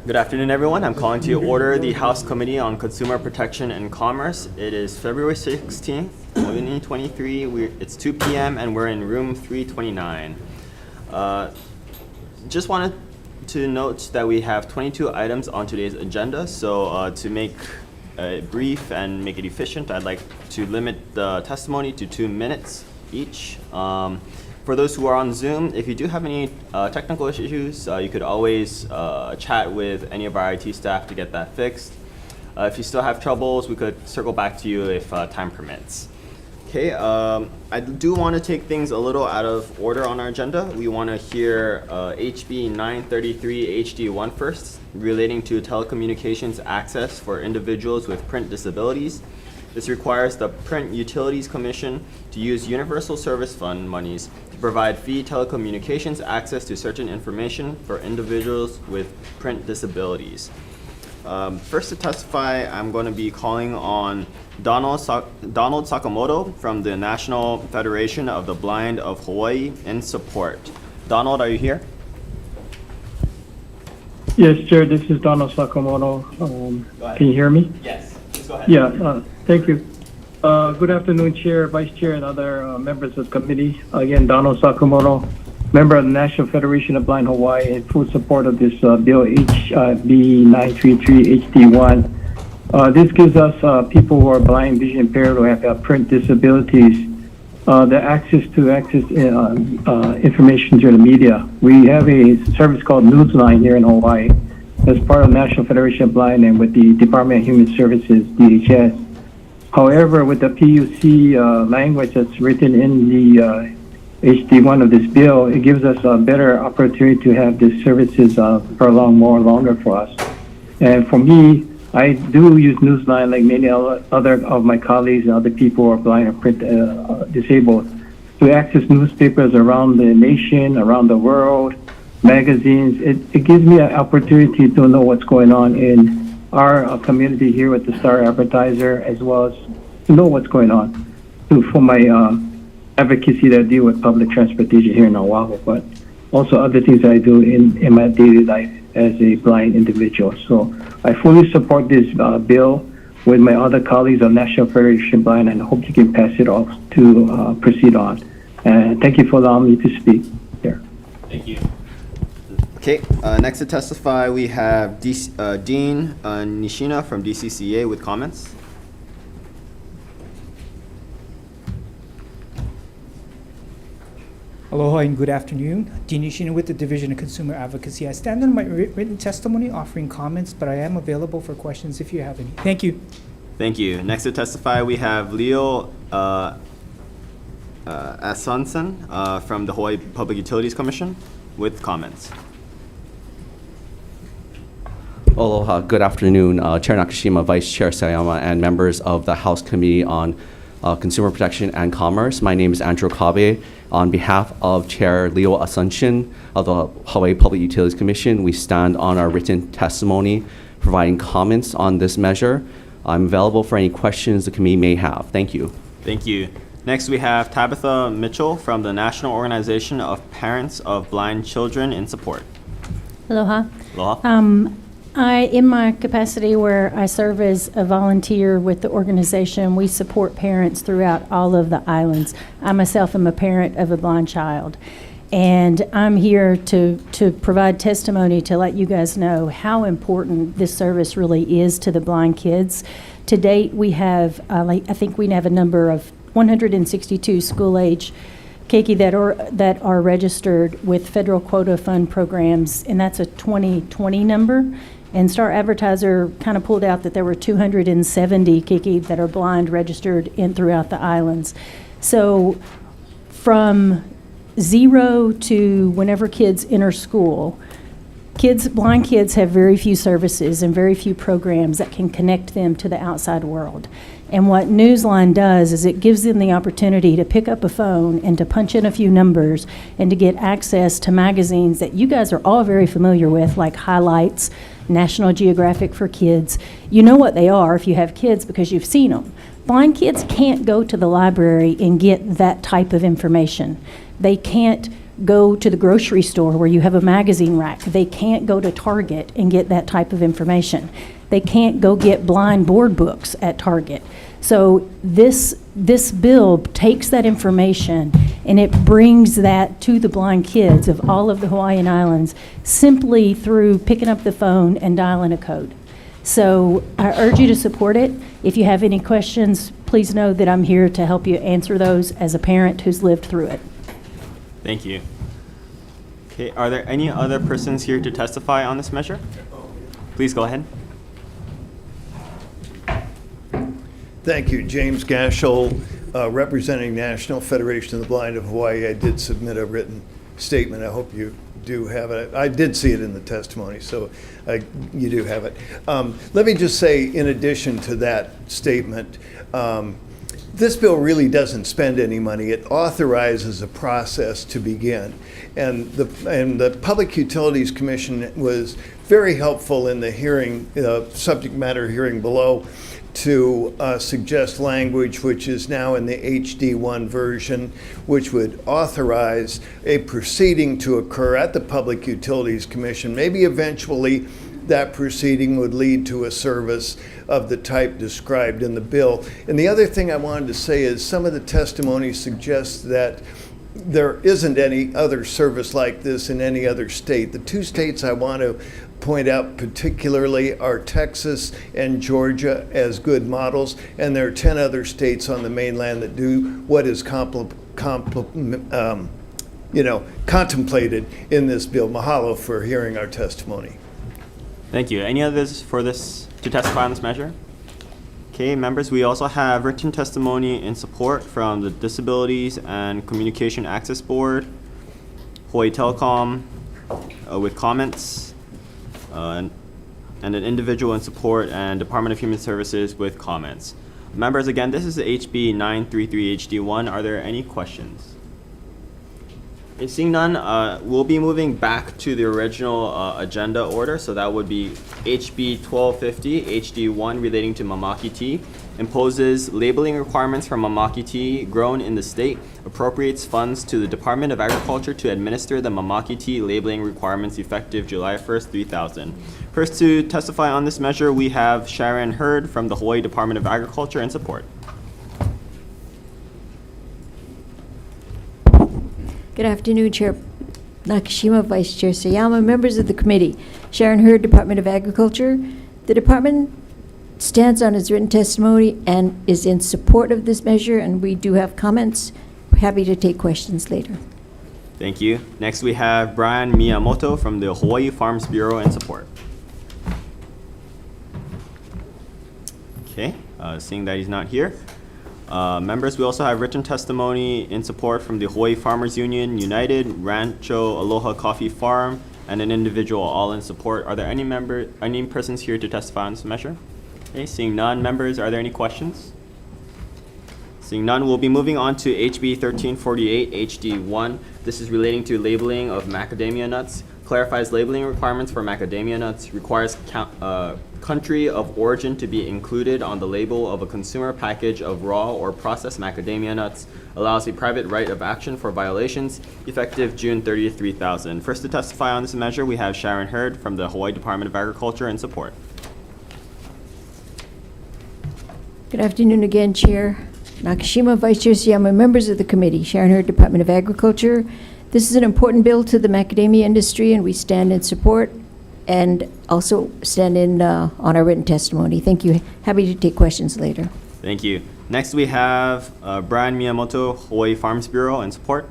Good afternoon, everyone. I'm calling to order the House Committee on Consumer Protection and Commerce. It is February 16th, 2023. It's 2 p.m. and we're in room 329. Just wanted to note that we have 22 items on today's agenda. So to make it brief and make it efficient, I'd like to limit the testimony to 2 minutes each. For those who are on Zoom, if you do have any technical issues, you could always chat with any of our IT staff to get that fixed. If you still have troubles, we could circle back to you if time permits. Okay, I do want to take things a little out of order on our agenda. We want to hear HB 933 HD1 first, relating to telecommunications access for individuals with print disabilities. This requires the Print Utilities Commission to use Universal Service Fund monies to provide fee telecommunications access to certain information for individuals with print disabilities. First to testify, I'm going to be calling on Donald Sakamoto from the National Federation of the Blind of Hawaii in support. Donald, are you here? Yes, Chair, this is Donald Sakamoto. Can you hear me? Yes, please go ahead. Yeah, thank you. Good afternoon, Chair, Vice Chair, and other members of the committee. Again, Donald Sakamoto, member of the National Federation of Blind Hawaii, in full support of this bill, HB 933 HD1. This gives us people who are blind, vision impaired, who have print disabilities, the access to information through the media. We have a service called Newsline here in Hawaii as part of the National Federation of Blind and with the Department of Human Services, DHS. However, with the PUC language that's written in the HD1 of this bill, it gives us a better opportunity to have these services prolong more longer for us. And for me, I do use Newsline like many other of my colleagues and other people who are blind or print disabled to access newspapers around the nation, around the world, magazines. It gives me an opportunity to know what's going on in our community here with the Star Advertiser, as well as to know what's going on for my advocacy that I deal with public transportation here in Oahu, but also other things that I do in my daily life as a blind individual. So I fully support this bill with my other colleagues on National Federation of Blind, and I hope you can pass it off to proceed on. And thank you for allowing me to speak here. Thank you. Okay, next to testify, we have Dean Nishina from DCCA with comments. Aloha and good afternoon. Dean Nishina with the Division of Consumer Advocacy. I stand on my written testimony offering comments, but I am available for questions if you have any. Thank you. Thank you. Next to testify, we have Leo Asanson from the Hawaii Public Utilities Commission with comments. Aloha, good afternoon. Chair Nakashima, Vice Chair Sayama, and members of the House Committee on Consumer Protection and Commerce. My name is Andrew Kabe. On behalf of Chair Leo Asuncion of the Hawaii Public Utilities Commission, we stand on our written testimony providing comments on this measure. I'm available for any questions the committee may have. Thank you. Thank you. Next, we have Tabitha Mitchell from the National Organization of Parents of Blind Children in support. Aloha. Aloha. In my capacity where I serve as a volunteer with the organization, we support parents throughout all of the islands. I myself am a parent of a blind child, and I'm here to provide testimony to let you guys know how important this service really is to the blind kids. To date, we have, I think we have a number of 162 school-age keiki that are registered with federal quota fund programs, and that's a 2020 number. And Star Advertiser kind of pulled out that there were 270 keiki that are blind registered throughout the islands. So from 0 to whenever kids enter school, blind kids have very few services and very few programs that can connect them to the outside world. And what Newsline does is it gives them the opportunity to pick up a phone and to punch in a few numbers and to get access to magazines that you guys are all very familiar with, like Highlights, National Geographic for Kids. You know what they are if you have kids because you've seen them. Blind kids can't go to the library and get that type of information. They can't go to the grocery store where you have a magazine rack. They can't go to Target and get that type of information. They can't go get blind board books at Target. So this bill takes that information and it brings that to the blind kids of all of the Hawaiian Islands simply through picking up the phone and dialing a code. So I urge you to support it. If you have any questions, please know that I'm here to help you answer those as a parent who's lived through it. Thank you. Okay, are there any other persons here to testify on this measure? Please go ahead. Thank you. James Gashel, representing National Federation of the Blind of Hawaii. I did submit a written statement. I hope you do have it. I did see it in the testimony, so you do have it. Let me just say, in addition to that statement, this bill really doesn't spend any money. It authorizes a process to begin. And the Public Utilities Commission was very helpful in the hearing, subject matter hearing below, to suggest language which is now in the HD1 version, which would authorize a proceeding to occur at the Public Utilities Commission. Maybe eventually that proceeding would lead to a service of the type described in the bill. And the other thing I wanted to say is some of the testimony suggests that there isn't any other service like this in any other state. The two states I want to point out particularly are Texas and Georgia as good models, and there are 10 other states on the mainland that do what is contemplated in this bill. Mahalo for hearing our testimony. Thank you. Any others for this to testify on this measure? Okay, members, we also have written testimony in support from the Disabilities and Communication Access Board, Hawaii Telecom with comments, and an individual in support, and Department of Human Services with comments. Members, again, this is HB 933 HD1. Are there any questions? Okay, seeing none, we'll be moving back to the original agenda order. So that would be HB 1250 HD1 relating to mamaki tea, imposes labeling requirements for mamaki tea grown in the state, appropriates funds to the Department of Agriculture to administer the mamaki tea labeling requirements effective July 1st, 2000. First to testify on this measure, we have Sharon Hurd from the Hawaii Department of Agriculture in support. Good afternoon, Chair Nakashima, Vice Chair Sayama, members of the committee. Sharon Hurd, Department of Agriculture. The department stands on its written testimony and is in support of this measure, and we do have comments. We're happy to take questions later. Thank you. Next, we have Brian Miyamoto from the Hawaii Farms Bureau in support. Okay, seeing that he's not here. Members, we also have written testimony in support from the Hawaii Farmers Union, United, Rancho Aloha Coffee Farm, and an individual all in support. Are there any persons here to testify on this measure? Okay, seeing none, members, are there any questions? Seeing none, we'll be moving on to HB 1348 HD1. This is relating to labeling of macadamia nuts. Clarifies labeling requirements for macadamia nuts, requires country of origin to be included on the label of a consumer package of raw or processed macadamia nuts, allows a private right of action for violations, effective June 30th, 2000. First to testify on this measure, we have Sharon Hurd from the Hawaii Department of Agriculture in support. Good afternoon again, Chair Nakashima, Vice Chair Sayama, members of the committee. Sharon Hurd, Department of Agriculture. This is an important bill to the macadamia industry, and we stand in support and also stand in on our written testimony. Thank you. Happy to take questions later. Thank you. Next, we have Brian Miyamoto, Hawaii Farms Bureau in support.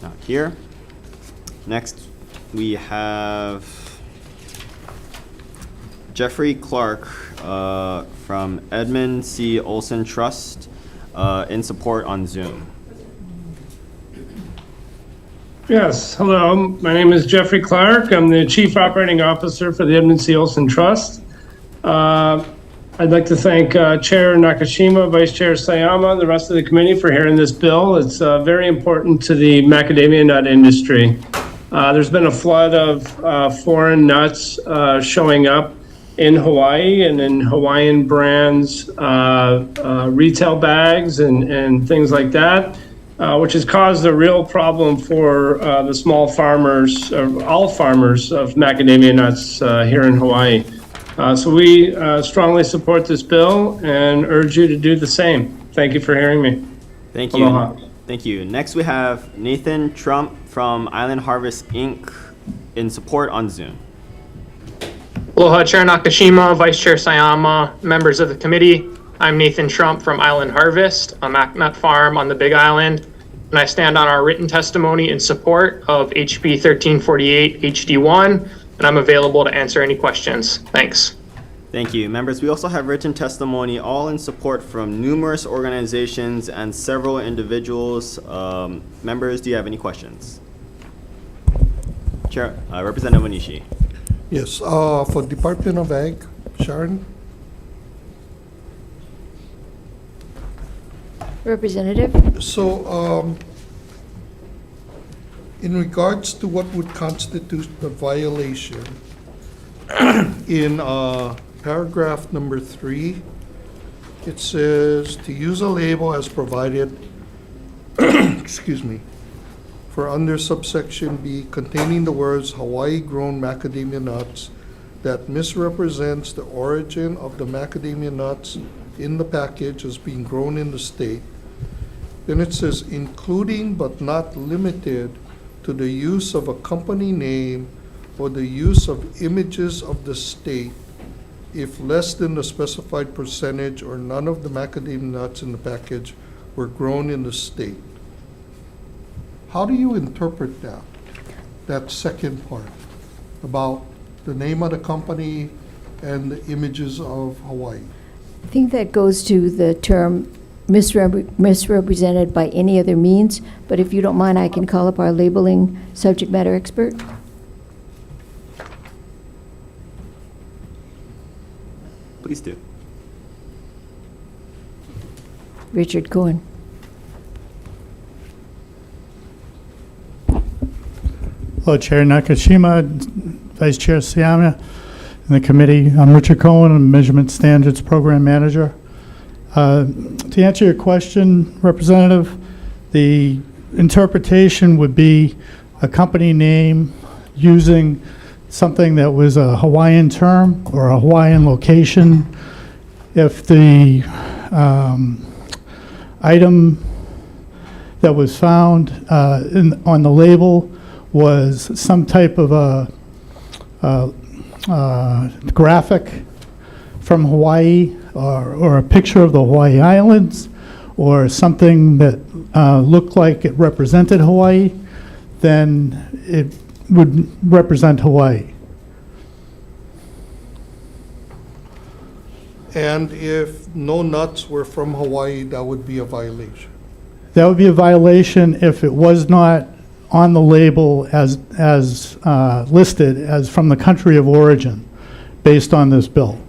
Not here. Next, we have Jeffrey Clark from Edmund C. Olson Trust in support on Zoom. Yes, hello. My name is Jeffrey Clark. I'm the Chief Operating Officer for the Edmund C. Olson Trust. I'd like to thank Chair Nakashima, Vice Chair Sayama, and the rest of the committee for hearing this bill. It's very important to the macadamia nut industry. There's been a flood of foreign nuts showing up in Hawaii and in Hawaiian brands, retail bags and things like that. which has caused a real problem for the small farmers, all farmers of macadamia nuts here in Hawaii. So we strongly support this bill and urge you to do the same. Thank you for hearing me. Thank you. Aloha. Thank you. Next, we have Nathan Trump from Island Harvest, Inc. in support on Zoom. Aloha, Chair Nakashima, Vice Chair Sayama, members of the committee. I'm Nathan Trump from Island Harvest, a MacNut farm on the Big Island, and I stand on our written testimony in support of HB 1348 HD1, and I'm available to answer any questions. Thanks. Thank you. Members, we also have written testimony all in support from numerous organizations and several individuals. Members, do you have any questions? Chair, Representative Onishi. Yes, for Department of Ag, Sharon? Representative? So, in regards to what would constitute the violation, in paragraph number 3, it says to use a label as provided, excuse me, for under subsection B containing the words Hawaii-grown macadamia nuts that misrepresents the origin of the macadamia nuts in the package as being grown in the state. Then it says including but not limited to the use of a company name or the use of images of the state if less than the specified percentage or none of the macadamia nuts in the package were grown in the state. How do you interpret that second part about the name of the company and the images of Hawaii? I think that goes to the term misrepresented by any other means, but if you don't mind, I can call up our labeling subject matter expert. Please do. Richard Cohen. Hello, Chair Nakashima, Vice Chair Sayama, and the committee. I'm Richard Cohen, I'm Measurement Standards Program Manager. To answer your question, Representative, the interpretation would be a company name using something that was a Hawaiian term or a Hawaiian location. If the item that was found on the label was some type of a graphic from Hawaii or a picture of the Hawaii Islands or something that looked like it represented Hawaii, then it would represent Hawaii. And if no nuts were from Hawaii, that would be a violation. That would be a violation if it was not on the label as listed as from the country of origin based on this bill.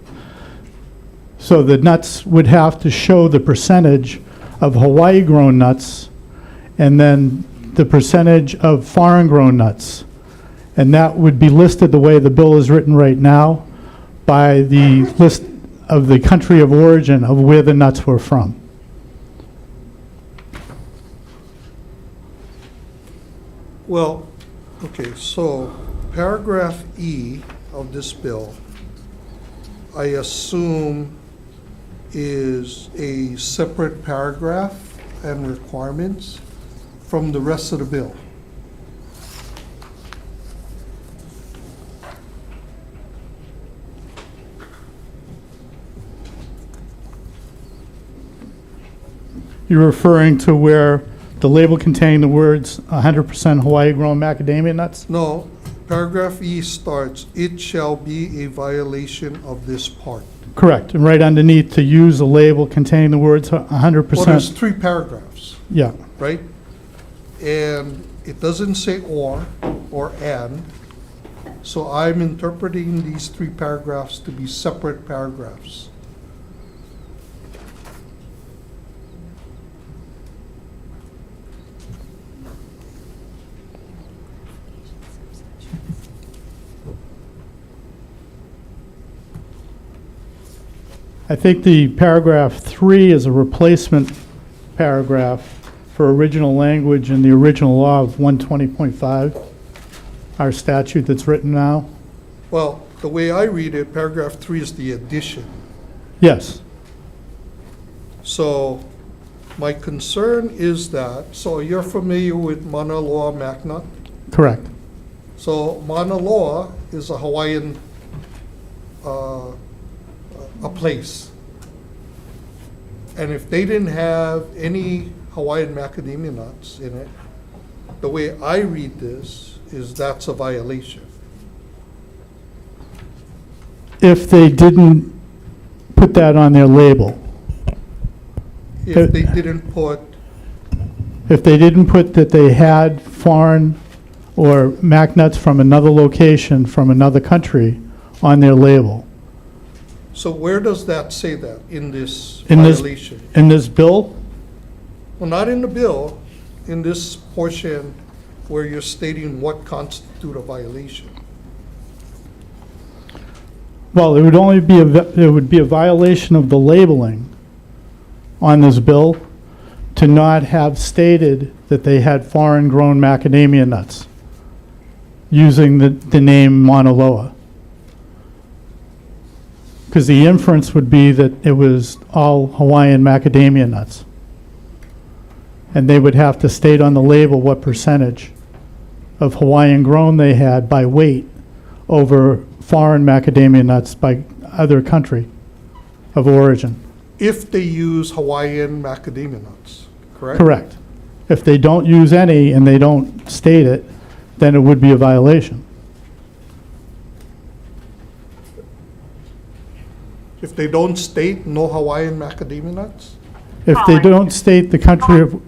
So the nuts would have to show the percentage of Hawaii-grown nuts and then the percentage of foreign-grown nuts. And that would be listed the way the bill is written right now by the list of the country of origin of where the nuts were from. Well, okay, so paragraph E of this bill, I assume is a separate paragraph and requirements from the rest of the bill. You're referring to where the label containing the words 100% Hawaii-grown macadamia nuts? No, paragraph E starts, it shall be a violation of this part. Correct, and right underneath to use a label containing the words 100%. Well, there's 3 paragraphs, Yeah, right? And it doesn't say or and. So I'm interpreting these 3 paragraphs to be separate paragraphs. I think the paragraph 3 is a replacement paragraph for original language in the original law of 120.5, our statute that's written now? Well, the way I read it, paragraph 3 is the addition. Yes. So my concern is that, so you're familiar with Mauna Loa Macna? Correct. So Mauna Loa is a Hawaiian, a place. And if they didn't have any Hawaiian macadamia nuts in it, the way I read this is that's a violation. If they didn't put that on their label. If they didn't put, If they didn't put that they had foreign or mac nuts from another location, from another country, on their label. so where does that say that in this In this- violation? In this bill, Well, not in the bill, in this portion where you're stating what constitute a violation. well, it would only be, it would be a violation of the labeling on this bill to not have stated that they had foreign-grown macadamia nuts using the name Mauna Loa. Because the inference would be that it was all Hawaiian macadamia nuts. And they would have to state on the label what percentage of Hawaiian grown they had by weight over foreign macadamia nuts by other country of origin. If they use Hawaiian macadamia nuts, correct? Correct. If they don't use any and they don't state it, then it would be a violation. If they don't state no Hawaiian macadamia nuts? If they don't state the country of,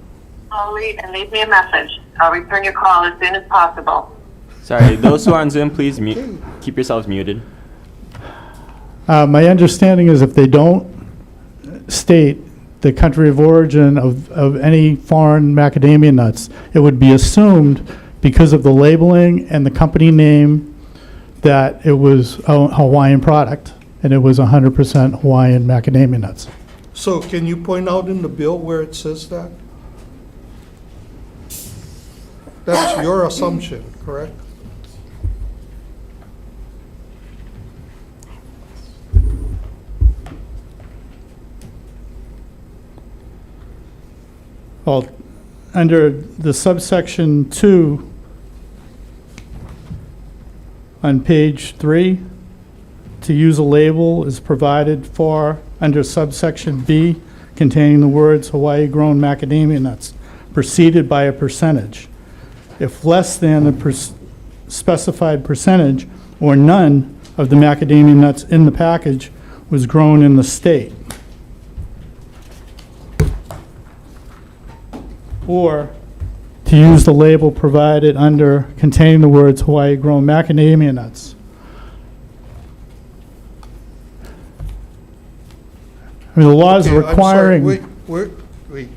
Slowly and leave me a message. I'll return your call as soon as possible. Sorry, those who are on Zoom, please keep yourselves muted. my understanding is if they don't state the country of origin of any foreign macadamia nuts, it would be assumed because of the labeling and the company name that it was a Hawaiian product and it was 100% Hawaiian macadamia nuts. So can you point out in the bill where it says that? That's your assumption, correct? Well, under the subsection 2 on page 3, to use a label is provided for under subsection B containing the words Hawaii-grown macadamia nuts preceded by a percentage. If less than the specified percentage or none of the macadamia nuts in the package was grown in the state. Or to use the label provided under containing the words Hawaii-grown macadamia nuts. I mean, the law is Okay, I'm sorry. requiring. Wait,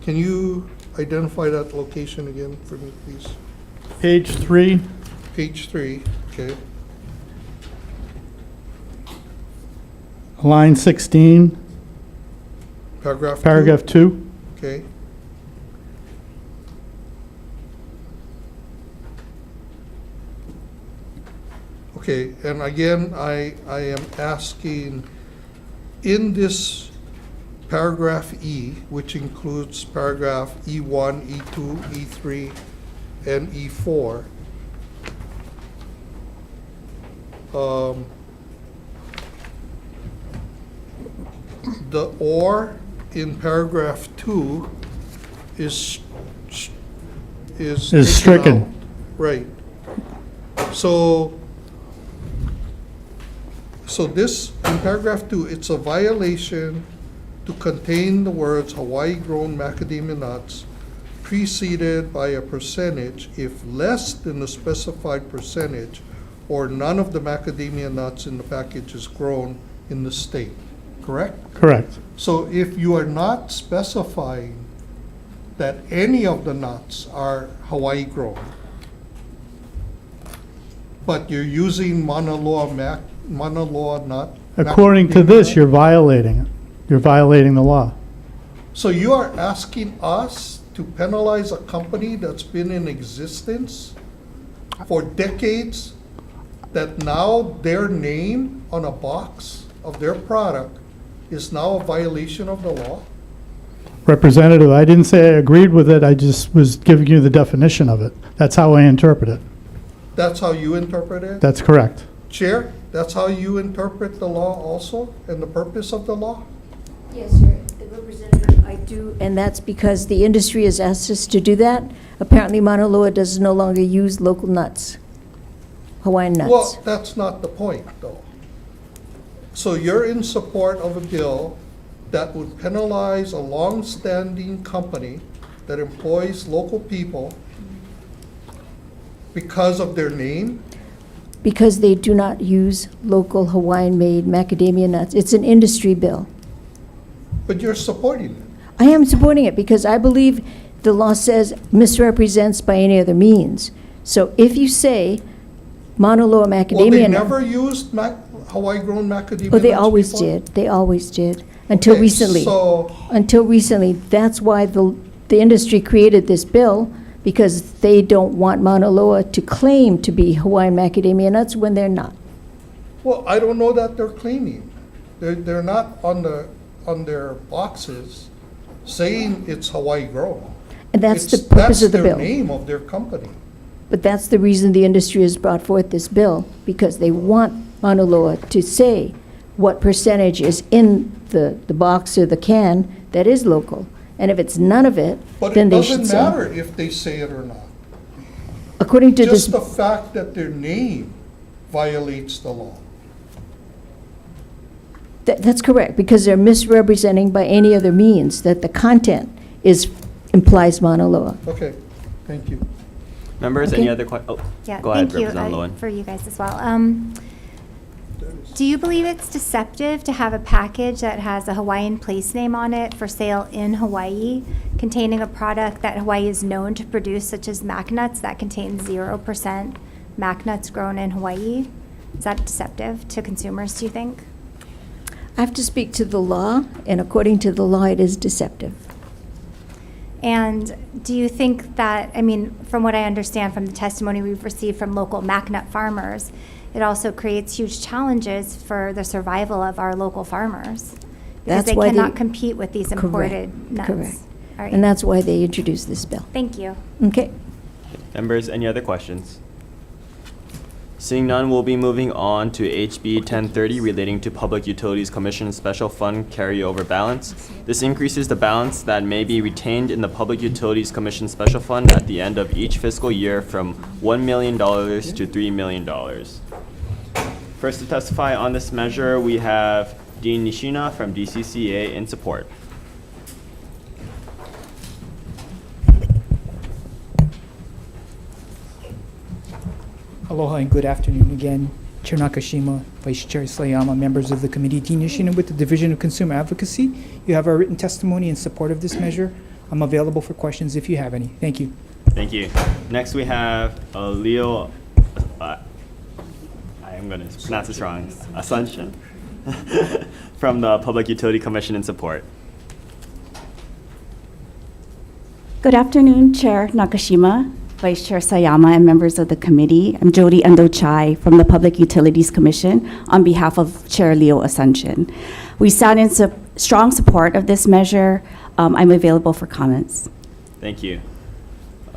can you identify that location again for me, please? Page 3, Page 3, okay. line 16, Paragraph 2. Okay. Okay, and again, I am asking, in this paragraph E, which includes paragraph E1, E2, E3, and E4, the "or" in paragraph 2 is taken stricken. out. Right. So this, in paragraph 2, it's a violation to contain the words Hawaii-grown macadamia nuts preceded by a percentage if less than the specified percentage or none of the macadamia nuts in the package is grown in the state, correct? Correct. So if you are not specifying that any of the nuts are Hawaii grown, but you're using Mauna Loa nut. According to macadamia this, nut, you're violating it. You're violating the law. So you are asking us to penalize a company that's been in existence for decades, that now their name on a box of their product is now a violation of the law? Representative, I didn't say I agreed with it, I just was giving you the definition of it. That's how I interpret it. That's how you interpret it? That's correct. Chair, that's how you interpret the law also, and the purpose of the law? Yes, sir. The representative, I do, and that's because the industry has asked us to do that. Apparently, Mauna Loa does no longer use local nuts, Hawaiian nuts. Well, that's not the point, though. So you're in support of a bill that would penalize a long-standing company that employs local people because of their name? Because they do not use local Hawaiian-made macadamia nuts. It's an industry bill. But you're supporting it. I am supporting it because I believe the law says misrepresents by any other means. So if you say Mauna Loa macadamia Well, they nut- never used Hawaii-grown macadamia Oh, they nuts always before? did. They always did. Until Okay, recently. So, Until recently. That's why the industry created this bill, because they don't want Mauna Loa to claim to be Hawaiian macadamia nuts when they're not. well, I don't know that they're claiming. They're not on their boxes saying it's Hawaii-grown. And that's the purpose of the bill. That's their name of their company. But that's the reason the industry has brought forth this bill, because they want Mauna Loa to say what percentage is in the box or the can that is local. And if it's none of it, But then it they should doesn't say. matter if they say it or not. According to this, Just the fact that their name violates the law. that's correct, because they're misrepresenting by any other means that the content implies Mauna Loa. Okay, thank you. Members, Okay. any other questions? Oh, Yeah, go ahead, thank you Representative Lowen. for you guys as well. Do you believe it's deceptive to have a package that has a Hawaiian place name on it for sale in Hawaii, containing a product that Hawaii is known to produce, such as mac nuts that contain 0% mac nuts grown in Hawaii? Is that deceptive to consumers, do you think? I have to speak to the law, and according to the law, it is deceptive. And do you think that, I mean, from what I understand from the testimony we've received from local mac nut farmers, it also creates huge challenges for the survival of our local farmers? Because That's they why they- cannot compete with these imported nuts. Correct. All right. And that's why they introduced this bill. Thank you. Okay. Members, any other questions? Seeing none, we'll be moving on to HB 1030 relating to Public Utilities Commission Special Fund carryover balance. This increases the balance that may be retained in the Public Utilities Commission Special Fund at the end of each fiscal year from $1 million to $3 million. First to testify on this measure, we have Dean Nishina from DCCA in support. Aloha and good afternoon again. Chair Nakashima, Vice Chair Sayama, members of the committee, Dean Yoshino with the Division of Consumer Advocacy. You have our written testimony in support of this measure. I'm available for questions if you have any. Thank you. Thank you. Next we have Leo, I am going to pronounce this wrong, Asuncion, from the Public Utility Commission in support. Good afternoon, Chair Nakashima, Vice Chair Sayama, and members of the committee. I'm Jody Endo-Chai from the Public Utilities Commission on behalf of Chair Leo Asuncion. We stand in strong support of this measure. I'm available for comments. Thank you.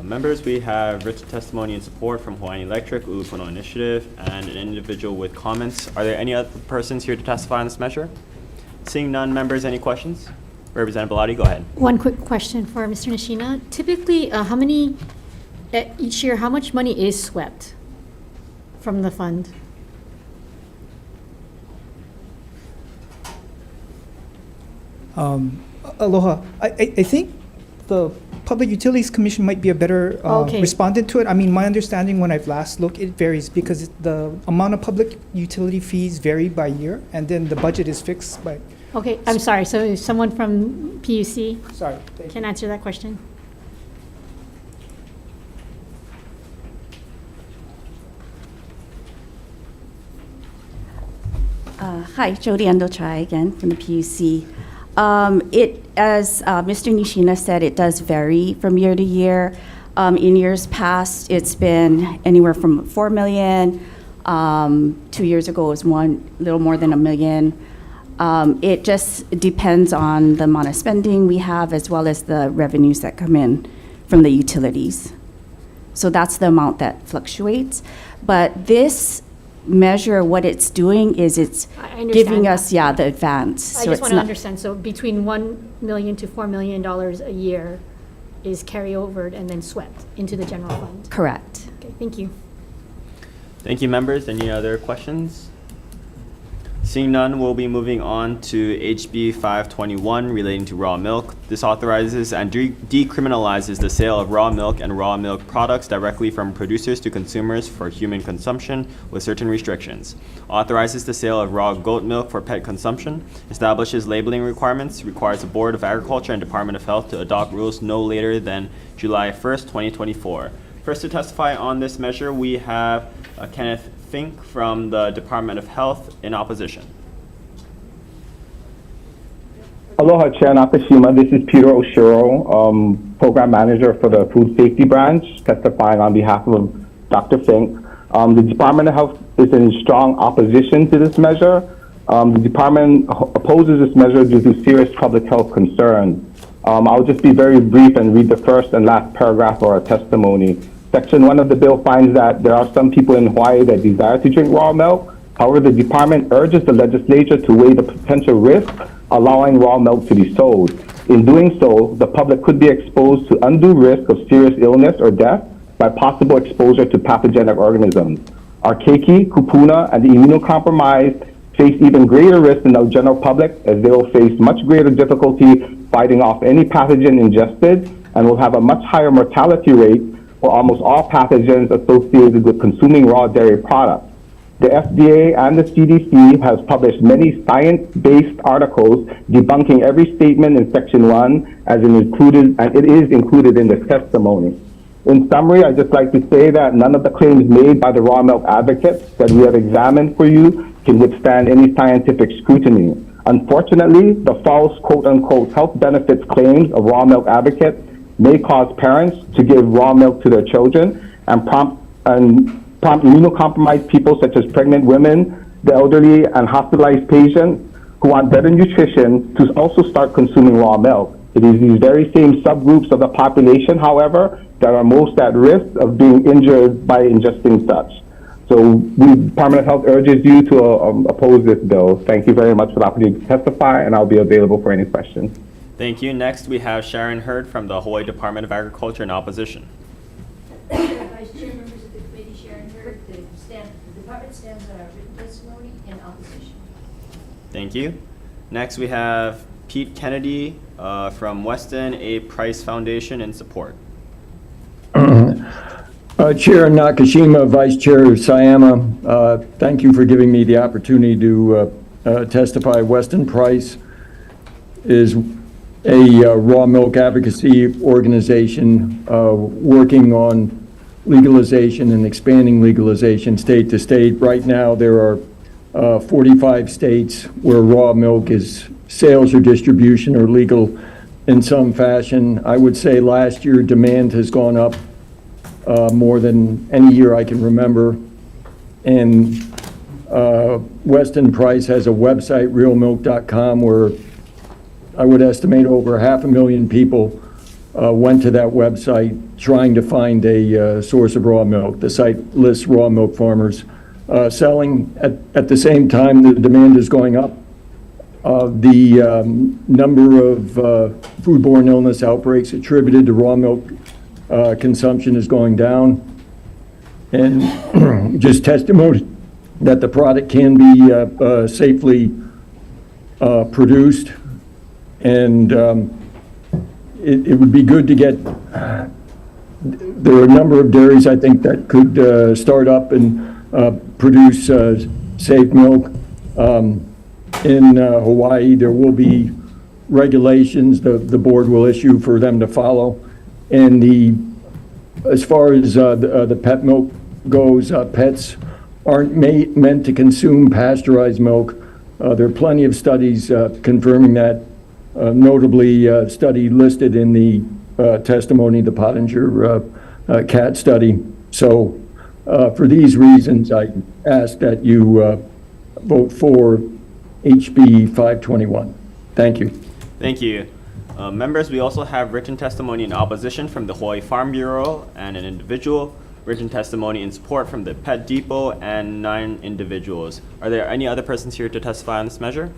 Members, we have written testimony in support from Hawaiian Electric, Ulupono Initiative, and an individual with comments. Are there any other persons here to testify on this measure? Seeing none, members, any questions? Representative Bellotti, go ahead. One quick question for Mr. Nishina. Typically, each year, how much money is swept from the fund? Aloha. I think the Public Utilities Commission might be a better Okay. respondent to it. I mean, my understanding when I've last looked, it varies because the amount of public utility fees vary by year, and then the budget is fixed by. Okay, I'm sorry, so if someone from PUC Sorry. Thank you. can answer that question? Hi, Jody Endo-Chai again from the PUC. As Mr. Nishina said, it does vary from year to year. In years past, it's been anywhere from 4 million. 2 years ago, it was little more than $1 million. It just depends on the amount of spending we have as well as the revenues that come in from the utilities. So that's the amount that fluctuates. But this measure, what it's doing is it's I understand giving us, that. the advance. I So just it's want to not- understand, so between $1 million to $4 million a year is carryover and then swept into the general fund? Correct. Okay, thank you. Thank you, members. Any other questions? Seeing none, we'll be moving on to HB 521 relating to raw milk. This authorizes and decriminalizes the sale of raw milk and raw milk products directly from producers to consumers for human consumption with certain restrictions. Authorizes the sale of raw goat milk for pet consumption. Establishes labeling requirements. Requires the Board of Agriculture and Department of Health to adopt rules no later than July 1st, 2024. First to testify on this measure, we have Kenneth Fink from the Department of Health in opposition. Aloha, Chair Nakashima. This is Peter Oshiro, Program Manager for the Food Safety Branch, testifying on behalf of Dr. Fink. The Department of Health is in strong opposition to this measure. The Department opposes this measure due to serious public health concerns. I'll just be very brief and read the first and last paragraph of our testimony. Section 1 of the bill finds that there are some people in Hawaii that desire to drink raw milk. However, the department urges the legislature to weigh the potential risk allowing raw milk to be sold. In doing so, the public could be exposed to undue risk of serious illness or death by possible exposure to pathogenic organisms. Our keiki, kupuna, and the immunocompromised face even greater risk than the general public, as they will face much greater difficulty fighting off any pathogen ingested and will have a much higher mortality rate for almost all pathogens associated with consuming raw dairy products. The FDA and the CDC has published many science-based articles debunking every statement in Section 1 as it is included in this testimony. In summary, I'd just like to say that none of the claims made by the raw milk advocates that we have examined for you can withstand any scientific scrutiny. Unfortunately, the false quote-unquote health benefits claims of raw milk advocates may cause parents to give raw milk to their children and prompt immunocompromised people such as pregnant women, the elderly, and hospitalized patients who want better nutrition to also start consuming raw milk. It is these very same subgroups of the population, however, that are most at risk of being injured by ingesting such. So the Department of Health urges you to oppose this bill. Thank you very much for the opportunity to testify, and I'll be available for any questions. Thank you. Next, we have Sharon Hurd from the Hawaii Department of Agriculture in opposition. Vice Chair, members of the committee, Sharon Hurd, the department stands on our written testimony in opposition. Thank you. Next, we have Pete Kennedy from Weston A. Price Foundation in support. Chair Nakashima, Vice Chair Sayama, thank you for giving me the opportunity to testify. Weston Price is a raw milk advocacy organization working on legalization and expanding legalization state to state. Right now, there are 45 states where raw milk is sales or distribution or legal in some fashion. I would say last year demand has gone up more than any year I can remember. And Weston Price has a website, realmilk.com, where I would estimate over 500,000 people went to that website trying to find a source of raw milk. The site lists raw milk farmers selling. At the same time, the demand is going up. The number of foodborne illness outbreaks attributed to raw milk consumption is going down. And just testimony that the product can be safely produced. And it would be good to get, there are a number of dairies I think that could start up and produce safe milk. In Hawaii, there will be regulations the board will issue for them to follow. And as far as the pet milk goes, pets aren't meant to consume pasteurized milk. There are plenty of studies confirming that notably study listed in the testimony, the Pottinger cat study. So for these reasons, I ask that you vote for HB 521. Thank you. Thank you. Members, we also have written testimony in opposition from the Hawaii Farm Bureau and an individual, written testimony in support from the Pet Depot, and 9 individuals. Are there any other persons here to testify on this measure?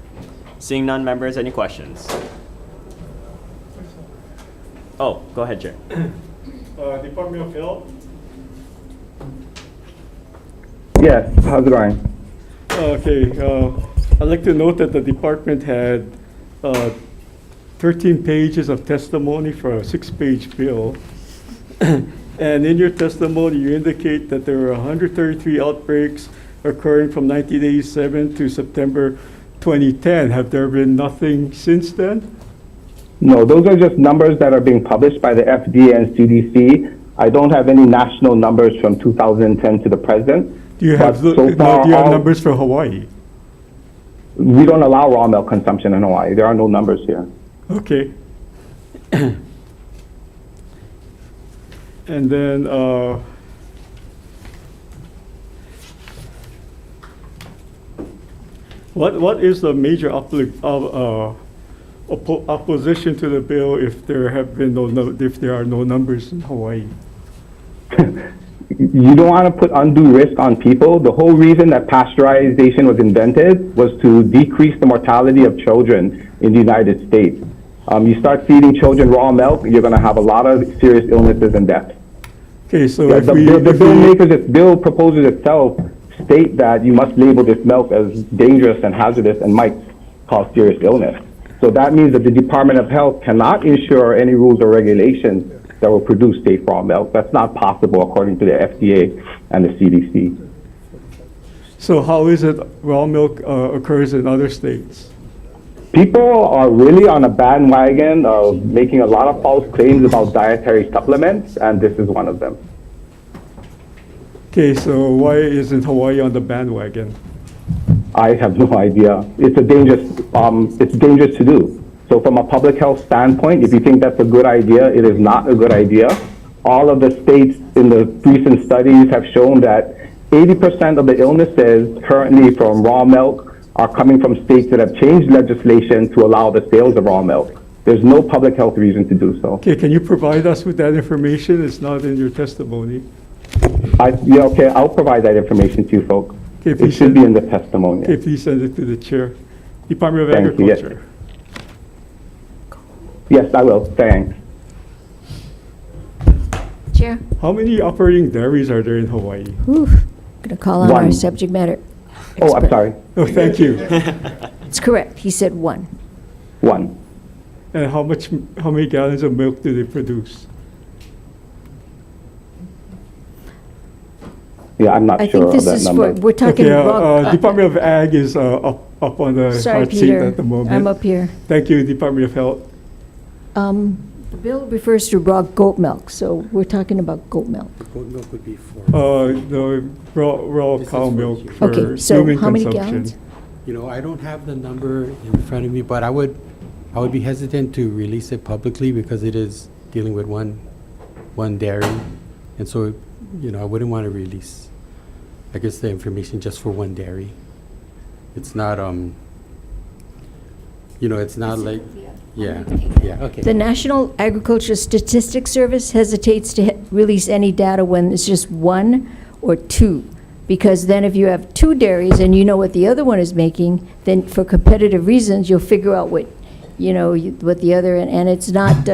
Seeing none, members, any questions? Oh, go ahead, Chair. Department of Health. Yes, how's it going? Okay, I'd like to note that the department had 13 pages of testimony for a 6-page bill. And in your testimony, you indicate that there were 133 outbreaks occurring from 1987 to September 2010. Have there been nothing since then? No, those are just numbers that are being published by the FDA and CDC. I don't have any national numbers from 2010 to the present. Do you have, so far, do you have numbers for Hawaii? We don't allow raw milk consumption in Hawaii. There are no numbers here. Okay. And then, what is the major opposition to the bill if there have been if there are no numbers in Hawaii? You don't want to put undue risk on people. The whole reason that pasteurization was invented was to decrease the mortality of children in the United States. You start feeding children raw milk, you're going to have a lot of serious illnesses and deaths. Okay, so the bill proposals itself state that you must label this milk as dangerous and hazardous and might cause serious illness. So that means that the Department of Health cannot ensure any rules or regulations that will produce safe raw milk. That's not possible according to the FDA and the CDC. So how is it raw milk occurs in other states? People are really on a bandwagon of making a lot of false claims about dietary supplements, and this is one of them. Okay, so why isn't Hawaii on the bandwagon? I have no idea. It's dangerous to do. So from a public health standpoint, if you think that's a good idea, it is not a good idea. All of the states in the recent studies have shown that 80% of the illnesses currently from raw milk are coming from states that have changed legislation to allow the sales of raw milk. There's no public health reason to do so. Okay, can you provide us with that information? It's not in your testimony. Yeah, okay, I'll provide that information to you folks. Okay, it should be in the testimony. Okay, please send it to the chair. Department of Thank you, Agriculture. Yes, I will. Thanks. Chair? How many operating dairies are there in Hawaii? Oof, going to call on our subject matter. Oh, I'm sorry. Oh, thank you. It's correct. He said 1. 1. And how many gallons of milk do they produce? Yeah, I'm not sure of that number. We're talking about... Department of Ag is up on the hot seat at the moment. I'm up here. Thank you, Department of Health. The bill refers to raw goat milk, so we're talking about goat milk. Goat milk would be 4. The raw cow milk for okay, so human how many consumption. gallons? You know, I don't have the number in front of me, but I would be hesitant to release it publicly because it is dealing with one dairy, and so you know I wouldn't want to release, I guess, the information just for one dairy. It's not you know, it's not like yeah, okay. The National Agricultural Statistics Service hesitates to release any data when it's just 1 or 2. Because then if you have 2 dairies and you know what the other one is making, then for competitive reasons, you'll figure out what, what the other, and it's not,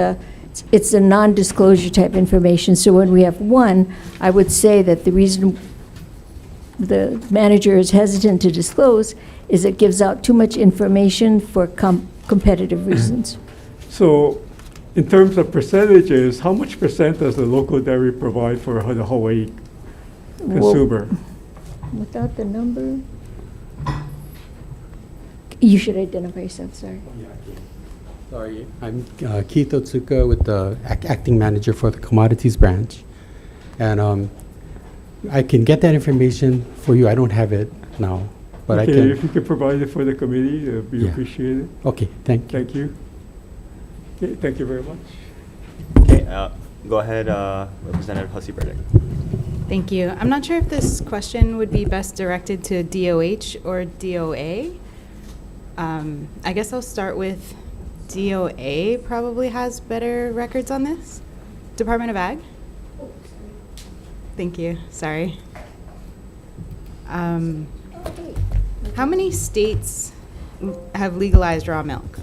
it's a non-disclosure type information. So when we have 1, I would say that the reason the manager is hesitant to disclose is it gives out too much information for competitive reasons. So in terms of percentages, how much percent does the local dairy provide for the Hawaii consumer? Without the number, you should identify yourself, sorry. Sorry, I'm Keith Otsuka with the acting manager for the commodities branch. And I can get that information for you. I don't have it now, but okay, I can. If you could provide it for the committee, we appreciate it. Okay, thank you. Thank you. Okay, thank you very much. Okay, go ahead, Representative Hussey Burdick. Thank you. I'm not sure if this question would be best directed to DOH or DOA. I guess I'll start with DOA probably has better records on this. Department of Ag? Thank you, sorry. How many states have legalized raw milk?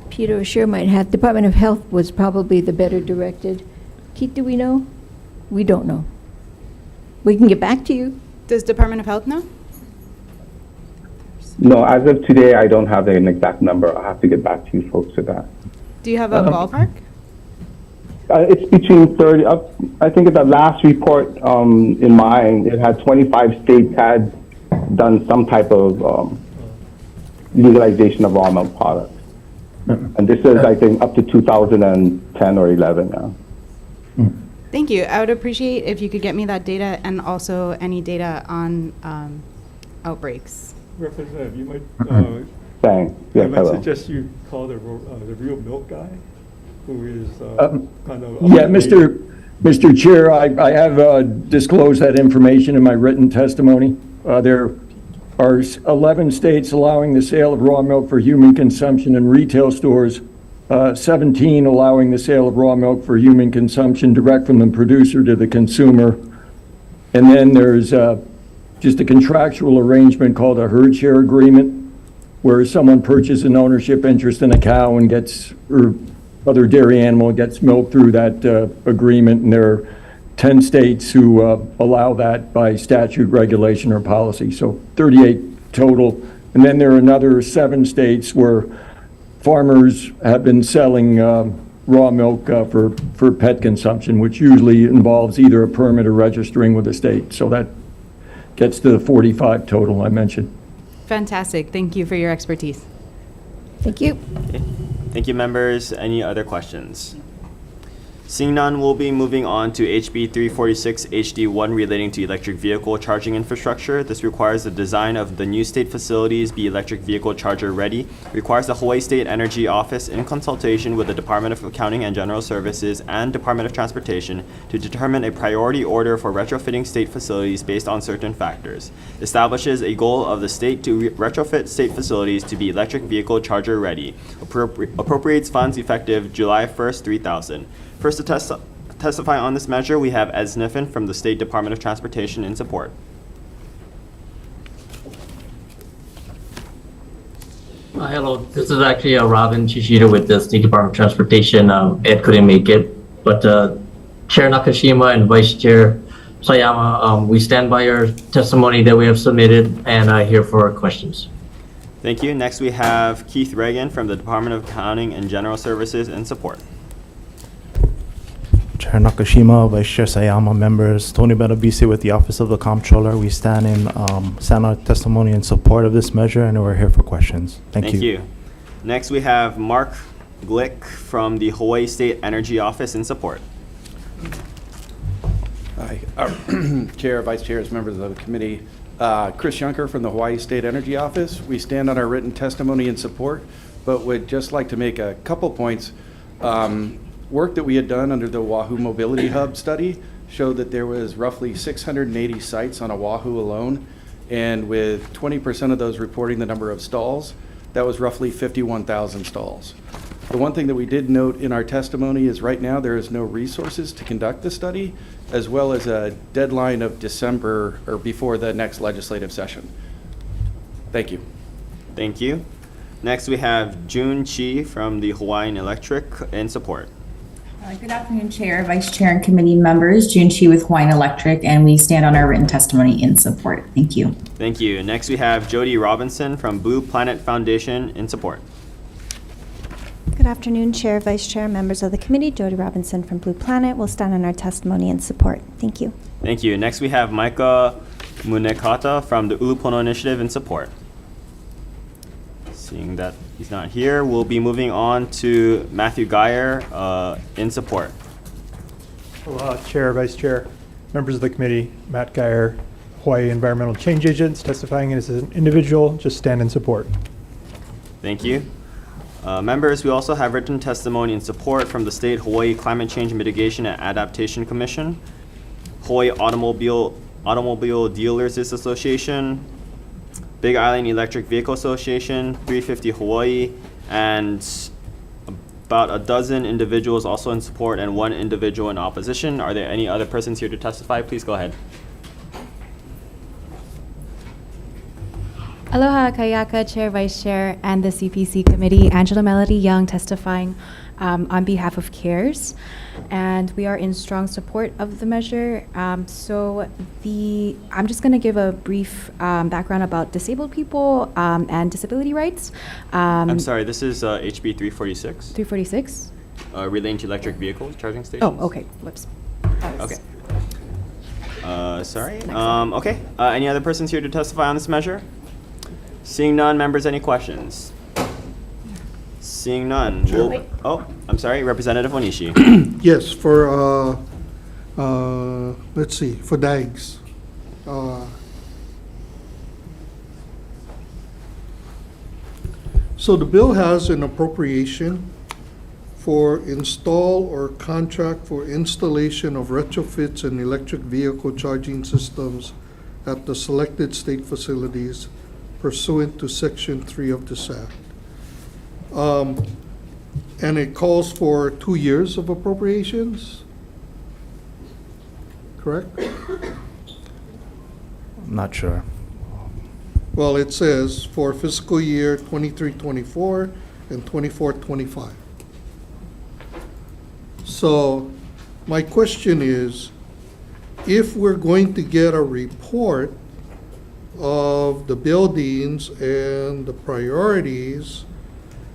Peter O'Shea might have. Department of Health was probably the better directed. Keith, do we know? We don't know. We can get back to you. Does Department of Health know? No, as of today, I don't have an exact number. I'll have to get back to you folks with that. Do you have a ballpark? It's between 30, I think at the last report in mind, it had 25 states had done some type of legalization of raw milk products. And this is, I think, up to 2010 or 11 now. Thank you. I would appreciate if you could get me that data and also any data on outbreaks. Representative, you might, Thanks. Yes, I I might will. suggest you call the real milk guy, who is kind of. Yeah, Mr. Chair, I have disclosed that information in my written testimony. There are 11 states allowing the sale of raw milk for human consumption in retail stores, 17 allowing the sale of raw milk for human consumption direct from the producer to the consumer. And then there's just a contractual arrangement called a herd share agreement, where someone purchases an ownership interest in a cow and gets, or other dairy animal gets milk through that agreement, and there are 10 states who allow that by statute, regulation, or policy, so 38 total. And then there are another 7 states where farmers have been selling raw milk for pet consumption, which usually involves either a permit or registering with the state. So that gets to the 45 total I mentioned. Fantastic. Thank you for your expertise. Thank you. Okay. Thank you, members. Any other questions? Seeing none, we'll be moving on to HB 346 HD1 relating to electric vehicle charging infrastructure. This requires the design of the new state facilities be electric vehicle charger ready. Requires the Hawaii State Energy Office in consultation with the Department of Accounting and General Services and Department of Transportation to determine a priority order for retrofitting state facilities based on certain factors. Establishes a goal of the state to retrofit state facilities to be electric vehicle charger ready. Appropriates funds effective July 1st, 3000. First to testify on this measure, we have Ed Sniffen from the State Department of Transportation in support. Hello, this is actually Robin Chishida with the State Department of Transportation. Ed couldn't make it, but Chair Nakashima and Vice Chair Sayama, we stand by our testimony that we have submitted and here for questions. Thank you. Next we have Keith Reagan from the Department of Accounting and General Services in support. Chair Nakashima, Vice Chair Sayama, members, Tony Benabisi with the Office of the Comptroller. We stand our testimony in support of this measure, and we're here for questions. Thank you. Next, we have Mark Glick from the Hawaii State Energy Office in support. Hi, Chair, Vice Chairs, members of the committee. Chris Yunker from the Hawaii State Energy Office. We stand on our written testimony in support, but would just like to make a couple points. Work that we had done under the Oahu Mobility Hub study showed that there was roughly 680 sites on Oahu alone, and with 20% of those reporting the number of stalls, that was roughly 51,000 stalls. The one thing that we did note in our testimony is right now there is no resources to conduct the study, as well as a deadline of December or before the next legislative session. Thank you. Thank you. Next we have June Chi from the Hawaiian Electric in support. Good afternoon, Chair, Vice Chair, and committee members. June Chi with Hawaiian Electric, and we stand on our written testimony in support. Thank you. Thank you. Next we have Jody Robinson from Blue Planet Foundation in support. Good afternoon, Chair, Vice Chair, members of the committee. Jody Robinson from Blue Planet will stand on our testimony in support. Thank you. Thank you. Next we have Micah Munekata from the Ulupono Initiative in support. Seeing that he's not here, we'll be moving on to Matthew Geyer in support. Aloha, Chair, Vice Chair, members of the committee. Matt Geyer, Hawaii Environmental Change Agents, testifying as an individual. Just stand in support. Thank you. Members, we also have written testimony and support from the State Hawaii Climate Change Mitigation and Adaptation Commission, Hawaii Automobile Dealers Association, Big Island Electric Vehicle Association, 350 Hawaii, and about a dozen individuals also in support and one individual in opposition. Are there any other persons here to testify? Please go ahead. Aloha Kayaka, Chair, Vice Chair, and the CPC Committee. Angela Melody Young testifying on behalf of CARES. And we are in strong support of the measure. I'm just going to give a brief background about disabled people and disability rights. I'm sorry, this is HB 346. 346? Relating to electric vehicle charging stations. Oh, okay. Whoops. Okay. Sorry. Okay. Any other persons here to testify on this measure? Seeing none, members, any questions? Seeing none. Oh, I'm sorry, Representative Onishi. Yes, for, let's see, for DAGs. So the bill has an appropriation for install or contract for installation of retrofits and electric vehicle charging systems at the selected state facilities pursuant to Section 3 of this Act. And it calls for 2 years of appropriations, correct? I'm not sure. Well, it says for fiscal year 23-24 and 24-25. So my question is, if we're going to get a report of the buildings and the priorities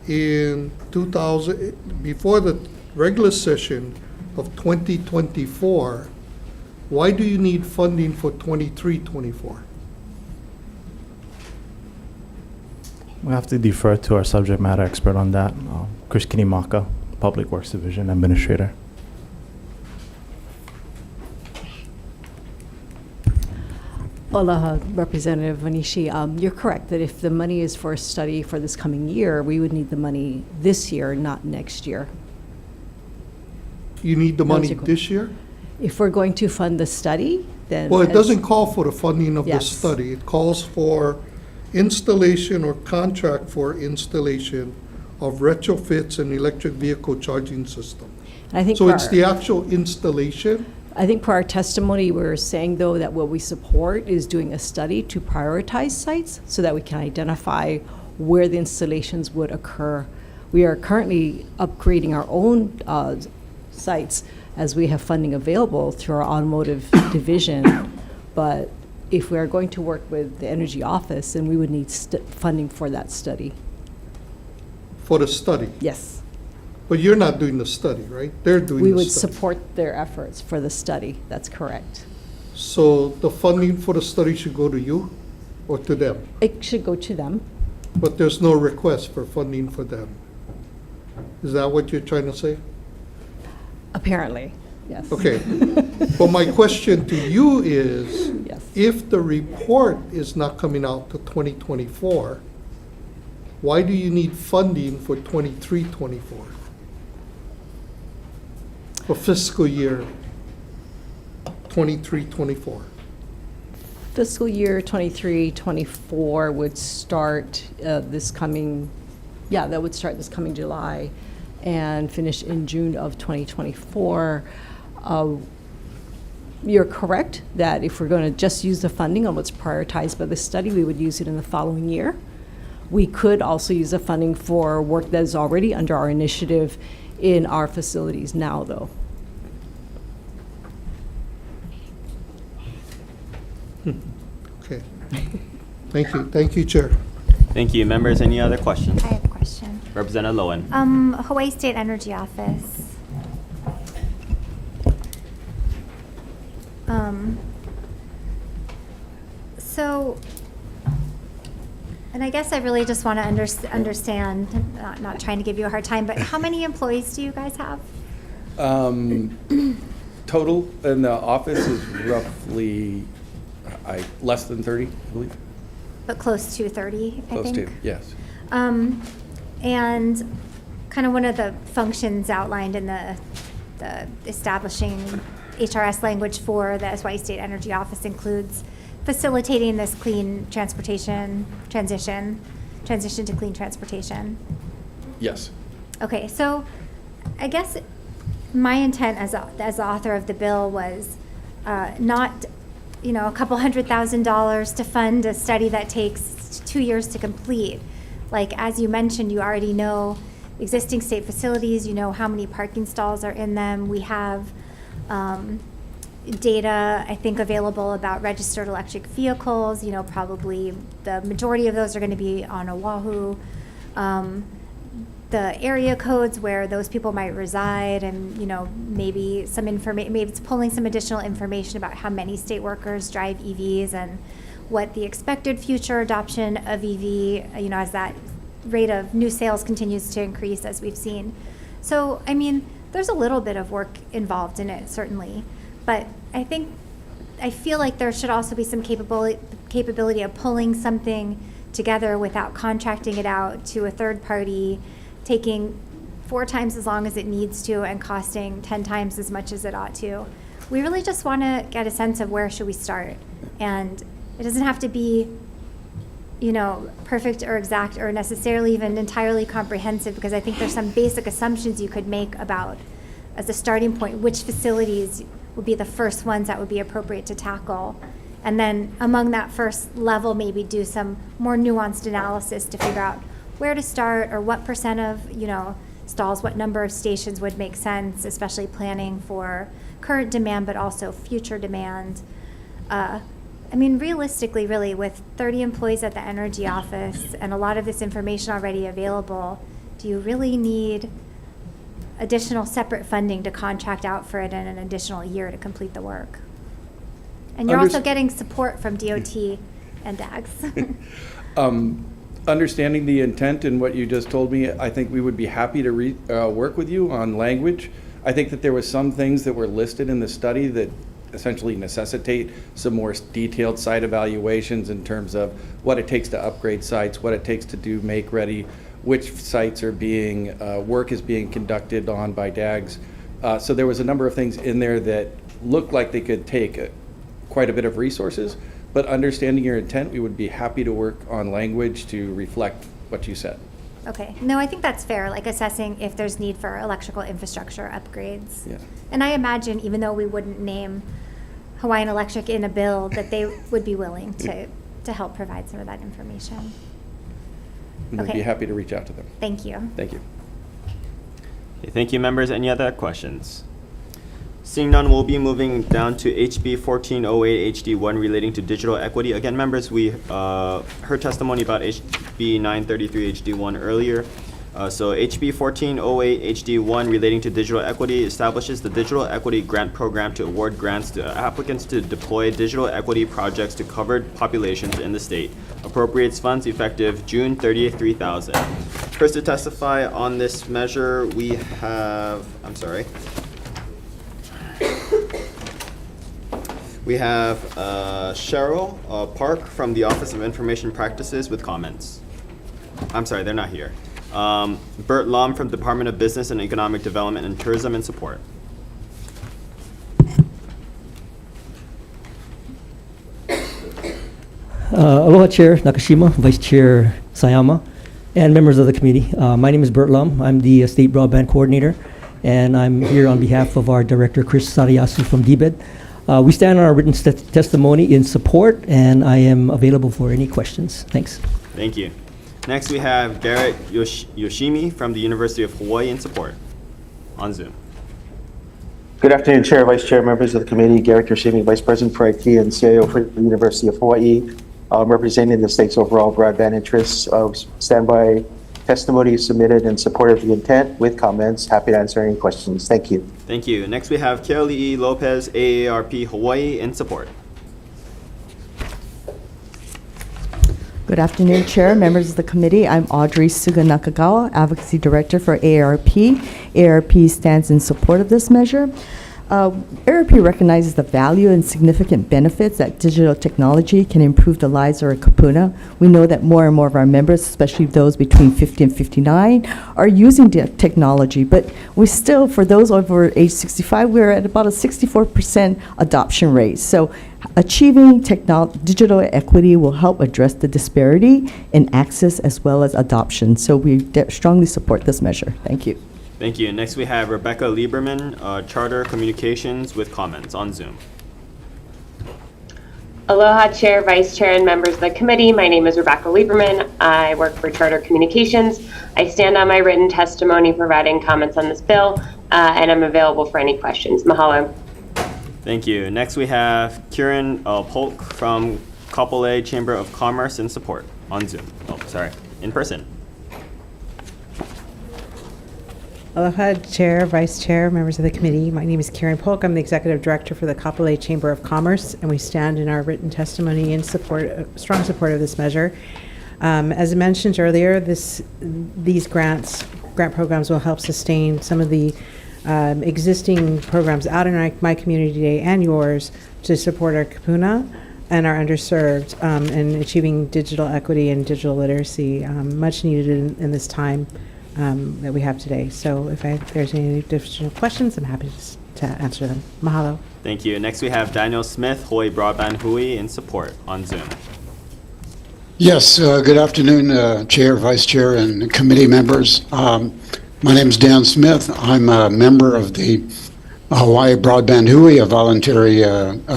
in 2000, before the regular session of 2024, why do you need funding for 23-24? We have to defer to our subject matter expert on that, Chris Kinimaka, Public Works Division Administrator. Aloha, Representative Onishi. You're correct that if the money is for a study for this coming year, we would need the money this year, not next year. You need the money this year? If we're going to fund the study, then... Well, it doesn't call for the funding of the Yes. study. It calls for installation or contract for installation of retrofits and electric vehicle charging system. I think So for it's our- the actual installation? I think for our testimony, we're saying, though, that what we support is doing a study to prioritize sites so that we can identify where the installations would occur. We are currently upgrading our own sites as we have funding available through our automotive division. But if we are going to work with the Energy Office, then we would need funding for that study. For the study? Yes. But you're not doing the study, right? They're doing We the would study. support their efforts for the study. That's correct. So the funding for the study should go to you or to them? It should go to them. But there's no request for funding for them. Is that what you're trying to say? Apparently, yes. Okay. But my question to you is, Yes. if the report is not coming out to 2024, why do you need funding for 23-24? For fiscal year 23-24? Fiscal year 23-24 would start this coming, that would start this coming July and finish in June of 2024. You're correct that if we're going to just use the funding on what's prioritized by the study, we would use it in the following year. We could also use the funding for work that is already under our initiative in our facilities now, though. Okay. Thank you. Thank you, Chair. Thank you. Members, any other questions? I have a question. Representative Lowen. Hawaii State Energy Office. So, and I guess I really just want to understand, not trying to give you a hard time, but how many employees do you guys have? Total in the office is roughly less than 30, I believe. But close to 30, I Close think? to, yes. And kind of one of the functions outlined in the establishing HRS language for the SYE State Energy Office includes facilitating this clean transportation transition to clean transportation. Yes. Okay, so I guess my intent as the author of the bill was not, a couple $100,000 to fund a study that takes 2 years to complete. Like, as you mentioned, you already know existing state facilities, you know how many parking stalls are in them. We have data, I think, available about registered electric vehicles. Probably the majority of those are going to be on Oahu. The area codes where those people might reside, and maybe some information, maybe it's pulling some additional information about how many state workers drive EVs and what the expected future adoption of EV, as that rate of new sales continues to increase, as we've seen. So, there's a little bit of work involved in it, certainly, but I feel like there should also be some capability of pulling something together without contracting it out to a third party, taking 4 times as long as it needs to and costing 10 times as much as it ought to. We really just want to get a sense of where should we start. And it doesn't have to be, perfect or exact or necessarily even entirely comprehensive, because I think there's some basic assumptions you could make about, as a starting point, which facilities would be the first ones that would be appropriate to tackle. And then among that first level, maybe do some more nuanced analysis to figure out where to start, or what percent of, stalls, what number of stations would make sense, especially planning for current demand, but also future demand. Realistically, really, with 30 employees at the Energy Office and a lot of this information already available, do you really need additional separate funding to contract out for it in an additional year to complete the work? And you're also getting support from DOT and DAGs. Understanding the intent and what you just told me, I think we would be happy to work with you on language. I think that there were some things that were listed in the study that essentially necessitate some more detailed site evaluations in terms of what it takes to upgrade sites, what it takes to do make ready, which sites are being, work is being conducted on by DAGs. So there was a number of things in there that looked like they could take quite a bit of resources, but understanding your intent, we would be happy to work on language to reflect what you said. Okay. No, I think that's fair, like assessing if there's need for electrical infrastructure upgrades. Yeah. And I imagine, even though we wouldn't name Hawaiian Electric in a bill, that they would be willing to help provide some of that information. And we'd be happy to reach out to them. Thank you. Thank you. Okay, thank you, members. Any other questions? Seeing none, we'll be moving down to HB 1408 HD1 relating to digital equity. Again, members, we heard testimony about HB 933 HD1 earlier. So HB 1408 HD1 relating to digital equity establishes the Digital Equity Grant Program to award grants to applicants to deploy digital equity projects to covered populations in the state. Appropriates funds effective June 30th, 3000. First to testify on this measure, we have, we have Cheryl Park from the Office of Information Practices with comments. I'm sorry, they're not here. Bert Lum from Department of Business and Economic Development and Tourism and Support. Aloha, Chair Nakashima, Vice Chair Sayama, and members of the committee. My name is Bert Lum. I'm the State Broadband Coordinator, and I'm here on behalf of our Director, Chris Sariyasu from DBED. We stand on our written testimony in support, and I am available for any questions. Thanks. Thank you. Next, we have Garrett Yoshimi from the University of Hawaii in support on Zoom. Good afternoon, Chair, Vice Chair, members of the committee. Garrett Yoshimi, Vice President for IT and CIO for the University of Hawaii, representing the state's overall broadband interests. Standby testimony is submitted in support of the intent with comments. Happy to answer any questions. Thank you. Thank you. Next, we have Keali'i Lopez, AARP Hawaii in support. Good afternoon, Chair, members of the committee. I'm Audrey Suga Nakagawa, Advocacy Director for AARP. AARP stands in support of this measure. ARP recognizes the value and significant benefits that digital technology can improve the lives of our kapuna. We know that more and more of our members, especially those between 50 and 59, are using the technology, but we still, for those over age 65, we're at about a 64% adoption rate. So achieving digital equity will help address the disparity in access as well as adoption. So we strongly support this measure. Thank you. Thank you. Next we have Rebecca Lieberman, Charter Communications with comments on Zoom. Aloha, Chair, Vice Chair, and members of the committee. My name is Rebecca Lieberman. I work for Charter Communications. I stand on my written testimony providing comments on this bill, and I'm available for any questions. Mahalo. Thank you. Next we have Kieran Polk from Kapolei Chamber of Commerce in support on Zoom. Oh, sorry, in person. Aloha, Chair, Vice Chair, members of the committee. My name is Karen Polk. I'm the Executive Director for the Kapolei Chamber of Commerce, and we stand in our written testimony in strong support of this measure. As I mentioned earlier, these grant programs will help sustain some of the existing programs out in my community today and yours to support our kapuna and our underserved in achieving digital equity and digital literacy, much needed in this time that we have today. So if there's any additional questions, I'm happy to answer them. Mahalo. Thank you. Next we have Daniel Smith, Hawaii Broadband Hui in support on Zoom. Yes, good afternoon, Chair, Vice Chair, and committee members. My name is Dan Smith. I'm a member of the Hawaii Broadband Hui, a voluntary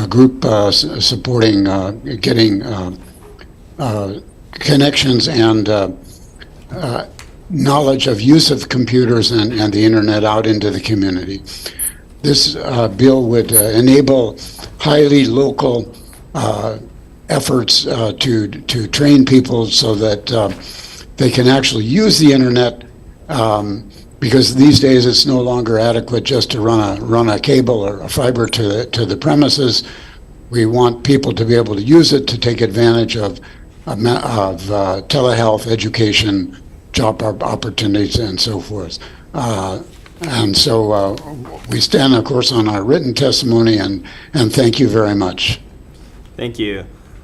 group supporting getting connections and knowledge of use of computers and the internet out into the community. This bill would enable highly local efforts to train people so that they can actually use the internet, because these days it's no longer adequate just to run a cable or a fiber to the premises. We want people to be able to use it to take advantage of telehealth, education, job opportunities, and so forth. And so we stand, of course, on our written testimony, and thank you very much. Thank you.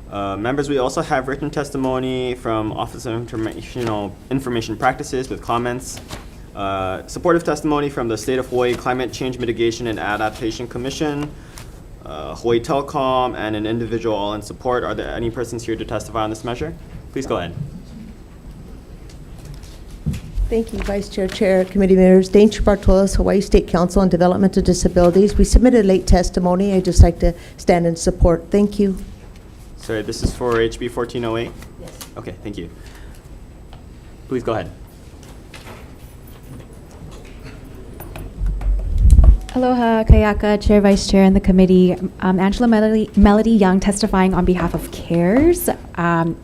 Members, we also have written testimony from Office of Information Practices with comments. Supportive testimony from the State of Hawaii Climate Change Mitigation and Adaptation Commission, Hawaii Telecom, and an individual all in support. Are there any persons here to testify on this measure? Please go ahead. Thank you, Vice Chair, Chair, committee members. Dane Bartolas, Hawaii State Council on Developmental Disabilities. We submitted late testimony. I'd just like to stand in support. Thank you. Sorry, this is for HB 1408? Yes. Okay, thank you. Please go ahead. Aloha, Kayaka, Chair, Vice Chair, and the committee. Angela Melody Young testifying on behalf of CARES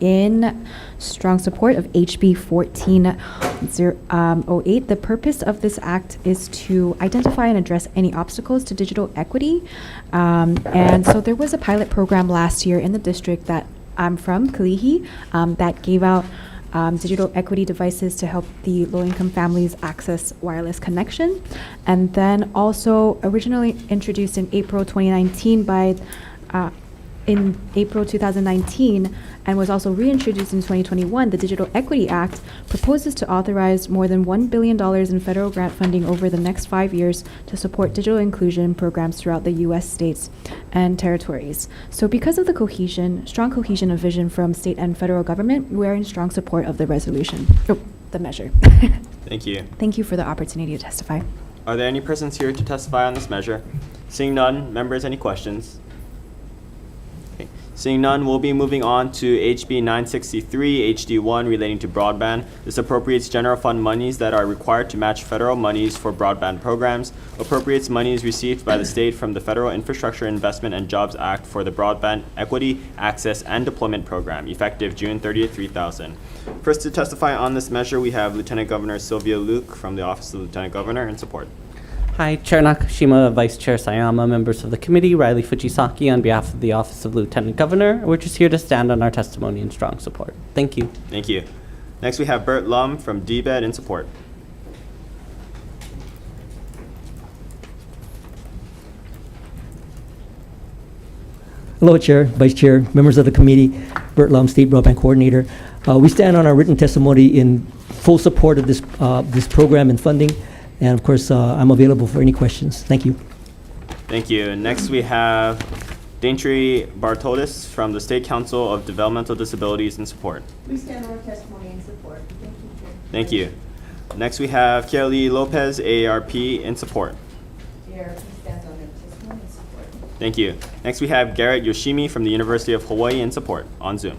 in strong support of HB 1408. The purpose of this act is to identify and address any obstacles to digital equity. And so there was a pilot program last year in the district that I'm from, Kalihi, that gave out digital equity devices to help the low-income families access wireless connection. And then also originally introduced in April 2019 in April 2019, and was also reintroduced in 2021, the Digital Equity Act proposes to authorize more than $1 billion in federal grant funding over the next 5 years to support digital inclusion programs throughout the U.S. states and territories. So because of the strong cohesion of vision from state and federal government, we're in strong support of the resolution, the measure. Thank you. Thank you for the opportunity to testify. Are there any persons here to testify on this measure? Seeing none, members, any questions? Seeing none, we'll be moving on to HB 963, HD1, relating to broadband. This appropriates general fund monies that are required to match federal monies for broadband programs, appropriates monies received by the state from the Federal Infrastructure Investment and Jobs Act for the Broadband Equity, Access, and Deployment Program, effective June 30th, 2000. First to testify on this measure, we have Lieutenant Governor Sylvia Luke from the Office of Lieutenant Governor in support. Hi, Chair Nakashima, Vice Chair Sayama, members of the committee, Riley Fujisaki on behalf of the Office of Lieutenant Governor. We're just here to stand on our testimony in strong support. Thank you. Thank you. Next we have Bert Lum from DBED in support. Hello, Chair, Vice Chair, members of the committee, Bert Lum, State Broadband Coordinator. We stand on our written testimony in full support of this program and funding, and of course, I'm available for any questions. Thank you. Thank you. Next, we have Daintry Bartolus from the State Council of Developmental Disabilities and Support. We stand on our testimony in support. Thank you, Chair. Thank you. Next, we have Kiali Lopez, AARP, in support. AARP stands on our testimony in support. Thank you. Next, we have Garrett Yoshimi from the University of Hawaii in support on Zoom.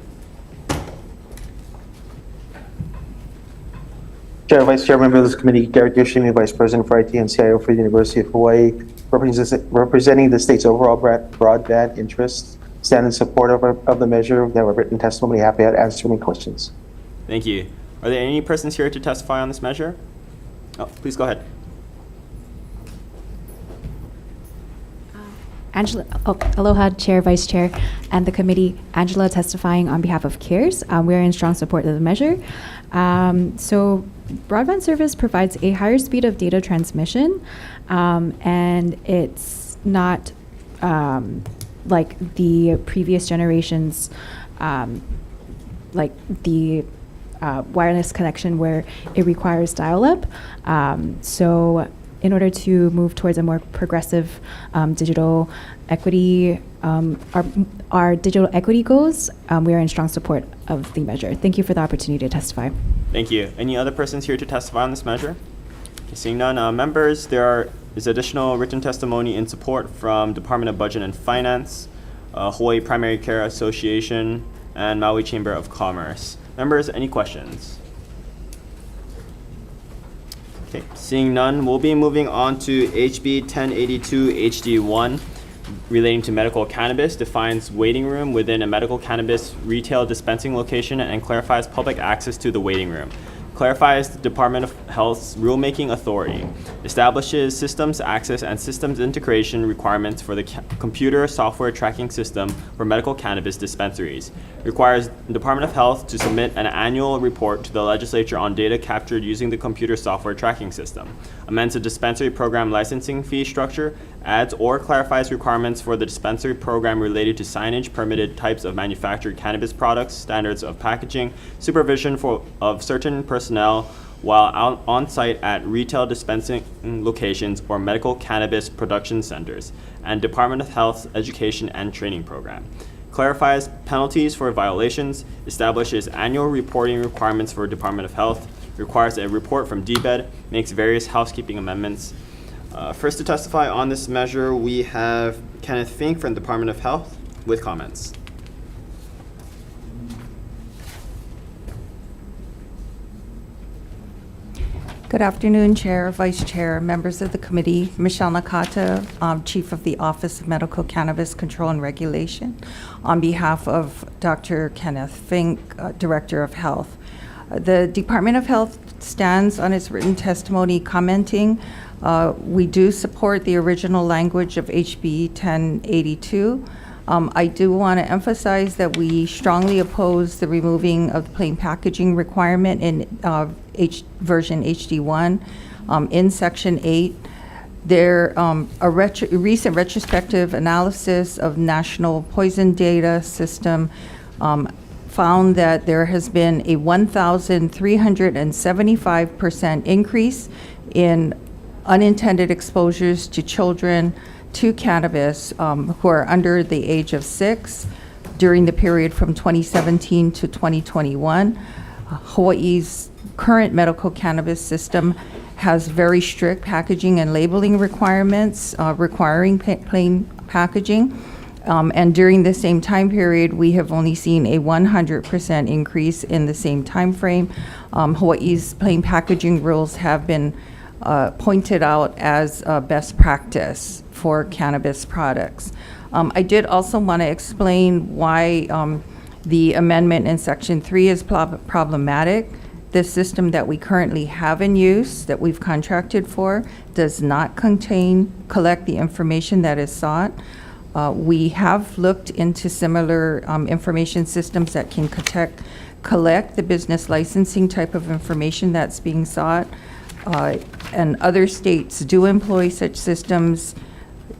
Chair, Vice Chair, member of this committee, Garrett Yoshimi, Vice President for IT and CIO for the University of Hawaii, representing the state's overall broadband interests, stand in support of the measure. We have a written testimony. Happy to answer any questions. Thank you. Are there any persons here to testify on this measure? Oh, please go ahead. Angela, aloha, Chair, Vice Chair, and the committee. Angela testifying on behalf of CARES. We are in strong support of the measure. So broadband service provides a higher speed of data transmission, and it's not like the previous generations, like the wireless connection where it requires dial-up. So in order to move towards a more progressive digital equity, our digital equity goals, we are in strong support of the measure. Thank you for the opportunity to testify. Thank you. Any other persons here to testify on this measure? Okay, seeing none, members, there is additional written testimony in support from Department of Budget and Finance, Hawaii Primary Care Association, and Maui Chamber of Commerce. Members, any questions? Okay, seeing none, we'll be moving on to HB 1082 HD1 relating to medical cannabis, defines waiting room within a medical cannabis retail dispensing location and clarifies public access to the waiting room. Clarifies the Department of Health's rulemaking authority, establishes systems access and systems integration requirements for the computer software tracking system for medical cannabis dispensaries, requires the Department of Health to submit an annual report to the legislature on data captured using the computer software tracking system, amends the dispensary program licensing fee structure, adds or clarifies requirements for the dispensary program related to signage, permitted types of manufactured cannabis products, standards of packaging, supervision of certain personnel while on-site at retail dispensing locations or medical cannabis production centers, and Department of Health's education and training program. Clarifies penalties for violations, establishes annual reporting requirements for Department of Health, requires a report from DBED, makes various housekeeping amendments. First to testify on this measure, we have Kenneth Fink from the Department of Health with comments. Good afternoon, Chair, Vice Chair, members of the committee. Michelle Nakata, Chief of the Office of Medical Cannabis Control and Regulation, on behalf of Dr. Kenneth Fink, Director of Health. The Department of Health stands on its written testimony commenting. We do support the original language of HB 1082. I do want to emphasize that we strongly oppose the removing of the plain packaging requirement in version HD1. In Section 8, a recent retrospective analysis of National Poison Data System found that there has been a 1,375% increase in unintended exposures to children to cannabis who are under the age of 6 during the period from 2017 to 2021. Hawaii's current medical cannabis system has very strict packaging and labeling requirements requiring plain packaging. And during the same time period, we have only seen a 100% increase in the same time frame. Hawaii's plain packaging rules have been pointed out as best practice for cannabis products. I did also want to explain why the amendment in Section 3 is problematic. The system that we currently have in use, that we've contracted for, does not collect the information that is sought. We have looked into similar information systems that can collect the business licensing type of information that's being sought. And other states do employ such systems.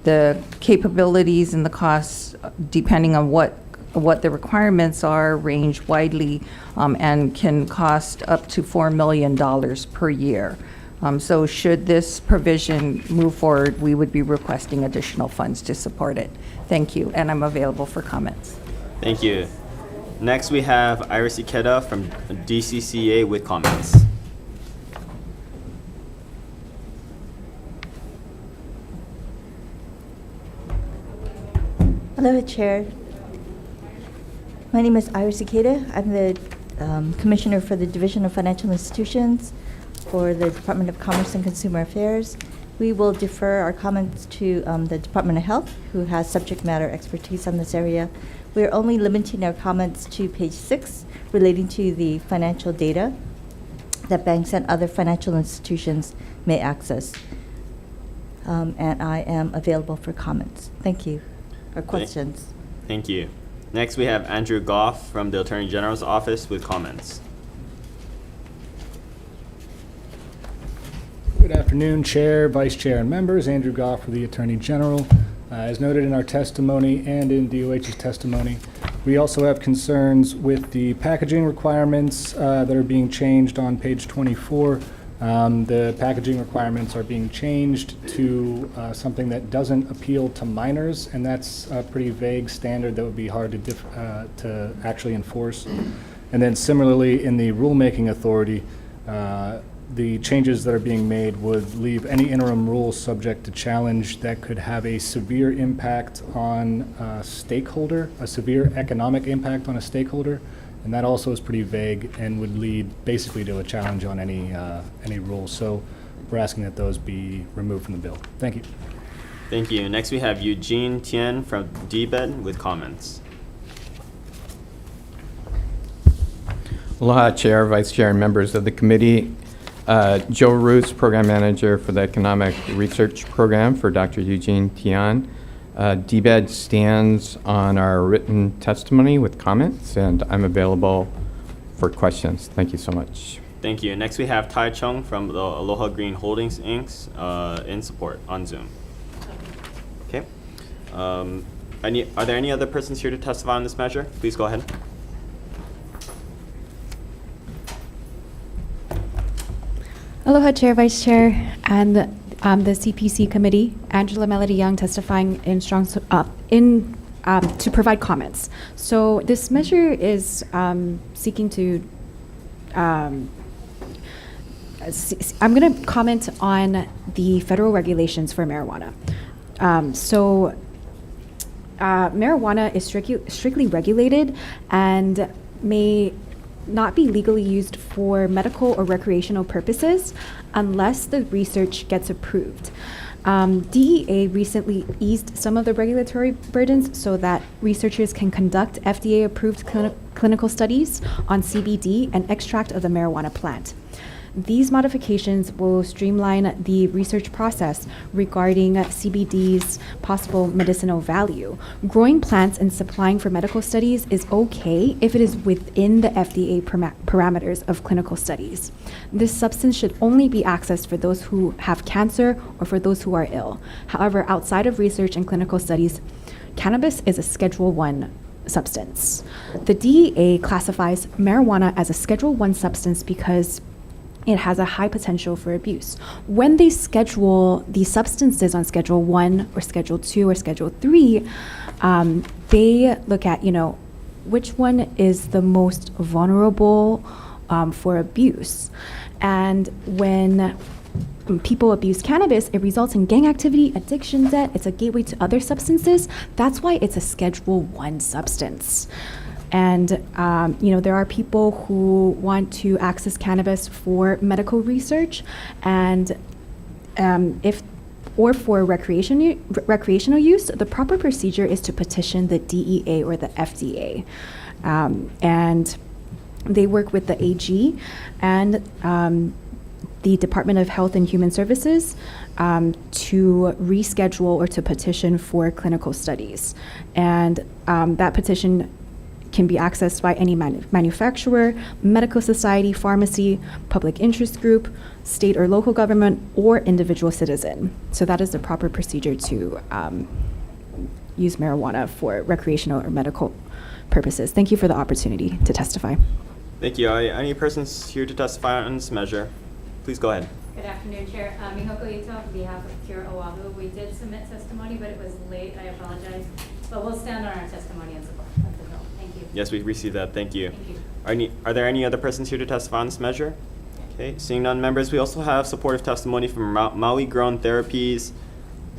The capabilities and the costs, depending on what the requirements are, range widely and can cost up to $4 million per year. So should this provision move forward, we would be requesting additional funds to support it. Thank you, and I'm available for comments. Thank you. Next, we have Iris Ikeda from DCCA with comments. Hello, Chair. My name is Iris Ikeda. I'm the Commissioner for the Division of Financial Institutions for the Department of Commerce and Consumer Affairs. We will defer our comments to the Department of Health, who has subject matter expertise on this area. We are only limiting our comments to page 6, relating to the financial data that banks and other financial institutions may access. And I am available for comments. Thank you. Or questions. Thank you. Next, we have Andrew Goff from the Attorney General's office with comments. Good afternoon, Chair, Vice Chair, and members. Andrew Goff with the Attorney General. As noted in our testimony and in DOH's testimony, we also have concerns with the packaging requirements that are being changed on page 24. The packaging requirements are being changed to something that doesn't appeal to minors, and that's a pretty vague standard that would be hard to actually enforce. And then similarly, in the rulemaking authority, the changes that are being made would leave any interim rules subject to challenge that could have a severe impact on a stakeholder, a severe economic impact on a stakeholder. And that also is pretty vague and would lead basically to a challenge on any rules. So we're asking that those be removed from the bill. Thank you. Thank you. Next, we have Eugene Tien from DBED with comments. Aloha, Chair, Vice Chair, and members of the committee. Joe Roos, Program Manager for the Economic Research Program for Dr. Eugene Tien. DBED stands on our written testimony with comments, and I'm available for questions. Thank you so much. Thank you. Next, we have Tai Chung from the Aloha Green Holdings, Inc. In support on Zoom. Okay. Are there any other persons here to testify on this measure? Please go ahead. Aloha, Chair, Vice Chair, and the CPC Committee. Angela Melody Young testifying in to provide comments. So this measure is seeking to. I'm going to comment on the federal regulations for marijuana. Marijuana is strictly regulated and may not be legally used for medical or recreational purposes unless the research gets approved. DEA recently eased some of the regulatory burdens so that researchers can conduct FDA-approved clinical studies on CBD, an extract of the marijuana plant. These modifications will streamline the research process regarding CBD's possible medicinal value. Growing plants and supplying for medical studies is okay if it is within the FDA parameters of clinical studies. This substance should only be accessed for those who have cancer or for those who are ill. However, outside of research and clinical studies, cannabis is a Schedule I substance. The DEA classifies marijuana as a Schedule I substance because it has a high potential for abuse. When they schedule these substances on Schedule I or Schedule II or Schedule III, they look at, which one is the most vulnerable for abuse. And when people abuse cannabis, it results in gang activity, addiction, debt. It's a gateway to other substances. That's why it's a Schedule I substance. And, there are people who want to access cannabis for medical research and for recreational use. The proper procedure is to petition the DEA or the FDA. And they work with the AG and the Department of Health and Human Services to reschedule or to petition for clinical studies. And that petition can be accessed by any manufacturer, medical society, pharmacy, public interest group, state or local government, or individual citizen. So that is the proper procedure to use marijuana for recreational or medical purposes. Thank you for the opportunity to testify. Thank you. Are any persons here to testify on this measure? Please go ahead. Good afternoon, Chair. Mihoko Ito on behalf of Kira Oahu. We did submit testimony, but it was late. I apologize. But we'll stand on our testimony and support of the bill. Thank you. Yes, we received that. Thank you. Thank you. Are there any other persons here to testify on this measure? Okay, seeing none, members, we also have supportive testimony from Maui Grown Therapies,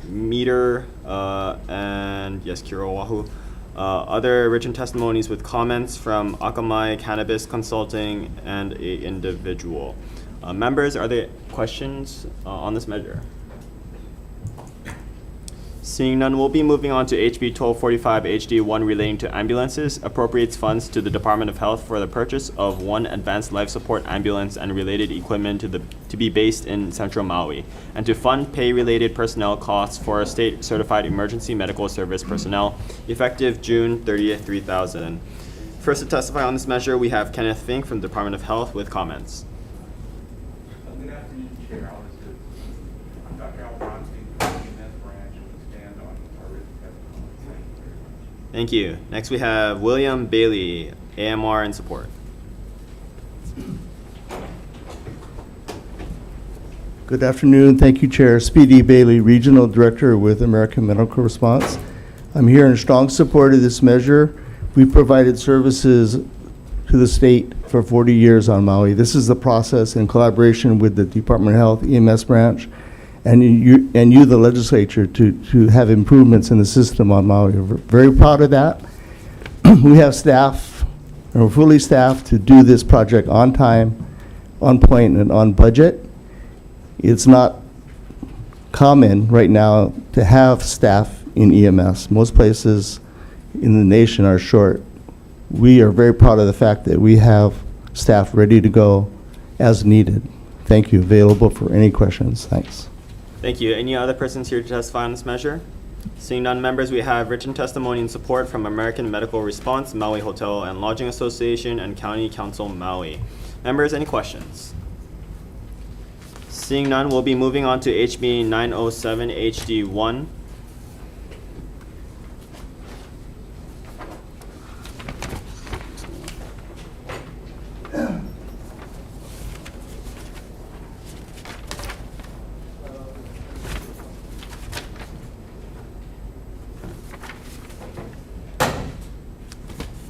Meter, and yes, Kira Oahu. Other written testimonies with comments from Akamai Cannabis Consulting and an individual. Members, are there questions on this measure? Seeing none, we'll be moving on to HB 1245 HD1 relating to ambulances, appropriates funds to the Department of Health for the purchase of one advanced life support ambulance and related equipment to be based in Central Maui, and to fund pay-related personnel costs for state-certified emergency medical service personnel, effective June 30th, 2000. First to testify on this measure, we have Kenneth Fink from the Department of Health with comments. Good afternoon, Chair. I'm Dr. Al Bronstein from the EMS branch and will stand on our written testimony. Thank you very much. Thank you. Next we have William Bailey, AMR in support. Good afternoon. Thank you, Chair. Speedy Bailey, Regional Director with American Medical Response. I'm here in strong support of this measure. We provided services to the state for 40 years on Maui. This is the process in collaboration with the Department of Health EMS branch and you the legislature, to have improvements in the system on Maui. We're very proud of that. We have staff, and we're fully staffed to do this project on time, on point, and on budget. It's not common right now to have staff in EMS. Most places in the nation are short. We are very proud of the fact that we have staff ready to go as needed. Thank you. Available for any questions. Thanks. Thank you. Any other persons here to testify on this measure? Seeing none, members, we have written testimony in support from American Medical Response, Maui Hotel and Lodging Association, and County Council Maui. Members, any questions? Seeing none, we'll be moving on to HB 907 HD1.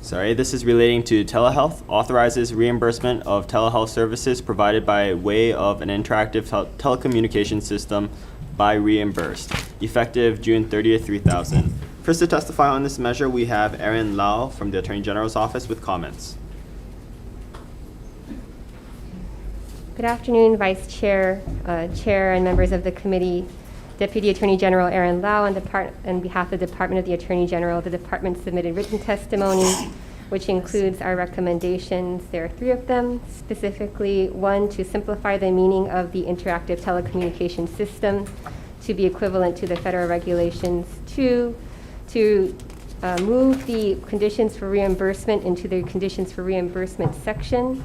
Sorry, this is relating to telehealth, authorizes reimbursement of telehealth services provided by way of an interactive telecommunication system by reimbursed, effective June 30th, 2000. First to testify on this measure, we have Erin Lau from the Attorney General's office with comments. Good afternoon, Vice Chair, Chair, and members of the committee. Deputy Attorney General Erin Lau, on behalf of the Department of the Attorney General, the department submitted written testimony, which includes our recommendations. There are 3 of them, specifically 1, to simplify the meaning of the interactive telecommunication system to be equivalent to the federal regulations. 2, to move the conditions for reimbursement into the conditions for reimbursement section,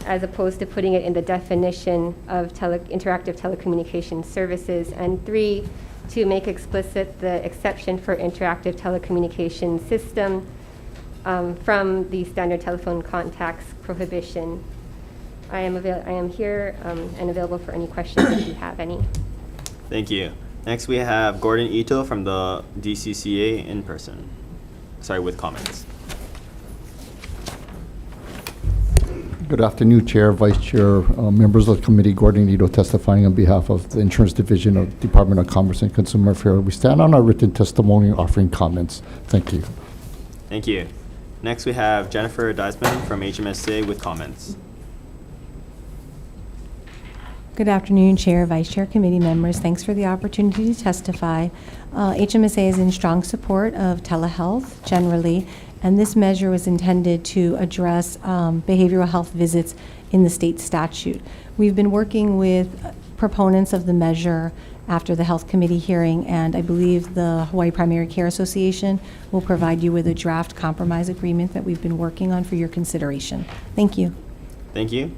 as opposed to putting it in the definition of interactive telecommunication services. And 3, to make explicit the exception for interactive telecommunication system from the standard telephone contacts prohibition. I am here and available for any questions if you have any. Thank you. Next we have Gordon Ito from the DCCA in person. Sorry, with comments. Good afternoon, Chair, Vice Chair, members of the committee. Gordon Ito testifying on behalf of the Insurance Division of Department of Commerce and Consumer Affairs. We stand on our written testimony offering comments. Thank you. Thank you. Next we have Jennifer Deisman from HMSA with comments. Good afternoon, Chair, Vice Chair, committee members. Thanks for the opportunity to testify. HMSA is in strong support of telehealth generally, and this measure was intended to address behavioral health visits in the state statute. We've been working with proponents of the measure after the Health Committee hearing, and I believe the Hawaii Primary Care Association will provide you with a draft compromise agreement that we've been working on for your consideration. Thank you. Thank you.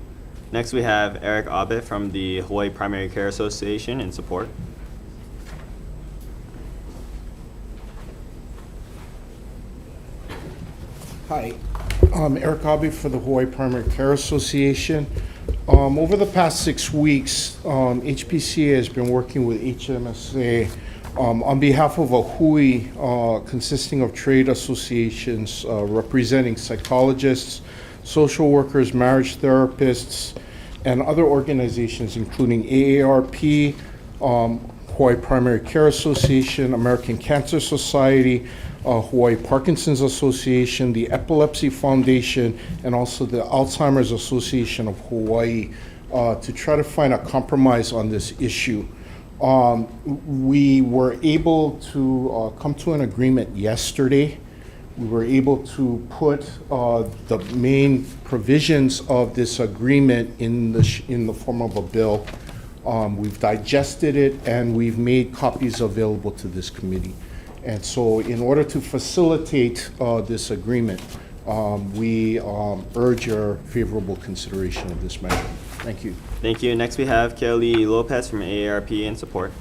Next, we have Eric Abe from the Hawaii Primary Care Association in support. Hi, I'm Eric Abe for the Hawaii Primary Care Association. Over the past 6 weeks, HPCA has been working with HMSA on behalf of a hui consisting of trade associations representing psychologists, social workers, marriage therapists, and other organizations including AARP, Hawaii Primary Care Association, American Cancer Society, Hawaii Parkinson's Association, the Epilepsy Foundation, and also the Alzheimer's Association of Hawaii to try to find a compromise on this issue. We were able to come to an agreement yesterday. We were able to put the main provisions of this agreement in the form of a bill. We've digested it and we've made copies available to this committee. And so in order to facilitate this agreement, we urge your favorable consideration of this measure. Thank you. Thank you. Next, we have Kelly Lopez from AARP in support.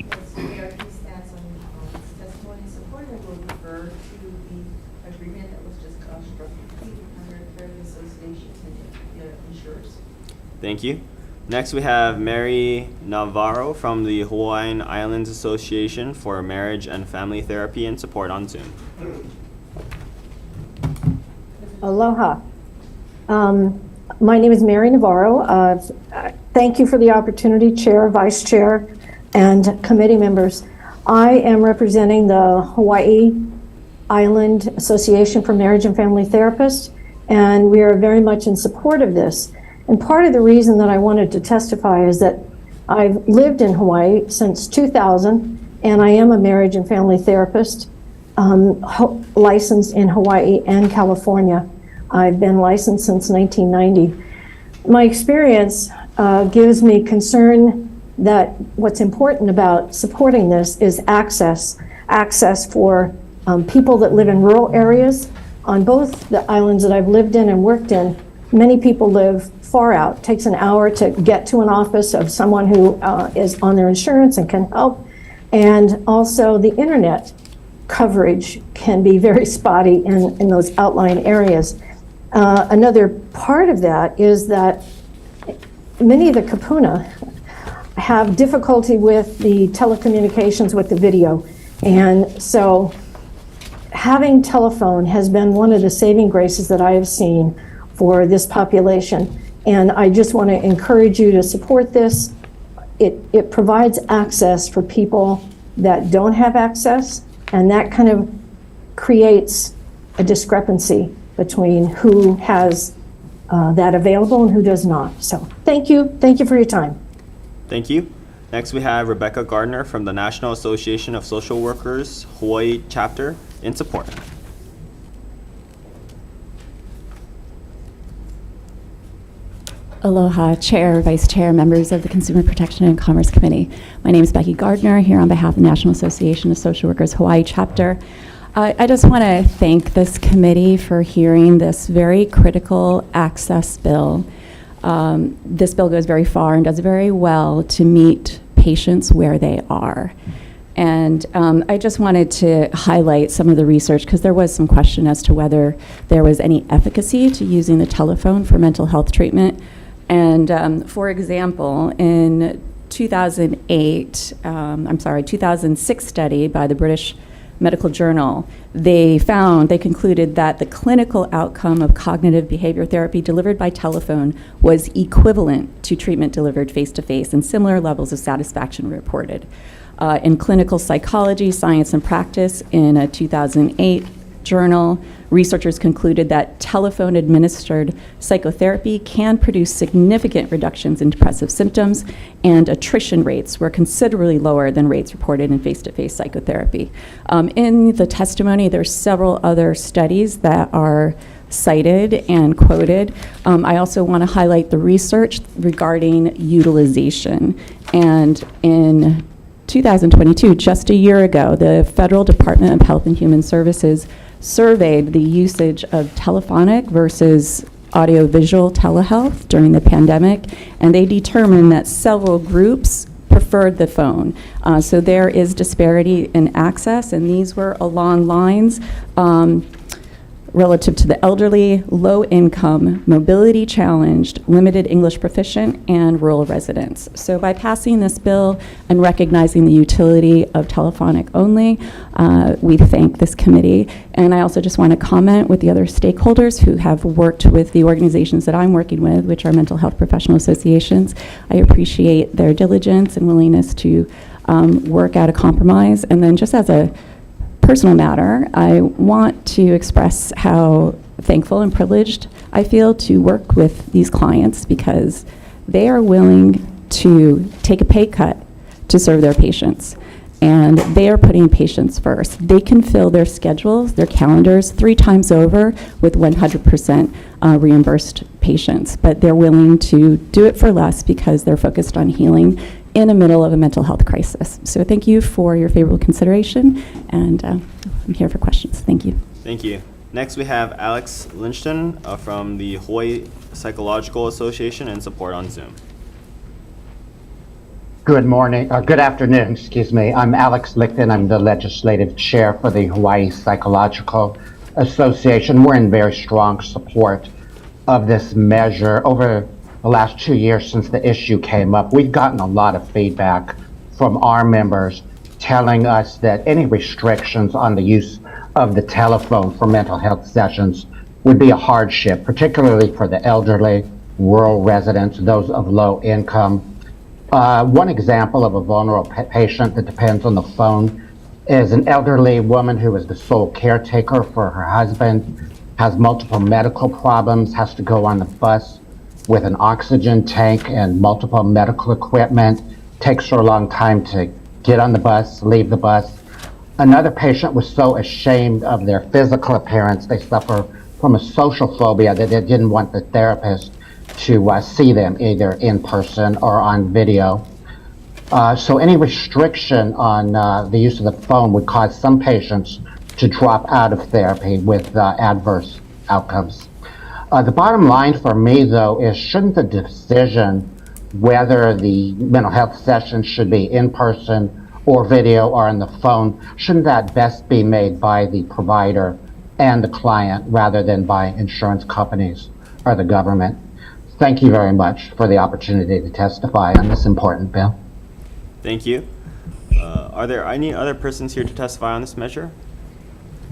AARP stands on its testimony in support and will refer to the agreement that was just struck between the Primary Care Associations and the insurers. Thank you. Next, we have Mary Navarro from the Hawaiian Islands Association for Marriage and Family Therapy in support on Zoom. Aloha. My name is Mary Navarro. Thank you for the opportunity, Chair, Vice Chair, and committee members. I am representing the Hawaii Island Association for Marriage and Family Therapists, and we are very much in support of this. And part of the reason that I wanted to testify is that I've lived in Hawaii since 2000, and I am a marriage and family therapist, licensed in Hawaii and California. I've been licensed since 1990. My experience gives me concern that what's important about supporting this is access for people that live in rural areas. On both the islands that I've lived in and worked in, many people live far out. It takes an hour to get to an office of someone who is on their insurance and can help. And also the internet coverage can be very spotty in those outlying areas. Another part of that is that many of the kapuna have difficulty with the telecommunications with the video. And so having telephone has been one of the saving graces that I have seen for this population. And I just want to encourage you to support this. It provides access for people that don't have access, and that kind of creates a discrepancy between who has that available and who does not. So thank you for your time. Thank you. Next, we have Rebecca Gardner from the National Association of Social Workers, Hawaii chapter in support. Aloha, Chair, Vice Chair, members of the Consumer Protection and Commerce Committee. My name is Becky Gardner, here on behalf of the National Association of Social Workers Hawaii chapter. I just want to thank this committee for hearing this very critical access bill. This bill goes very far and does very well to meet patients where they are. And I just wanted to highlight some of the research because there was some question as to whether there was any efficacy to using the telephone for mental health treatment. And for example, in 2006 study by the British Medical Journal, they concluded that the clinical outcome of cognitive behavior therapy delivered by telephone was equivalent to treatment delivered face-to-face, and similar levels of satisfaction reported. In Clinical Psychology, Science and Practice, in a 2008 journal, researchers concluded that telephone-administered psychotherapy can produce significant reductions in depressive symptoms, and attrition rates were considerably lower than rates reported in face-to-face psychotherapy. In the testimony, there's several other studies that are cited and quoted. I also want to highlight the research regarding utilization. And in 2022, just a year ago, the Federal Department of Health and Human Services surveyed the usage of telephonic versus audiovisual telehealth during the pandemic, and they determined that several groups preferred the phone. So there is disparity in access, and these were along lines relative to the elderly, low income, mobility challenged, limited English proficient, and rural residents. So by passing this bill and recognizing the utility of telephonic only, we thank this committee. And I also just want to comment with the other stakeholders who have worked with the organizations that I'm working with, which are mental health professional associations. I appreciate their diligence and willingness to work out a compromise. And then just as a personal matter, I want to express how thankful and privileged I feel to work with these clients, because they are willing to take a pay cut to serve their patients. And they are putting patients first. They can fill their schedules, their calendars 3 times over with 100% reimbursed patients. But they're willing to do it for less because they're focused on healing in the middle of a mental health crisis. So thank you for your favorable consideration, and I'm here for questions. Thank you. Thank you. Next, we have Alex Lynchton from the Hawaii Psychological Association in support on Zoom. Good morning, or good afternoon, excuse me. I'm Alex Lichten. I'm the legislative chair for the Hawaii Psychological Association. We're in very strong support of this measure. Over the last 2 years since the issue came up, we've gotten a lot of feedback from our members telling us that any restrictions on the use of the telephone for mental health sessions would be a hardship, particularly for the elderly, rural residents, those of low income. One example of a vulnerable patient that depends on the phone is an elderly woman who is the sole caretaker for her husband, has multiple medical problems, has to go on the bus with an oxygen tank and multiple medical equipment, takes her a long time to get on the bus, leave the bus. Another patient was so ashamed of their physical appearance, they suffer from a social phobia, that they didn't want the therapist to see them either in person or on video. So any restriction on the use of the phone would cause some patients to drop out of therapy with adverse outcomes. The bottom line for me, though, is shouldn't the decision whether the mental health session should be in person or video or on the phone, shouldn't that best be made by the provider and the client rather than by insurance companies or the government? Thank you very much for the opportunity to testify on this important bill. Thank you. Are there any other persons here to testify on this measure?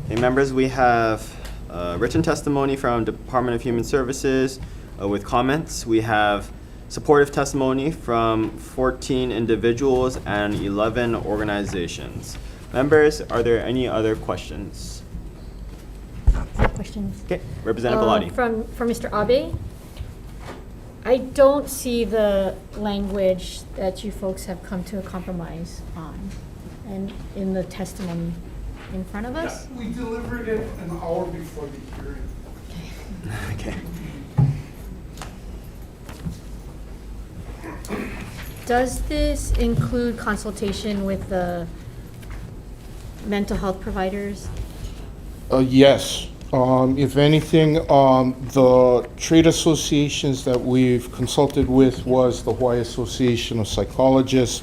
Okay, members, we have written testimony from Department of Human Services with comments. We have supportive testimony from 14 individuals and 11 organizations. Members, are there any other questions? Questions. Okay, Representative Bellotti. From Mr. Abe, I don't see the language that you folks have come to a compromise on, and in the testimony in front of us. We delivered it an hour before the hearing. Okay. Does this include consultation with the mental health providers? Yes. If anything, the trade associations that we've consulted with was the Hawaii Association of Psychologists,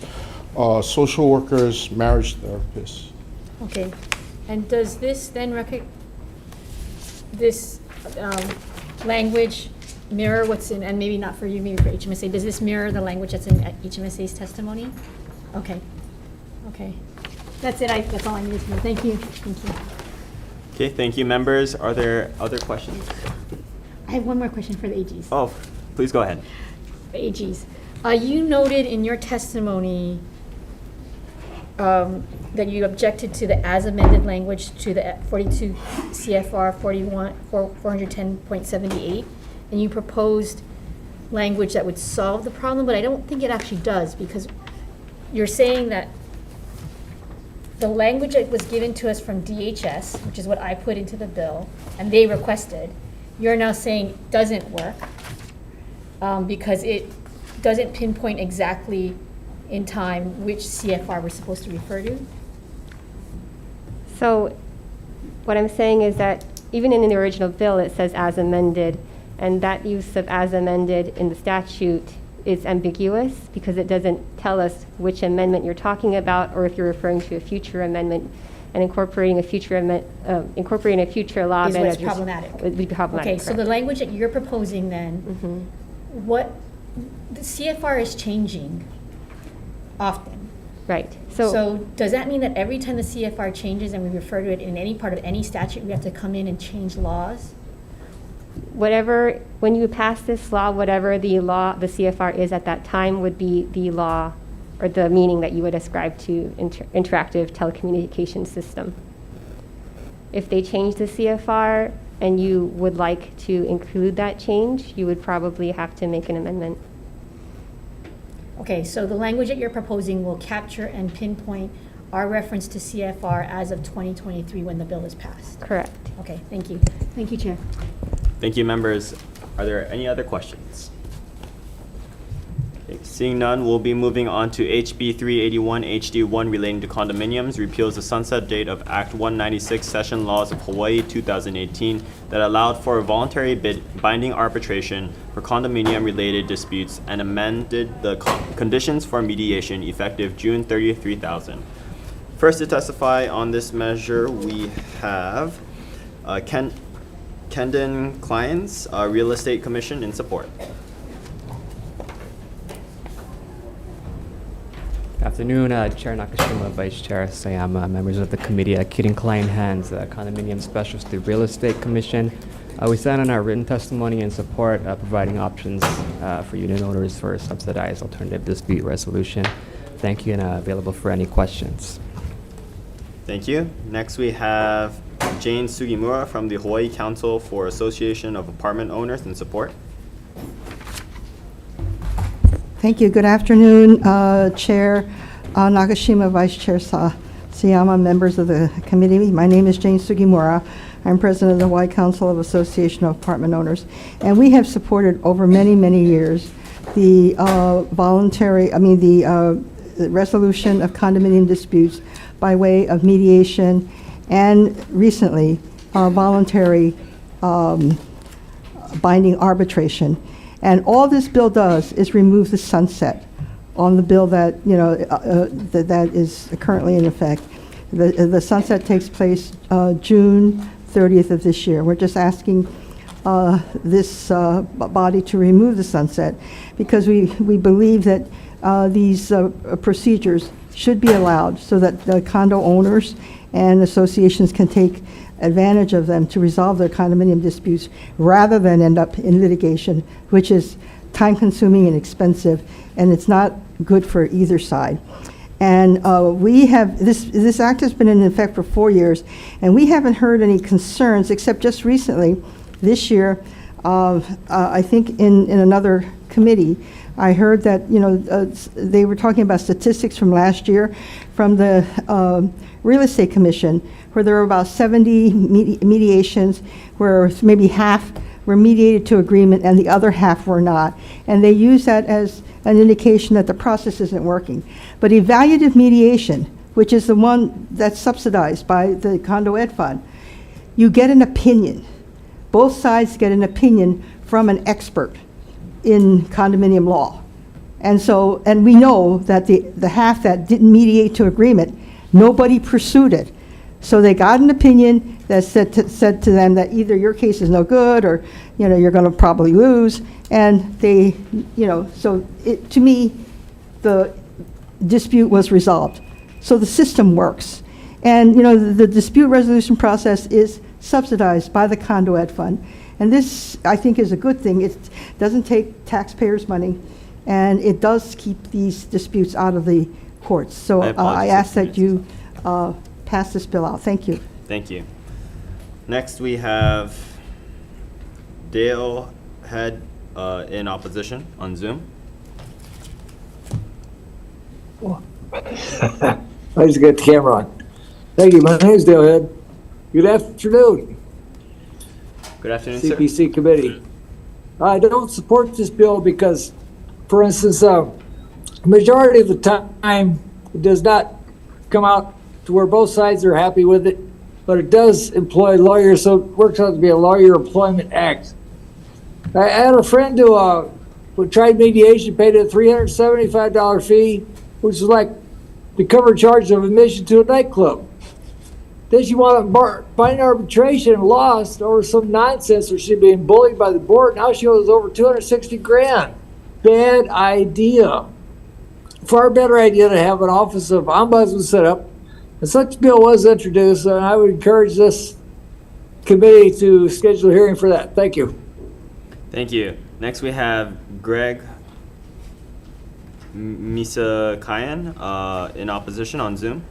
social workers, marriage therapists. Okay, and does this then this language mirror what's in, and maybe not for you, maybe for HMSA, does this mirror the language that's in HMSA's testimony? Okay, okay. That's it, that's all I needed to know. Thank you, thank you. Okay, thank you, members. Are there other questions? I have one more question for the AGs. Oh, please go ahead. The AGs. You noted in your testimony that you objected to the as amended language to the 42 CFR 410.78, and you proposed language that would solve the problem, but I don't think it actually does, because you're saying that the language that was given to us from DHS, which is what I put into the bill, and they requested, you're now saying doesn't work because it doesn't pinpoint exactly in time which CFR we're supposed to refer to? So what I'm saying is that even in the original bill, it says as amended, and that use of as amended in the statute is ambiguous because it doesn't tell us which amendment you're talking about or if you're referring to a future amendment, and incorporating a future law Is then what's as problematic. would be problematic. Okay, so the language that you're proposing then, what, the CFR is changing often. Right. So does that mean that every time the CFR changes and we refer to it in any part of any statute, we have to come in and change laws? Whatever, when you pass this law, whatever the CFR is at that time would be the law or the meaning that you would ascribe to interactive telecommunications system. If they change the CFR and you would like to include that change, you would probably have to make an amendment. Okay, so the language that you're proposing will capture and pinpoint our reference to CFR as of 2023 when the bill is passed? Correct. Okay, thank you. Thank you, Chair. Thank you, members. Are there any other questions? Okay, seeing none, we'll be moving on to HB 381 HD1 relating to condominiums, repeals the sunset date of Act 196 Session Laws of Hawaii 2018 that allowed for voluntary binding arbitration for condominium-related disputes and amended the conditions for mediation effective June 30th, 2000. First to testify on this measure, we have Kendon Kleins, Real Estate Commission, in support. Good afternoon, Chair Nakashima, Vice Chair Sayama, members of the committee. Keaton Klein Hands, Condominium Specialist, the Real Estate Commission. We stand on our written testimony in support, providing options for unit owners for subsidized alternative dispute resolution. Thank you, and available for any questions. Thank you. Next, we have Jane Sugimura from the Hawaii Council for Association of Apartment Owners in support. Thank you. Good afternoon, Chair Nakashima, Vice Chair Sayama, members of the committee. My name is Jane Sugimura. I'm president of the Hawaii Council of Association of Apartment Owners. And we have supported over many, many years the the resolution of condominium disputes by way of mediation and recently voluntary binding arbitration. And all this bill does is remove the sunset on the bill that, that is currently in effect. The sunset takes place June 30th of this year. We're just asking this body to remove the sunset because we believe that these procedures should be allowed so that the condo owners and associations can take advantage of them to resolve their condominium disputes rather than end up in litigation, which is time consuming and expensive, and it's not good for either side. And we have, this act has been in effect for 4 years, and we haven't heard any concerns except just recently, this year, I think in another committee, I heard that, they were talking about statistics from last year from the Real Estate Commission, where there were about 70 mediations, where maybe half were mediated to agreement and the other half were not. And they use that as an indication that the process isn't working. But evaluative mediation, which is the one that's subsidized by the Condo Ed Fund, you get an opinion. Both sides get an opinion from an expert in condominium law. And we know that the half that didn't mediate to agreement, nobody pursued it. So they got an opinion that said to them that either your case is no good or, you're going to probably lose. And they, to me, the dispute was resolved. So the system works. And, the dispute resolution process is subsidized by the Condo Ed Fund. And this, I think, is a good thing. It doesn't take taxpayers' money, and it does keep these disputes out of the courts. So I ask that you pass this bill out. Thank you. Thank you. Next, we have Dale Head in opposition on Zoom. I just got the camera on. Thank you. My name is Dale Head. Good afternoon. Good afternoon, sir. CPC Committee. I don't support this bill because, for instance, majority of the time, it does not come out to where both sides are happy with it, but it does employ lawyers, so it works out to be a lawyer employment act. I had a friend who tried mediation, paid a $375 fee, which is like to cover charges of admission to a nightclub. Then she wanted to find arbitration and lost over some nonsense, or she being bullied by the board. Now she owes over 260 grand. Bad idea. Far better idea to have an office of ombudsman set up. And such bill was introduced, and I would encourage this committee to schedule a hearing for that. Thank you. Thank you. Next we have Greg Misakayan in opposition on Zoom.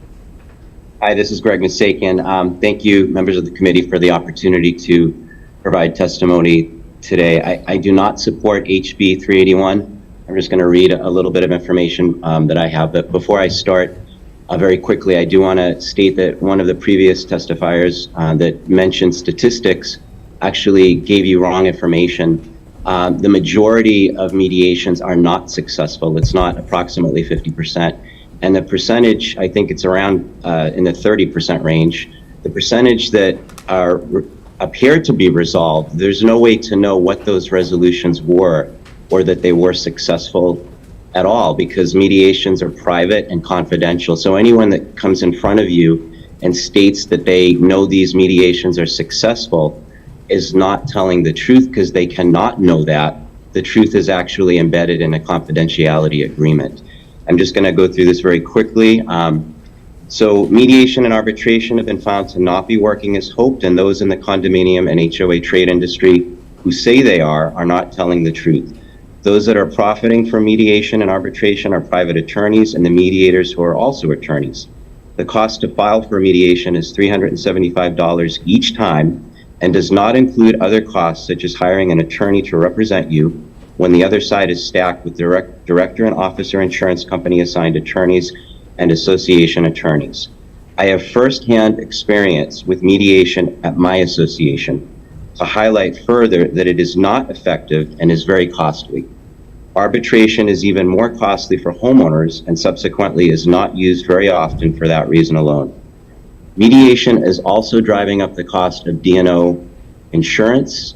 Hi, this is Greg Misakian. Thank you, members of the committee, for the opportunity to provide testimony today. I do not support HB 381. I'm just going to read a little bit of information that I have. But before I start, very quickly, I do want to state that one of the previous testifiers that mentioned statistics actually gave you wrong information. The majority of mediations are not successful. It's not approximately 50%. And the percentage, I think it's around in the 30% range. The percentage that appear to be resolved, there's no way to know what those resolutions were or that they were successful at all, because mediations are private and confidential. So anyone that comes in front of you and states that they know these mediations are successful is not telling the truth, because they cannot know that. The truth is actually embedded in a confidentiality agreement. I'm just going to go through this very quickly. So mediation and arbitration have been found to not be working as hoped, and those in the condominium and HOA trade industry who say they are not telling the truth. Those that are profiting from mediation and arbitration are private attorneys and the mediators who are also attorneys. The cost to file for mediation is $375 each time and does not include other costs such as hiring an attorney to represent you when the other side is stacked with director and officer insurance company assigned attorneys and association attorneys. I have firsthand experience with mediation at my association to highlight further that it is not effective and is very costly. Arbitration is even more costly for homeowners and subsequently is not used very often for that reason alone. Mediation is also driving up the cost of D&O insurance,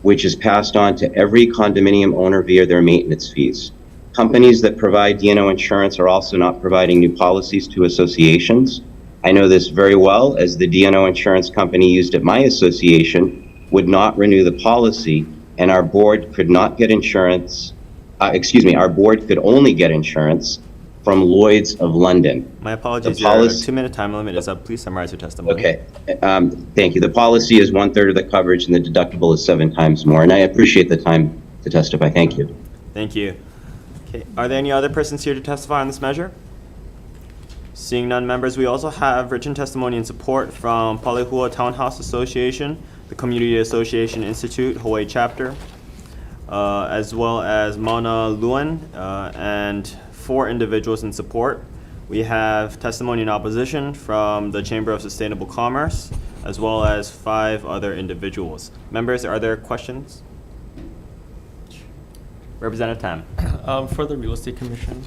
which is passed on to every condominium owner via their maintenance fees. Companies that provide D&O insurance are also not providing new policies to associations. I know this very well, as the D&O insurance company used at my association would not renew the policy, and our board could not get insurance, our board could only get insurance from Lloyd's of London. My apologies, your 2-minute time limit is up. Please summarize your testimony. Okay, thank you. The policy is 1/3 of the coverage and the deductible is 7 times more, and I appreciate the time to testify. Thank you. Thank you. Okay, are there any other persons here to testify on this measure? Seeing none, members, we also have written testimony and support from Palihua Townhouse Association, the Community Association Institute, Hawaii chapter, as well as Mauna Luen, and 4 individuals in support. We have testimony in opposition from the Chamber of Sustainable Commerce, as well as 5 other individuals. Members, are there questions? Representative Tam. For the Real Estate Commission.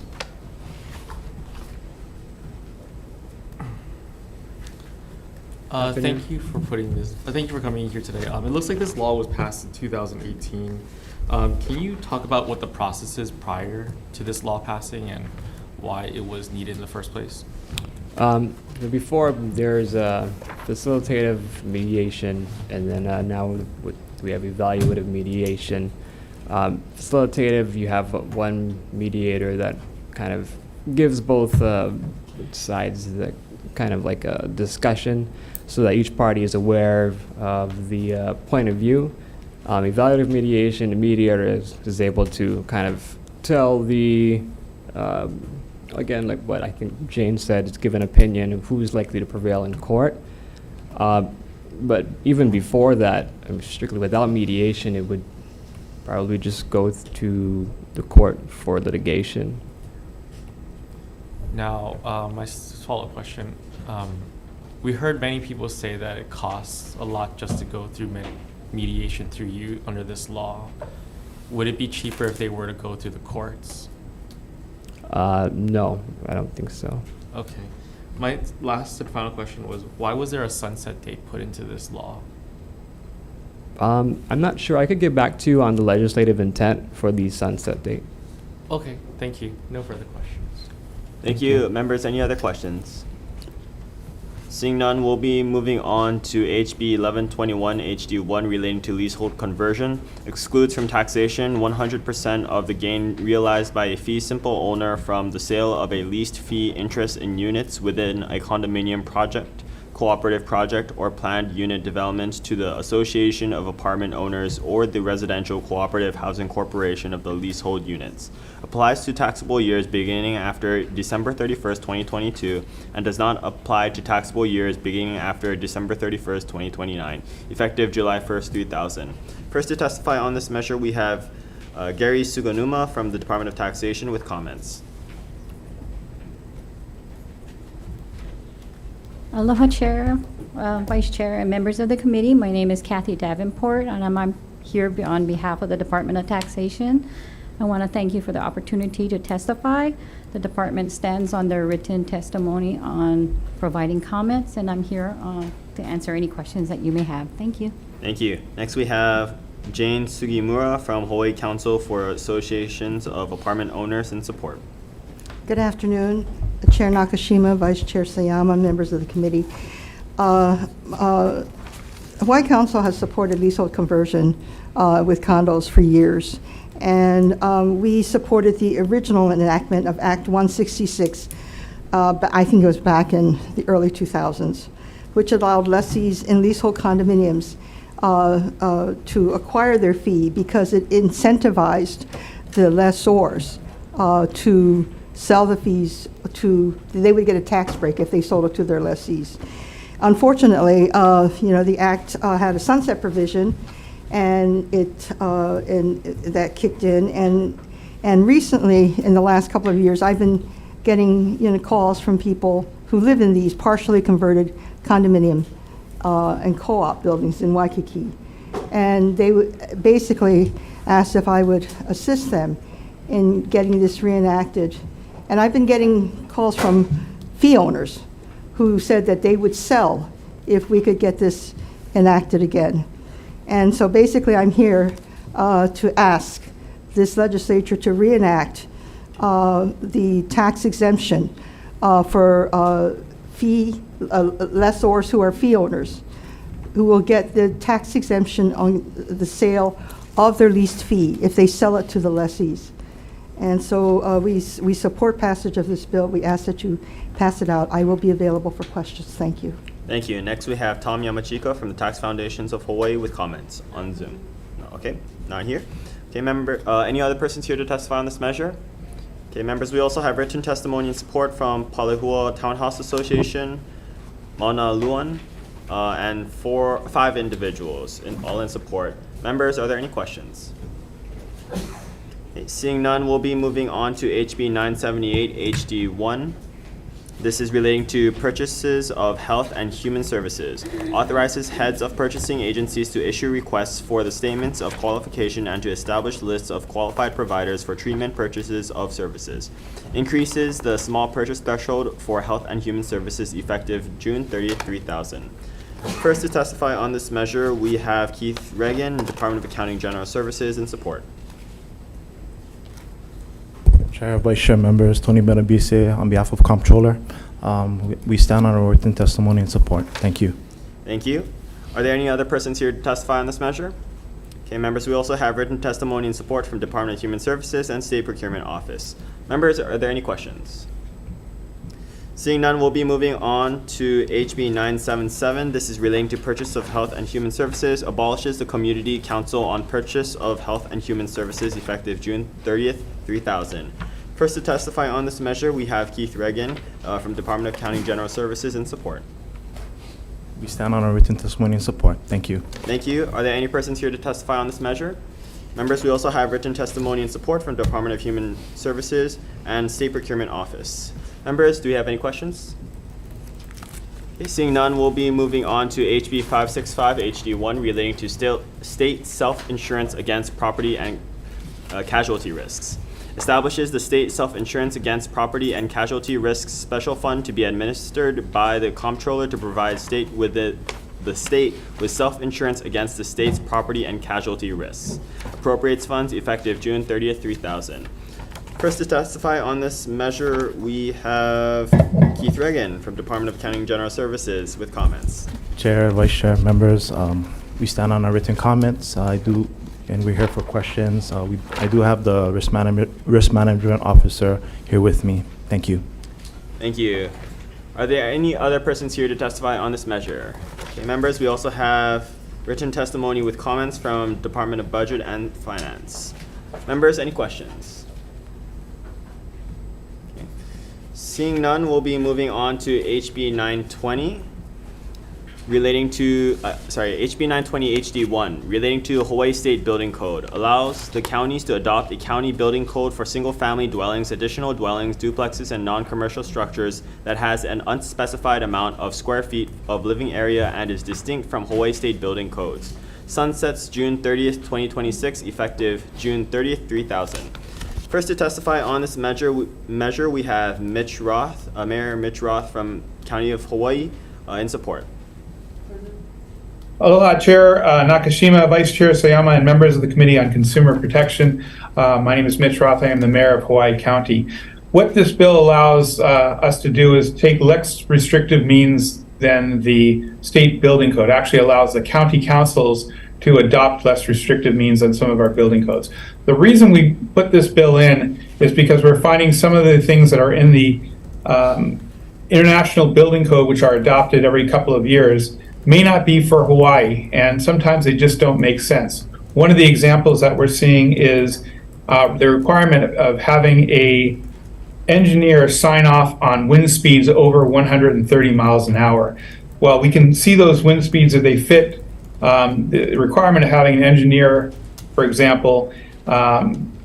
Thank you for putting this. Thank you for coming here today. It looks like this law was passed in 2018. Can you talk about what the process is prior to this law passing and why it was needed in the first place? Before, there's facilitative mediation, and then now we have evaluative mediation. Facilitative, you have one mediator that kind of gives both sides the kind of like a discussion so that each party is aware of the point of view. Evaluative mediation, the mediator is able to kind of tell the, again, like what I think Jane said, it's give an opinion of who's likely to prevail in court. But even before that, strictly without mediation, it would probably just go to the court for litigation. Now, my follow-up question. We heard many people say that it costs a lot just to go through mediation through you under this law. Would it be cheaper if they were to go through the courts? No, I don't think so. Okay. My last and final question was, why was there a sunset date put into this law? I'm not sure. I could get back to you on the legislative intent for the sunset date. Okay, thank you. No further questions. Thank you. Members, any other questions? Seeing none, we'll be moving on to HB 1121 HD1 relating to leasehold conversion. Excludes from taxation 100% of the gain realized by a fee simple owner from the sale of a leased fee interest in units within a condominium project, cooperative project, or planned unit development to the Association of Apartment Owners or the Residential Cooperative Housing Corporation of the leasehold units. Applies to taxable years beginning after December 31st, 2022, and does not apply to taxable years beginning after December 31st, 2029, effective July 1st, 2000. First to testify on this measure, we have Gary Suganuma from the Department of Taxation with comments. Aloha, Chair, Vice Chair, and members of the committee. My name is Kathy Davenport, and I'm here on behalf of the Department of Taxation. I want to thank you for the opportunity to testify. The department stands on their written testimony on providing comments, and I'm here to answer any questions that you may have. Thank you. Thank you. Next we have Jane Sugimura from Hawaii Council for Associations of Apartment Owners in support. Good afternoon, Chair Nakashima, Vice Chair Sayama, members of the committee. Hawaii Council has supported leasehold conversion with condos for years. And we supported the original enactment of Act 166, but I think it was back in the early 2000s, which allowed lessees in leasehold condominiums to acquire their fee because it incentivized the lessors to sell the fees they would get a tax break if they sold it to their lessees. Unfortunately, the act had a sunset provision, and that kicked in. And recently, in the last couple of years, I've been getting calls from people who live in these partially converted condominium and co-op buildings in Waikiki, and they basically asked if I would assist them in getting this reenacted. And I've been getting calls from fee owners who said that they would sell if we could get this enacted again. And so basically I'm here to ask this legislature to reenact the tax exemption for lessors who are fee owners, who will get the tax exemption on the sale of their leased fee if they sell it to the lessees. And so we support passage of this bill. We ask that you pass it out. I will be available for questions. Thank you. Thank you. Next we have Tom Yamachika from the Tax Foundations of Hawaii with comments on Zoom. No, okay, not here. Okay, any other persons here to testify on this measure? Okay, members, we also have written testimony and support from Palehua Townhouse Association, Mauna Luan, and 5 individuals, all in support. Members, are there any questions? Okay, seeing none, we'll be moving on to HB 978 HD1. This is relating to purchases of health and human services. Authorizes heads of purchasing agencies to issue requests for the statements of qualification and to establish lists of qualified providers for treatment purchases of services. Increases the small purchase threshold for health and human services effective June 30th, 2000. First to testify on this measure, we have Keith Reagan, Department of Accounting General Services, in support. Chair, Vice Chair, members, Tony Benabise on behalf of Comptroller. We stand on our written testimony and support. Thank you. Thank you. Are there any other persons here to testify on this measure? Okay, members, we also have written testimony and support from Department of Human Services and State Procurement Office. Members, are there any questions? Seeing none, we'll be moving on to HB 977. This is relating to purchase of health and human services, abolishes the Community Council on Purchase of Health and Human Services effective June 30th, 3000. First to testify on this measure, we have Keith Reagan from Department of Accounting General Services in support. We stand on our written testimony and support. Thank you. Thank you. Are there any persons here to testify on this measure? Members, we also have written testimony and support from Department of Human Services and State Procurement Office. Members, do we have any questions? Okay, seeing none, we'll be moving on to HB 565 HD1 relating to state self-insurance against property and casualty risks. establishes the state self-insurance against property and casualty risks special fund to be administered by the comptroller to provide the state with self-insurance against the state's property and casualty risks. Appropriates funds effective June 30th, 2000. First to testify on this measure, we have Keith Reagan from Department of Accounting and General Services with comments. Chair, Vice Chair, members, we stand on our written comments. And we're here for questions. I do have the risk management officer here with me. Thank you. Thank you. Are there any other persons here to testify on this measure? Okay, members, we also have written testimony with comments from Department of Budget and Finance. Members, any questions? Okay. Seeing none, we'll be moving on to HB 920. Relating to, HB 920 HD1, relating to Hawaii State Building Code, allows the counties to adopt a county building code for single-family dwellings, additional dwellings, duplexes, and non-commercial structures that has an unspecified amount of square feet of living area and is distinct from Hawaii State Building Codes. Sunsets June 30th, 2026, effective June 30th, 3000. First to testify on this measure we have Mitch Roth, Mayor Mitch Roth from County of Hawaii, in support. Aloha, Chair Nakashima, Vice Chair Sayama, and members of the Committee on Consumer Protection. My name is Mitch Roth. I am the Mayor of Hawaii County. What this bill allows us to do is take less restrictive means than the state building code. It actually allows the county councils to adopt less restrictive means than some of our building codes. The reason we put this bill in is because we're finding some of the things that are in the International Building Code, which are adopted every couple of years, may not be for Hawaii, and sometimes they just don't make sense. One of the examples that we're seeing is the requirement of having a engineer sign off on wind speeds over 130 miles an hour. Well, we can see those wind speeds if they fit. The requirement of having an engineer, for example,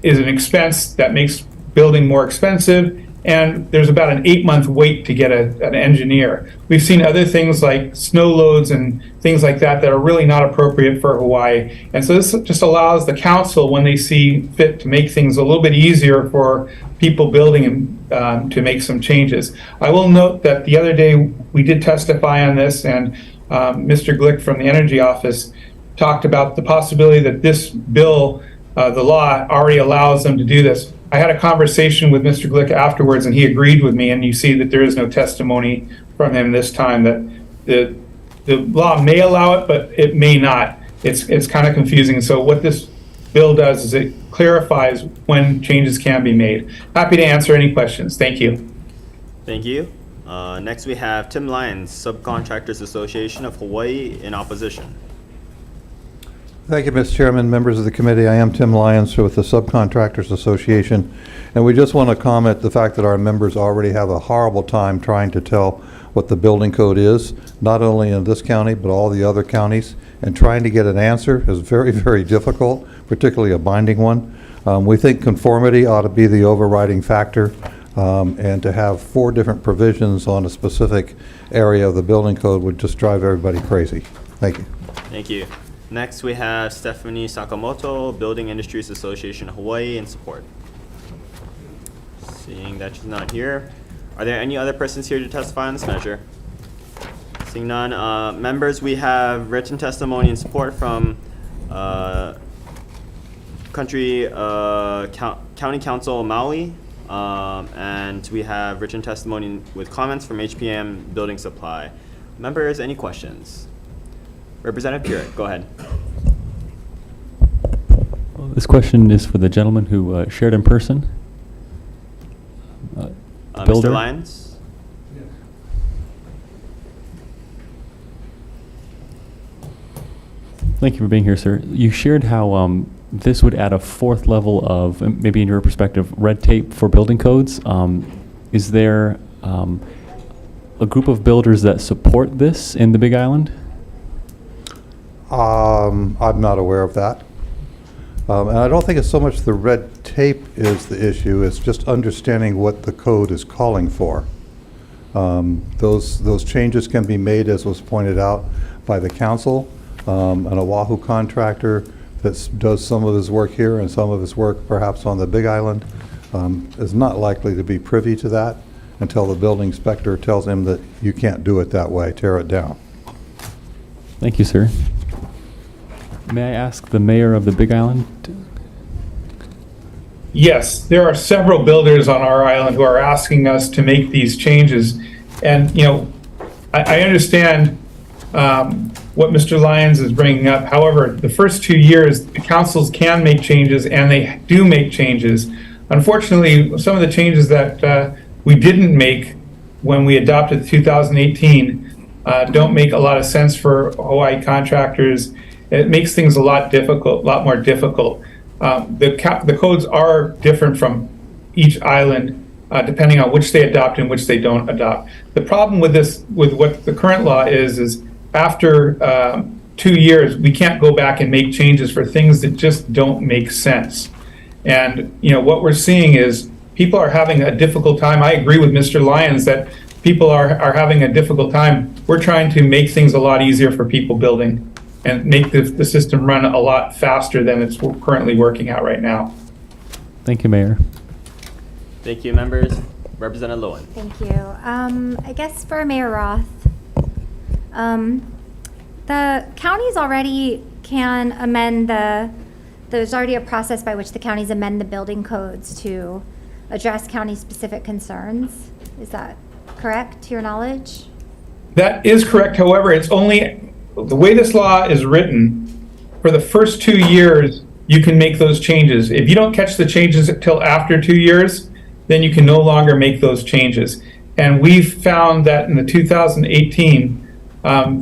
is an expense that makes building more expensive, and there's about an 8-month wait to get an engineer. We've seen other things like snow loads and things like that that are really not appropriate for Hawaii. And so this just allows the council, when they see fit, to make things a little bit easier for people building and to make some changes. I will note that the other day we did testify on this, and Mr. Glick from the Energy Office talked about the possibility that this bill, the law, already allows them to do this. I had a conversation with Mr. Glick afterwards, and he agreed with me, and you see that there is no testimony from him this time, that the law may allow it, but it may not. It's kind of confusing. So what this bill does is it clarifies when changes can be made. Happy to answer any questions. Thank you. Thank you. Next we have Tim Lyons, Subcontractors Association of Hawaii, in opposition. Thank you, Mr. Chairman, members of the committee. I am Tim Lyons with the Subcontractors Association, and we just want to comment the fact that our members already have a horrible time trying to tell what the building code is, not only in this county, but all the other counties, and trying to get an answer is very, very difficult, particularly a binding one. We think conformity ought to be the overriding factor, and to have 4 different provisions on a specific area of the building code would just drive everybody crazy. Thank you. Thank you. Next, we have Stephanie Sakamoto, Building Industries Association of Hawaii, in support. Seeing that she's not here, are there any other persons here to testify on this measure? Seeing none, members, we have written testimony in support from County Council Maui, and we have written testimony with comments from HPM Building Supply. Members, any questions? Representative Purick, go ahead. Well, this question is for the gentleman who shared in person. Mr. Lyons? Thank you for being here, sir. You shared how this would add a 4th level of, maybe in your perspective, red tape for building codes. Is there a group of builders that support this in the Big Island? I'm not aware of that. And I don't think it's so much the red tape is the issue, it's just understanding what the code is calling for. Those changes can be made, as was pointed out, by the council. An Oahu contractor that does some of his work here and some of his work perhaps on the Big Island is not likely to be privy to that until the building inspector tells him that you can't do it that way, tear it down. Thank you, sir. May I ask the mayor of the Big Island? Yes, there are several builders on our island who are asking us to make these changes. And, you know, I understand what Mr. Lyons is bringing up. However, the first 2 years, the councils can make changes, and they do make changes. Unfortunately, some of the changes that we didn't make when we adopted 2018 don't make a lot of sense for Hawaii contractors. It makes things a lot more difficult. The codes are different from each island, depending on which they adopt and which they don't adopt. The problem with this, with what the current law is after 2 years, we can't go back and make changes for things that just don't make sense. And, you know, what we're seeing is people are having a difficult time. I agree with Mr. Lyons that people are having a difficult time. We're trying to make things a lot easier for people building and make the system run a lot faster than it's currently working out right now. Thank you, Mayor. Thank you, members. Representative Lowen. Thank you. I guess for Mayor Roth, the counties already can amend there's already a process by which the counties amend the building codes to address county-specific concerns. Is that correct, to your knowledge? That is correct. However, it's only, the way this law is written, for the first 2 years, you can make those changes. If you don't catch the changes until after 2 years, then you can no longer make those changes. And we've found that in the 2018,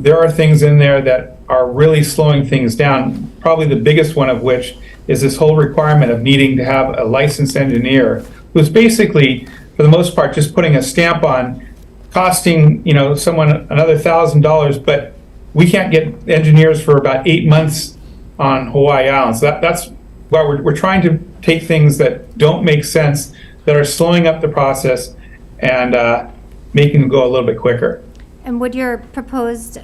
there are things in there that are really slowing things down. Probably the biggest one of which is this whole requirement of needing to have a licensed engineer, who's basically, for the most part, just putting a stamp on, costing, you know, someone another $1,000, but we can't get engineers for about 8 months on Hawaii Island. So that's why we're trying to take things that don't make sense, that are slowing up the process and making them go a little bit quicker. And would your proposed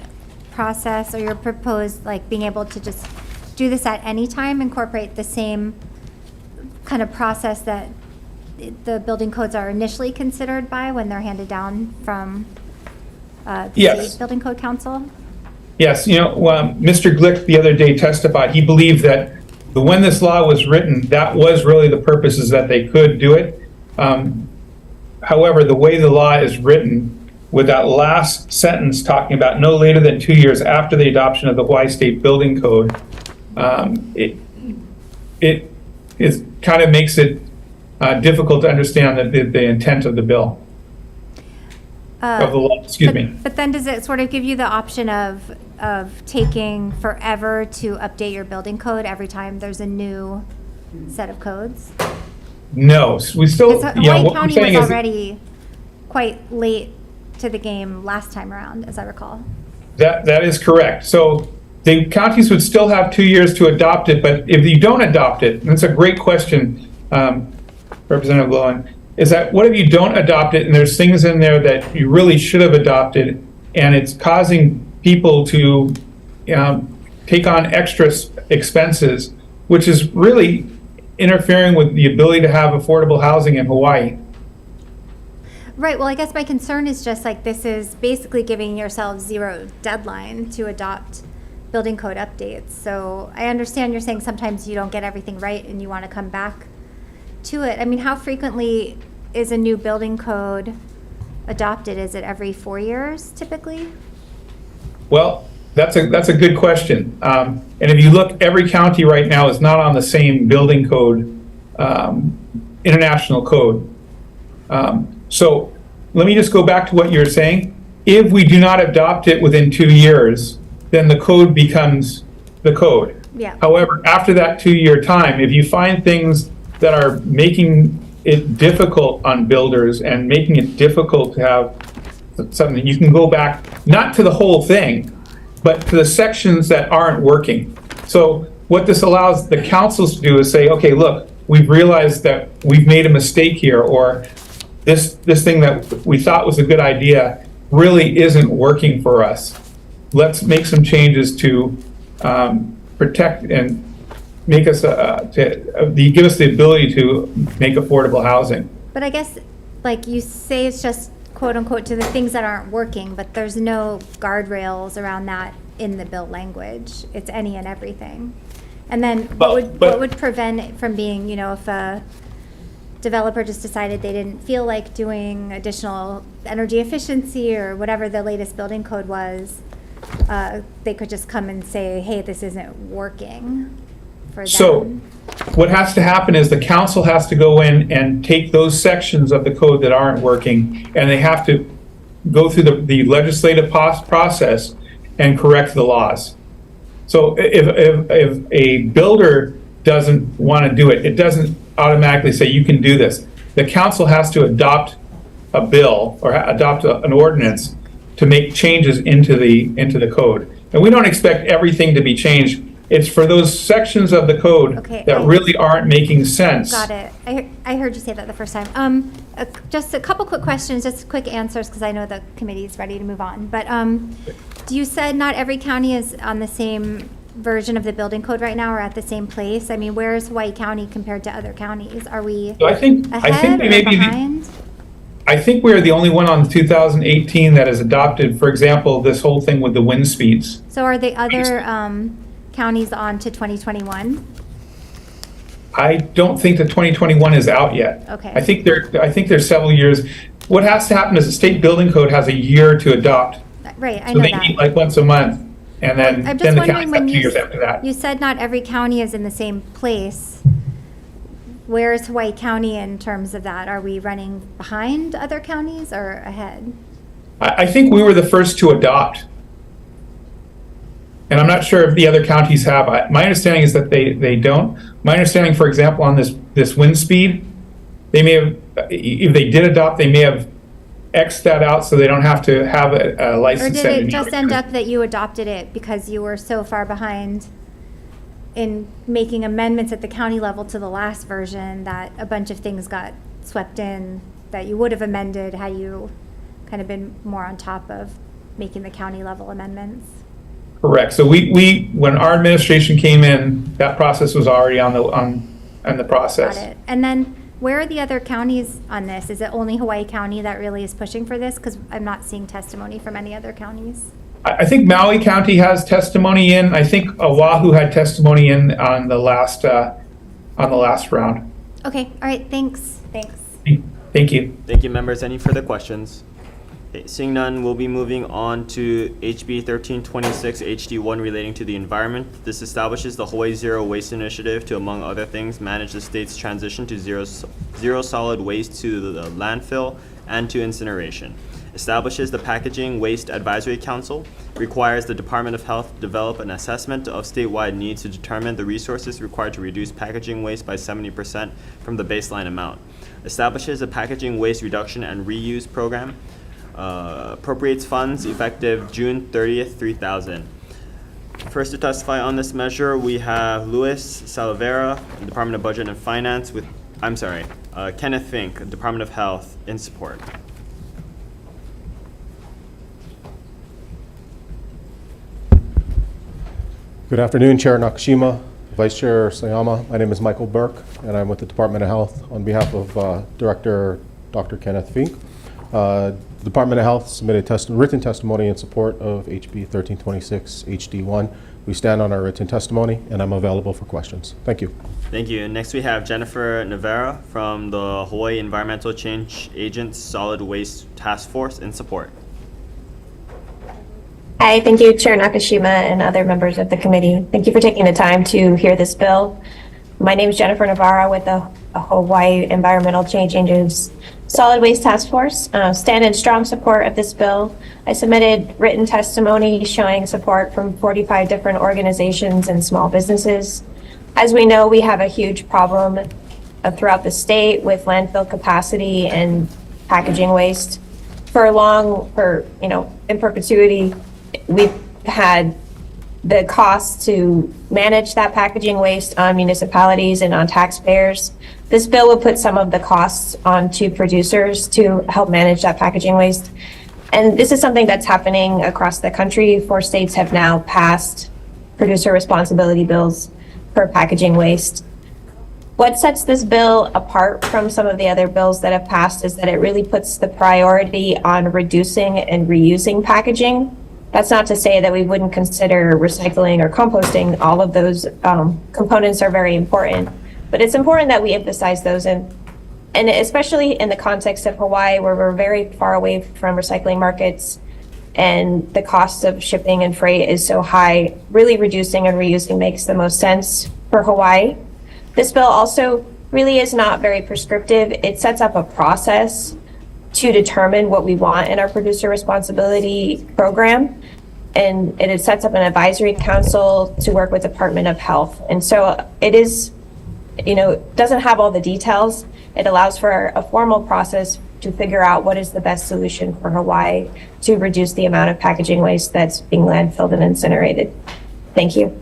process or your proposed, like, being able to just do this at any time, incorporate the same kind of process that the building codes are initially considered by when they're handed down from the State Building Code Council? Yes, you know, Mr. Glick the other day testified, he believed that when this law was written, that was really the purposes that they could do it. However, the way the law is written, with that last sentence talking about no later than 2 years after the adoption of the Hawaii State Building Code, it kind of makes it difficult to understand the intent of the bill. Of the law, excuse me. But then does it sort of give you the option of taking forever to update your building code every time there's a new set of codes? No, we still, Because you know, Hawaii what we're County saying was is already quite late to the game last time around, as I recall. that is correct. So the counties would still have 2 years to adopt it, but if you don't adopt it, and it's a great question, Representative Lowen, is that what if you don't adopt it and there's things in there that you really should have adopted and it's causing people to take on extra expenses, which is really interfering with the ability to have affordable housing in Hawaii. Right, well, I guess my concern is just like this is basically giving yourselves zero deadline to adopt building code updates. So I understand you're saying sometimes you don't get everything right and you want to come back to it. I mean, how frequently is a new building code adopted? Is it every 4 years typically? Well, that's a good question. And if you look, every county right now is not on the same building code, international code. So let me just go back to what you're saying. If we do not adopt it within 2 years, then the code becomes the code. Yeah. However, after that 2 year time, if you find things that are making it difficult on builders and making it difficult to have something, you can go back, not to the whole thing, but to the sections that aren't working. So what this allows the councils to do is say, okay, look, we've realized that we've made a mistake here, or this thing that we thought was a good idea really isn't working for us. Let's make some changes to protect and make us, give us the ability to make affordable housing. But I guess, like you say, it's just quote unquote to the things that aren't working, but there's no guardrails around that in the bill language. It's any and everything. And then what would prevent it from being, you know, if a developer just decided they didn't feel like doing additional energy efficiency or whatever the latest building code was, they could just come and say, hey, this isn't working for them. So what has to happen is the council has to go in and take those sections of the code that aren't working, and they have to go through the legislative process and correct the laws. So if a builder doesn't want to do it, it doesn't automatically say you can do this. The council has to adopt a bill or adopt an ordinance to make changes into the code. And we don't expect everything to be changed. It's for those sections of the code that really aren't making sense. Got it. I heard you say that the first time. Just a couple quick questions, just quick answers, because I know the committee is ready to move on. But you said not every county is on the same version of the building code right now or at the same place. I mean, where is Hawaii County compared to other counties? Are we ahead or behind? I think we're the only one on 2018 that has adopted, for example, this whole thing with the wind speeds. So are the other counties on to 2021? I don't think that 2021 is out yet. Okay. I think there's several years. What has to happen is the state building code has a year to adopt. Right, I So know they that. meet like once a month, and then I'm the just counties wondering, have when 2 years after that. you said not every county is in the same place. Where is Hawaii County in terms of that? Are we running behind other counties or ahead? I think we were the first to adopt. And I'm not sure if the other counties have. My understanding is that they don't. My understanding, for example, on this wind speed, they may have, if they did adopt, they may have X'd that out so they don't have to have a Or license. did it just end up that you adopted it because you were so far behind in making amendments at the county level to the last version that a bunch of things got swept in that you would have amended had you kind of been more on top of making the county level amendments? Correct. So we when our administration came in, that process was already on the process. Got it. And then where are the other counties on this? Is it only Hawaii County that really is pushing for this? Because I'm not seeing testimony from any other counties. I think Maui County has testimony in. I think Oahu had testimony in on the last round. Okay. All right. Thanks. Thank you. Thank you, members. Any further questions? Okay, seeing none, we'll be moving on to HB 1326 HD1 relating to the environment. This establishes the Hawaii Zero Waste Initiative to, among other things, manage the state's transition to zero solid waste to the landfill and to incineration. Establishes the Packaging Waste Advisory Council, requires the Department of Health develop an assessment of statewide needs to determine the resources required to reduce packaging waste by 70% from the baseline amount. Establishes a packaging waste reduction and reuse program. Appropriates funds effective June 30th, 3000. First to testify on this measure, we have Luis Salavera, Department of Budget and Finance Kenneth Fink, Department of Health, in support. Good afternoon, Chair Nakashima, Vice Chair Sayama. My name is Michael Burke, and I'm with the Department of Health on behalf of Director Dr. Kenneth Fink. Department of Health submitted written testimony in support of HB 1326 HD1. We stand on our written testimony, and I'm available for questions. Thank you. Thank you. Next we have Jennifer Navarra from the Hawaii Environmental Change Agents Solid Waste Task Force, in support. Hi, thank you, Chair Nakashima and other members of the committee. Thank you for taking the time to hear this bill. My name is Jennifer Navarra with the Hawaii Environmental Change Agents Solid Waste Task Force. Stand in strong support of this bill. I submitted written testimony showing support from 45 different organizations and small businesses. As we know, we have a huge problem throughout the state with landfill capacity and packaging waste. In perpetuity, we've had the cost to manage that packaging waste on municipalities and on taxpayers. This bill would put some of the costs onto producers to help manage that packaging waste. And this is something that's happening across the country. 4 states have now passed producer responsibility bills. per packaging waste. What sets this bill apart from some of the other bills that have passed is that it really puts the priority on reducing and reusing packaging. That's not to say that we wouldn't consider recycling or composting. All of those components are very important, but it's important that we emphasize those, and especially in the context of Hawaii, where we're very far away from recycling markets and the cost of shipping and freight is so high, really reducing and reusing makes the most sense for Hawaii. This bill also really is not very prescriptive. It sets up a process to determine what we want in our producer responsibility program. And it sets up an advisory council to work with Department of Health. And so it is, doesn't have all the details. It allows for a formal process to figure out what is the best solution for Hawaii to reduce the amount of packaging waste that's being landfilled and incinerated. Thank you.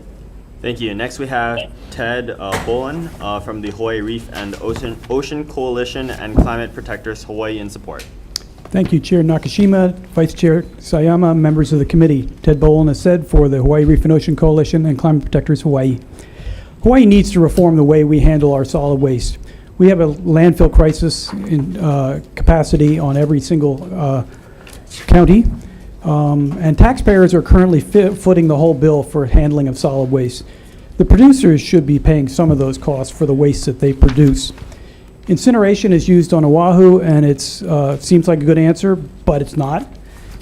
Thank you. Next we have Ted Boland from the Hawaii Reef and Ocean Coalition and Climate Protectors Hawaii in support. Thank you, Chair Nakashima, Vice Chair Sayama, members of the committee. Ted Boland has said for the Hawaii Reef and Ocean Coalition and Climate Protectors Hawaii. Hawaii needs to reform the way we handle our solid waste. We have a landfill crisis in capacity on every single county, and taxpayers are currently footing the whole bill for handling of solid waste. The producers should be paying some of those costs for the waste that they produce. Incineration is used on Oahu, and it seems like a good answer, but it's not.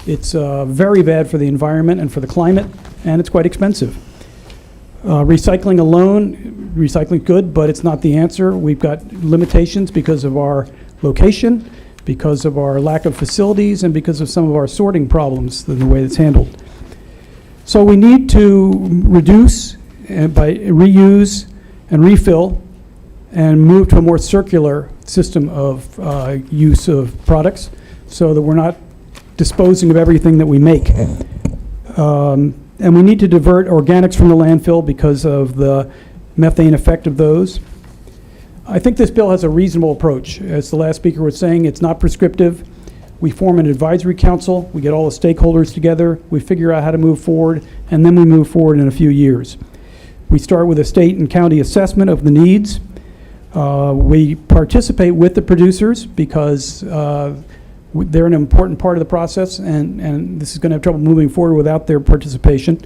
It's very bad for the environment and for the climate, and it's quite expensive. Recycling alone, recycling good, but it's not the answer. We've got limitations because of our location, because of our lack of facilities, and because of some of our sorting problems in the way it's handled. So we need to reduce by reuse and refill and move to a more circular system of use of products so that we're not disposing of everything that we make. And we need to divert organics from the landfill because of the methane effect of those. I think this bill has a reasonable approach. As the last speaker was saying, it's not prescriptive. We form an advisory council, we get all the stakeholders together, we figure out how to move forward, and then we move forward in a few years. We start with a state and county assessment of the needs. We participate with the producers because they're an important part of the process, and this is going to have trouble moving forward without their participation.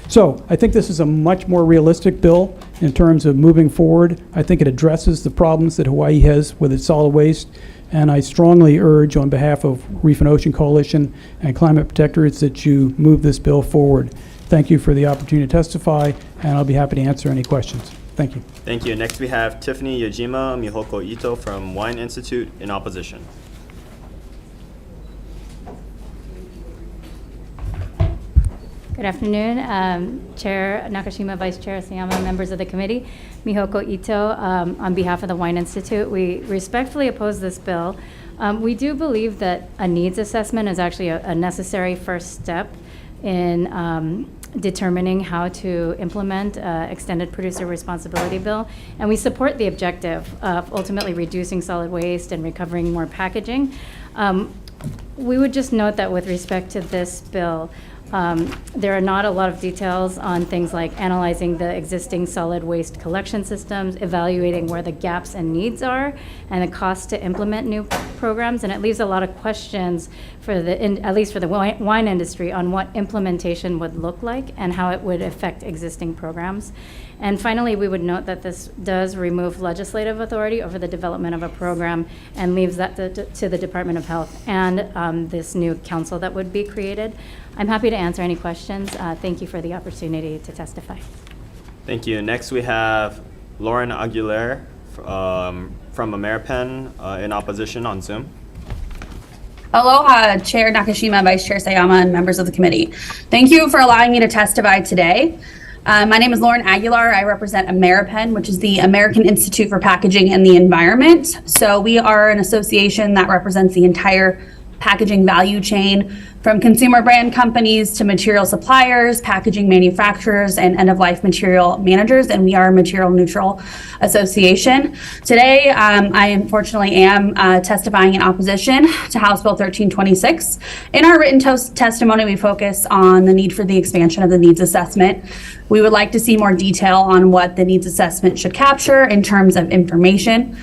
So I think this is a much more realistic bill in terms of moving forward. I think it addresses the problems that Hawaii has with its solid waste, and I strongly urge on behalf of Reef and Ocean Coalition and Climate Protectors that you move this bill forward. Thank you for the opportunity to testify, and I'll be happy to answer any questions. Thank you. Thank you. Next we have Tiffany Yajima Mihoko Ito from Wine Institute in opposition. Good afternoon, Chair Nakashima, Vice Chair Sayama, members of the committee. Mihoko Ito, on behalf of the Wine Institute, we respectfully oppose this bill. We do believe that a needs assessment is actually a necessary first step in determining how to implement extended producer responsibility bill, and we support the objective of ultimately reducing solid waste and recovering more packaging. We would just note that with respect to this bill, there are not a lot of details on things like analyzing the existing solid waste collection systems, evaluating where the gaps and needs are, and the cost to implement new programs. And it leaves a lot of questions for at least for the wine industry on what implementation would look like and how it would affect existing programs. And finally, we would note that this does remove legislative authority over the development of a program and leaves that to the Department of Health and this new council that would be created. I'm happy to answer any questions. Thank you for the opportunity to testify. Thank you. Next we have Lauren Aguilera from Ameripen in opposition on Zoom. Aloha, Chair Nakashima, Vice Chair Sayama, and members of the committee. Thank you for allowing me to testify today. My name is Lauren Aguilar. I represent Ameripen, which is the American Institute for Packaging and the Environment. So we are an association that represents the entire packaging value chain from consumer brand companies to material suppliers, packaging manufacturers, and end-of-life material managers, and we are a material neutral association. Today, I unfortunately am testifying in opposition to House Bill 1326. In our written testimony, we focus on the need for the expansion of the needs assessment. We would like to see more detail on what the needs assessment should capture in terms of information.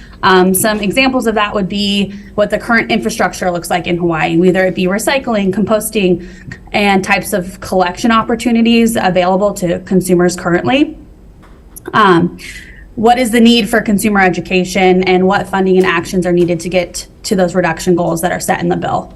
Some examples of that would be what the current infrastructure looks like in Hawaii, whether it be recycling, composting, and types of collection opportunities available to consumers currently. What is the need for consumer education, and what funding and actions are needed to get to those reduction goals that are set in the bill?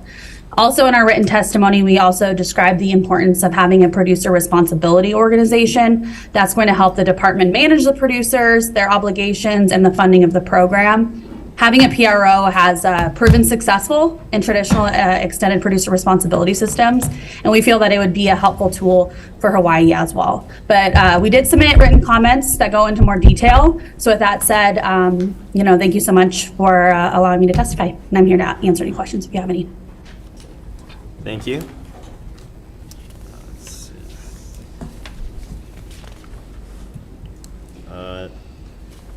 Also in our written testimony, we also describe the importance of having a producer responsibility organization that's going to help the department manage the producers, their obligations, and the funding of the program. Having a PRO has proven successful in traditional extended producer responsibility systems, and we feel that it would be a helpful tool for Hawaii as well. But we did submit written comments that go into more detail. So with that said, thank you so much for allowing me to testify, and I'm here to answer any questions if you have any. Thank you.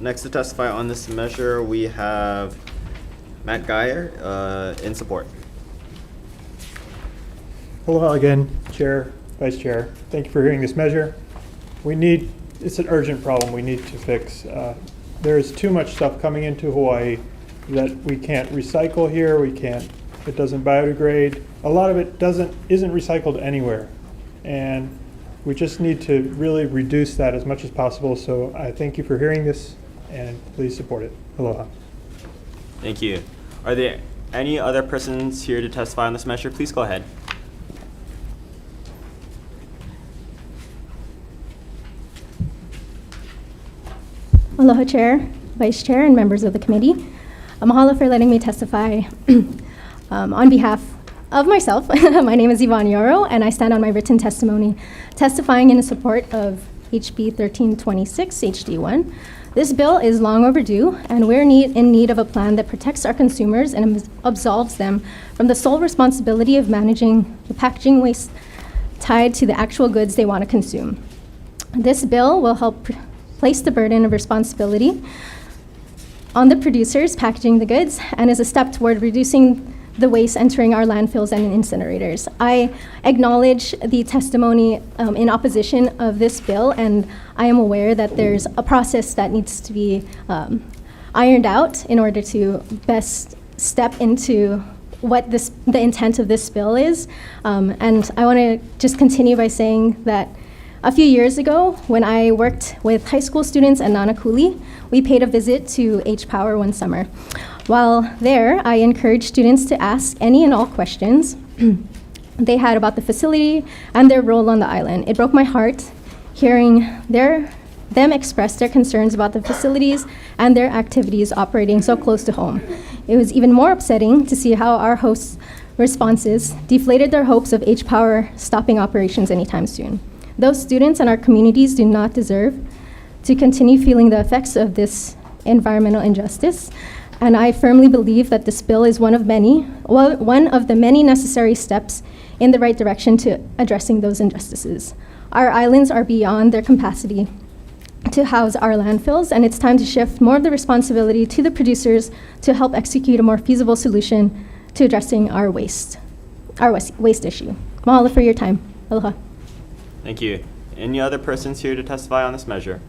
Next to testify on this measure, we have Matt Geyer in support. Aloha again, Chair, Vice Chair. Thank you for hearing this measure. It's an urgent problem we need to fix. There's too much stuff coming into Hawaii that we can't recycle here. It doesn't biodegrade. A lot of it isn't recycled anywhere. And we just need to really reduce that as much as possible. So I thank you for hearing this, and please support it. Aloha. Thank you. Are there any other persons here to testify on this measure? Please go ahead. Aloha, Chair, Vice Chair, and members of the committee. Mahalo for letting me testify on behalf of myself. My name is Yvonne Yoro, and I stand on my written testimony testifying in support of HB 1326 HD1. This bill is long overdue, and we're in need of a plan that protects our consumers and absolves them from the sole responsibility of managing the packaging waste tied to the actual goods they want to consume. This bill will help place the burden of responsibility on the producers packaging the goods and is a step toward reducing the waste entering our landfills and incinerators. I acknowledge the testimony in opposition of this bill, and I am aware that there's a process that needs to be ironed out in order to best step into what the intent of this bill is. And I want to just continue by saying that a few years ago, when I worked with high school students at Nanakuli, we paid a visit to H-Power one summer. While there, I encouraged students to ask any and all questions they had about the facility and their role on the island. It broke my heart hearing them express their concerns about the facilities and their activities operating so close to home. It was even more upsetting to see how our hosts' responses deflated their hopes of H-Power stopping operations anytime soon. Those students and our communities do not deserve to continue feeling the effects of this environmental injustice. And I firmly believe that this bill is one of the many necessary steps in the right direction to addressing those injustices. Our islands are beyond their capacity to house our landfills, and it's time to shift more of the responsibility to the producers to help execute a more feasible solution to addressing our waste issue. Mahalo for your time. Aloha. Thank you. Any other persons here to testify on this measure?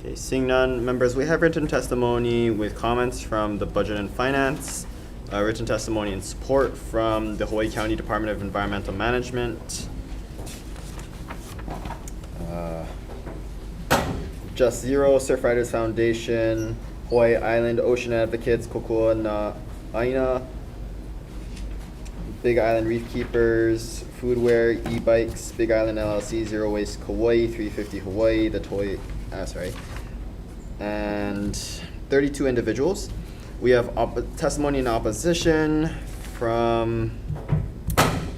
Okay, seeing none, members, we have written testimony with comments from the Budget and Finance, written testimony in support from the Hawaii County Department of Environmental Management, Just Zero, Surf Riders Foundation, Hawaii Island Ocean Advocates, Kokua na Aina, Big Island Reef Keepers, Foodware, E-Bikes, Big Island LLC, Zero Waste Kauai, 350 Hawaii, and 32 individuals. We have testimony in opposition from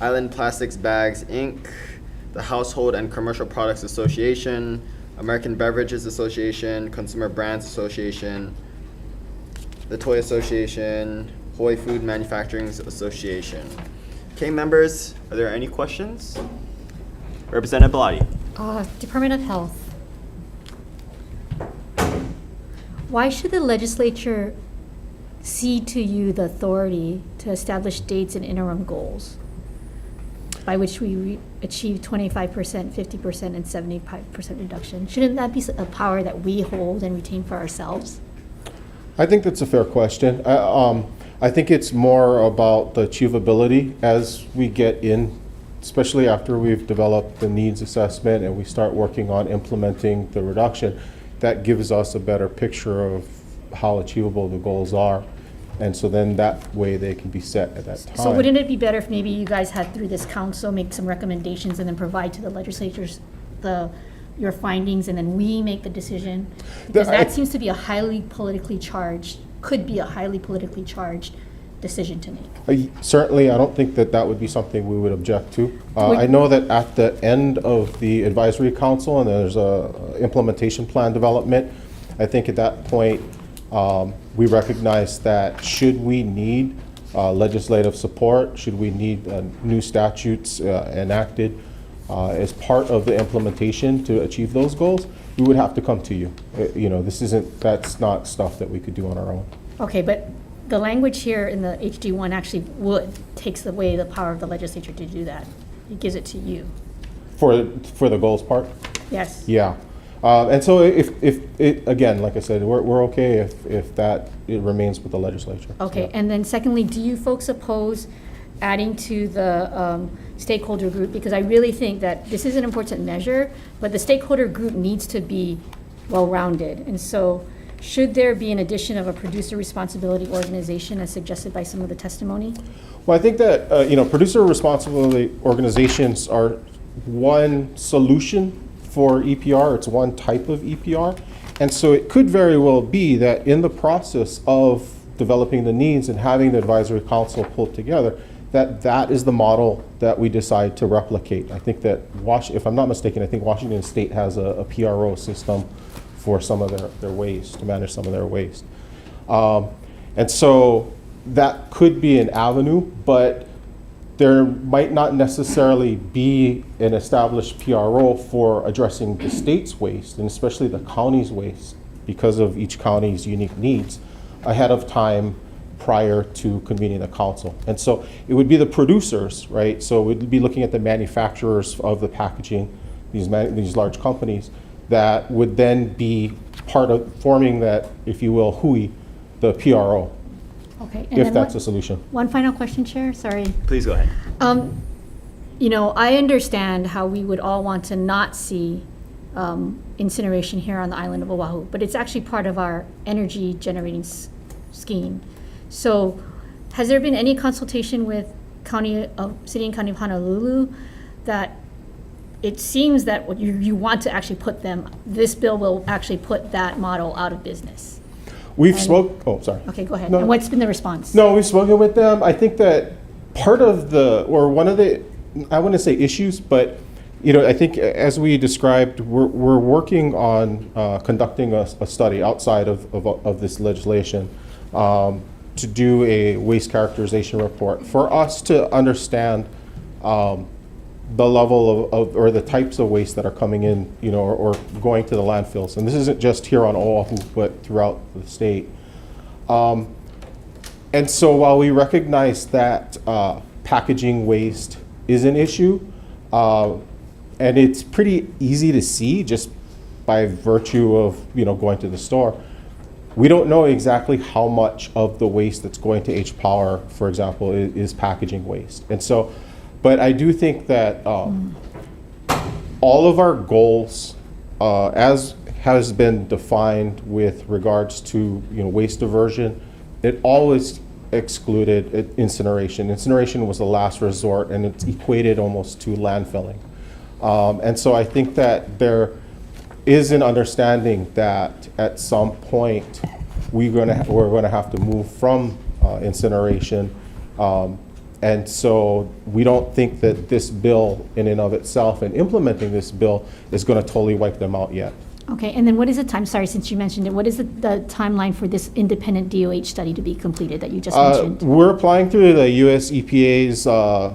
Island Plastics Bags, Inc., the Household and Commercial Products Association, American Beverages Association, Consumer Brands Association, the Toy Association, Hawaii Food Manufacturing Association. Okay, members, are there any questions? Representative Bellotti. Department of Health. Why should the legislature cede to you the authority to establish dates and interim goals by which we achieve 25%, 50%, and 75% reduction? Shouldn't that be a power that we hold and retain for ourselves? I think that's a fair question. I think it's more about the achievability as we get in, especially after we've developed the needs assessment and we start working on implementing the reduction. That gives us a better picture of how achievable the goals are. And so then that way they can be set at that time. So wouldn't it be better if maybe you guys had, through this council, make some recommendations and then provide to the legislatures your findings, and then we make the decision? Because that seems to be a highly politically charged, could be a highly politically charged decision to make. Certainly, I don't think that that would be something we would object to. I know that at the end of the advisory council, and there's a implementation plan development, I think at that point, we recognize that should we need legislative support, should we need new statutes enacted as part of the implementation to achieve those goals, we would have to come to you. That's not stuff that we could do on our own. Okay, but the language here in the HD1 actually takes away the power of the legislature to do that. It gives it to you. For the goals part? Yes. Yeah. And so if it, again, like I said, we're okay if it remains with the legislature. Okay, Yeah. and then secondly, do you folks oppose adding to the stakeholder group? Because I really think that this is an important measure, but the stakeholder group needs to be well-rounded. And so should there be an addition of a producer responsibility organization as suggested by some of the testimony? Well, I think that, producer responsibility organizations are one solution for EPR. It's one type of EPR. And so it could very well be that in the process of developing the needs and having the advisory council pulled together, that is the model that we decide to replicate. I think that, if I'm not mistaken, I think Washington State has a PRO system for some of their waste, to manage some of their waste. And so that could be an avenue, but there might not necessarily be an established PRO for addressing the state's waste, and especially the county's waste, because of each county's unique needs, ahead of time prior to convening the council. And so it would be the producers, right? So we'd be looking at the manufacturers of the packaging, these large companies, that would then be part of forming that, if you will, HUI, the PRO. Okay. If that's a solution. One final question, Chair, sorry. Please go ahead. I understand how we would all want to not see incineration here on the island of Oahu, but it's actually part of our energy generating scheme. So has there been any consultation with City and County of Honolulu that it seems that what you want to actually put this bill will actually put that model out of business? Okay, go ahead. No. And what's been the response? No, we've spoken with them. I think that part of one of the, I wouldn't say issues, but I think as we described, we're working on conducting a study outside of this legislation to do a waste characterization report for us to understand the level of or the types of waste that are coming in, or going to the landfills. And this isn't just here on Oahu, but throughout the state. And so while we recognize that packaging waste is an issue, and it's pretty easy to see just by virtue of going to the store, we don't know exactly how much of the waste that's going to H Power, for example, is packaging waste. And so, but I do think that all of our goals, as has been defined with regards to waste diversion, it always excluded incineration. Incineration was the last resort, and it's equated almost to landfilling. And so I think that there is an understanding that at some point we're going to have to move from incineration. And so we don't think that this bill in and of itself and implementing this bill is going to totally wipe them out yet. Okay, and then what is the time, sorry, since you mentioned it, what is the timeline for this independent DOH study to be completed that you just mentioned? We're applying through the US EPA's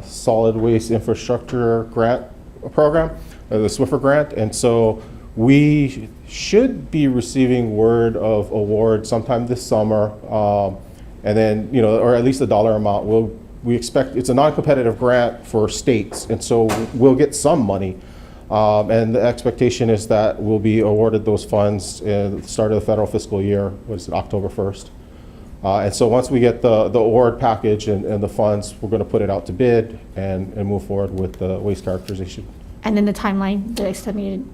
Solid Waste Infrastructure Grant Program, the SWIFR grant, and so we should be receiving word of award sometime this summer, and then, or at least the dollar amount. We expect, it's a non-competitive grant for states, and so we'll get some money. And the expectation is that we'll be awarded those funds at the start of the federal fiscal year, October 1st. And so once we get the award package and the funds, we're going to put it out to bid and move forward with the waste characterization. And then the timeline, the estimated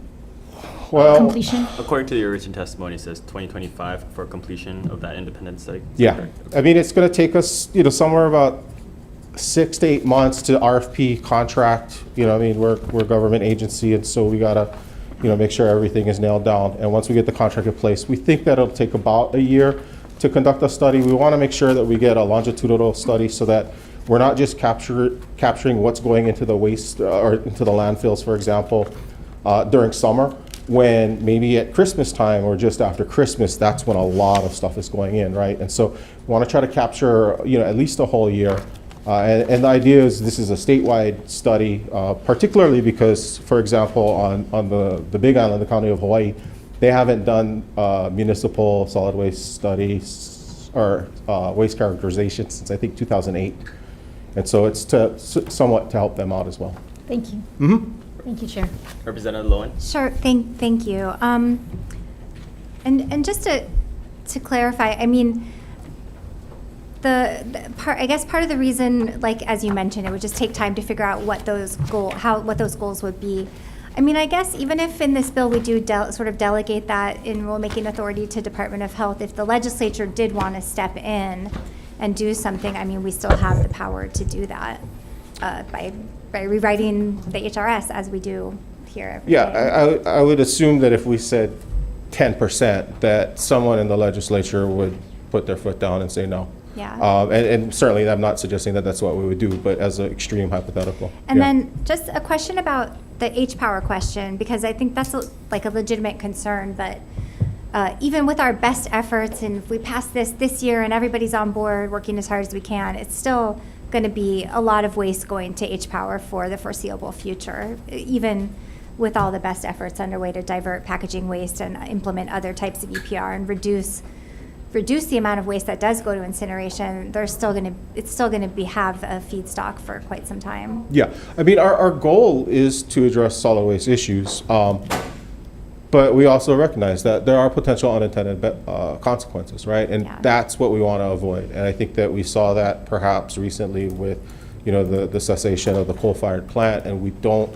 Well, completion? According to your written testimony, it says 2025 for completion of that independent study. Yeah, I mean, it's going to take us, somewhere about 6 to 8 months to RFP contract. I mean, we're a government agency, and so we gotta, make sure everything is nailed down. And once we get the contract in place, we think that it'll take about a year to conduct a study. We want to make sure that we get a longitudinal study so that we're not just capturing what's going into the waste or into the landfills, for example, during summer, when maybe at Christmas time or just after Christmas, that's when a lot of stuff is going in, right? And so we want to try to capture, at least a whole year. And the idea is this is a statewide study, particularly because, for example, on the Big Island, the county of Hawaii, they haven't done municipal solid waste studies or waste characterization since I think 2008. And so it's somewhat to help them out as well. Thank you. Mm-hmm. Thank you, Chair. Representative Lowen? Sure, thank you. And just to clarify, I mean, I guess part of the reason, like as you mentioned, it would just take time to figure out what those goals would be. I mean, I guess even if in this bill we do sort of delegate that in rulemaking authority to Department of Health, if the legislature did want to step in and do something, I mean, we still have the power to do that by rewriting the HRS as we do here every day. I would assume that if we said 10%, that someone in the legislature would put their foot down and say no. Yeah. And certainly, I'm not suggesting that that's what we would do, but as an extreme hypothetical. And then just a question about the H-Power question, because I think that's a legitimate concern, but even with our best efforts, and if we pass this year and everybody's on board working as hard as we can, it's still going to be a lot of waste going to H-Power for the foreseeable future, even with all the best efforts underway to divert packaging waste and implement other types of EPR and reduce the amount of waste that does go to incineration. It's still going to have a feedstock for quite some time. Yeah, I mean, our goal is to address solid waste issues, but we also recognize that there are potential unintended consequences, right? And that's what we want to avoid. And I think that we saw that perhaps recently with, the cessation of the coal-fired plant, and we don't,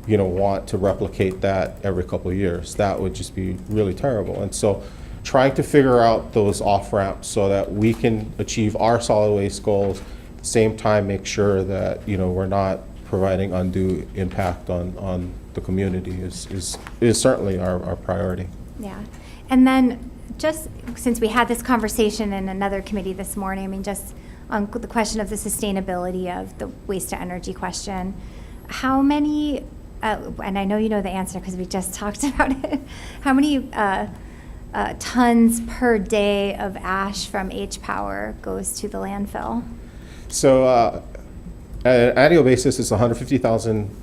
want to replicate that every couple of years. That would just be really terrible. And so, trying to figure out those off-ramps so that we can achieve our solid waste goals, at the same time make sure that, we're not providing undue impact on the community is certainly our priority. Yeah. And then just since we had this conversation in another committee this morning, I mean, just on the question of the sustainability of the waste to energy question, how many, and I know you know the answer because we just talked about it, how many tons per day of ash from H-Power goes to the landfill? So on an annual basis, it's 150,000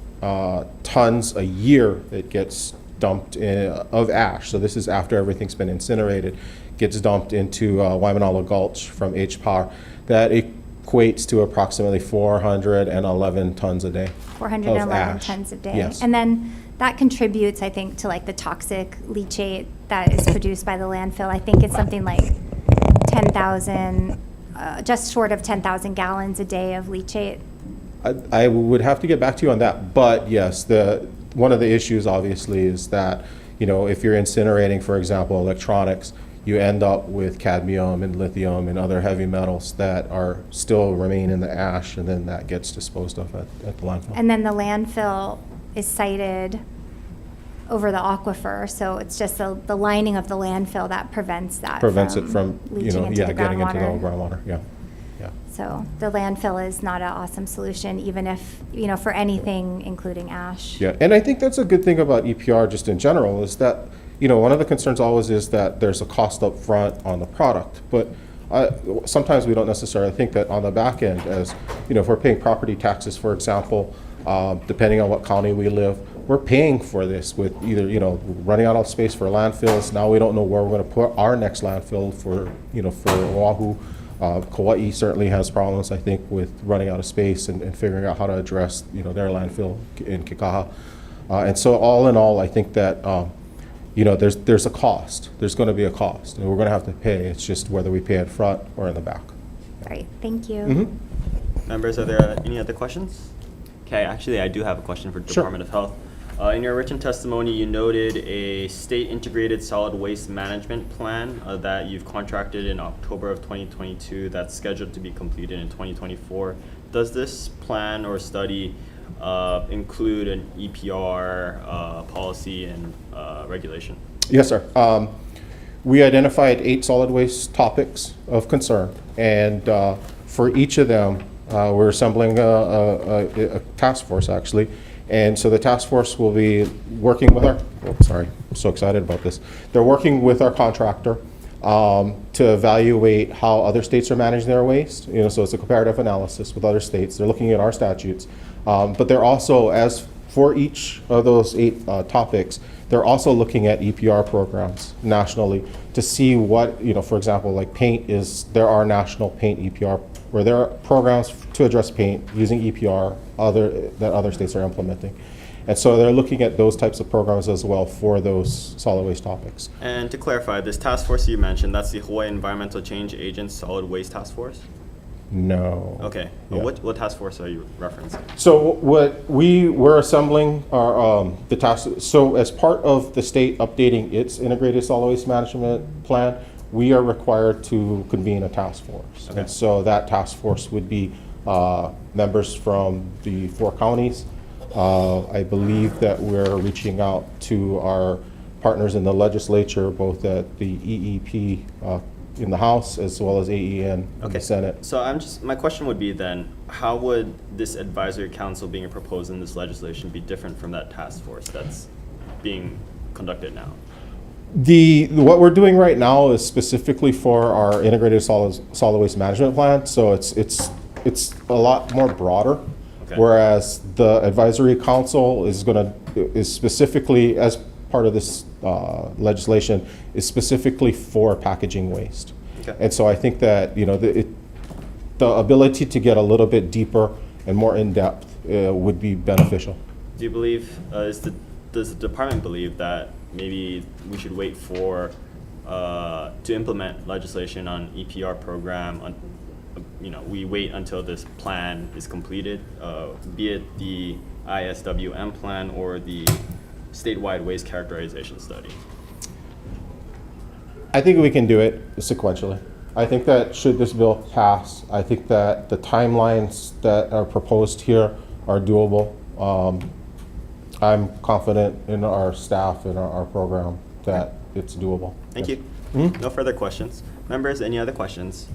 tons a year that gets dumped of ash. So this is after everything's been incinerated, gets dumped into Waimanalo Gulch from H-Power. That equates to approximately 411 tons a day. 411 tons a day. Yes. And then that contributes, I think, to the toxic leachate that is produced by the landfill. I think it's something like 10,000, just short of 10,000 gallons a day of leachate. I would have to get back to you on that, but yes, one of the issues obviously is that, if you're incinerating, for example, electronics, you end up with cadmium and lithium and other heavy metals that still remain in the ash, and then that gets disposed of at the landfill. And then the landfill is sited over the aquifer, so it's just the lining of the landfill that prevents it from leaching into the getting into the groundwater. groundwater. Yeah. So the landfill is not an awesome solution, even if, for anything, including ash. Yeah, and I think that's a good thing about EPR just in general is that, one of the concerns always is that there's a cost up front on the product, but sometimes we don't necessarily think that on the back end, as if we're paying property taxes, for example, depending on what county we live, we're paying for this with either, running out of space for landfills. Now we don't know where we're going to put our next landfill for Oahu. Kauai certainly has problems, I think, with running out of space and figuring out how to address, their landfill in Kekaha. And so all in all, I think that, there's a cost. There's going to be a cost, and we're going to have to pay. It's just whether we pay in front or in the back. All right, thank you. Members, are there any other questions? Okay, actually, I do have a question for the Department of Health. In your written testimony, you noted a state integrated solid waste management plan that you've contracted in October of 2022 that's scheduled to be completed in 2024. Does this plan or study include an EPR policy and regulation? Yes, sir. We identified 8 solid waste topics of concern, and for each of them, we're assembling a task force, actually. And so the task force will be working with I'm so excited about this. They're working with our contractor to evaluate how other states are managing their waste. So it's a comparative analysis with other states. They're looking at our statutes. But they're also, as for each of those 8 topics, they're also looking at EPR programs nationally to see what, for example, like paint there are national paint EPR, where there are programs to address paint using EPR that other states are implementing. And so they're looking at those types of programs as well for those solid waste topics. And to clarify, this task force you mentioned, that's the Hawaii Environmental Change Agents Solid Waste Task Force? No. Okay. Yeah. What task force are you referencing? So what we're assembling are the task. So as part of the state updating its integrated solid waste management plan, we are required to convene a task force. Okay. And so that task force would be members from the 4 counties. I believe that we're reaching out to our partners in the legislature, both at the EEP in the House as well as AEN in the Senate. So my question would be then, how would this advisory council being proposed in this legislation be different from that task force that's being conducted now? What we're doing right now is specifically for our integrated solid waste management plan. So it's a lot more broader. Okay. Whereas the advisory council is specifically, as part of this legislation, is specifically for packaging waste. Okay. And so I think that the ability to get a little bit deeper and more in depth would be beneficial. Do you believe does the department believe that maybe we should wait for to implement legislation on EPR program? We wait until this plan is completed, be it the ISWM plan or the statewide waste characterization study. I think we can do it sequentially. I think that should this bill pass, I think that the timelines that are proposed here are doable. I'm confident in our staff and our program that it's doable. Thank Yes. you. No further questions. Members, any other questions?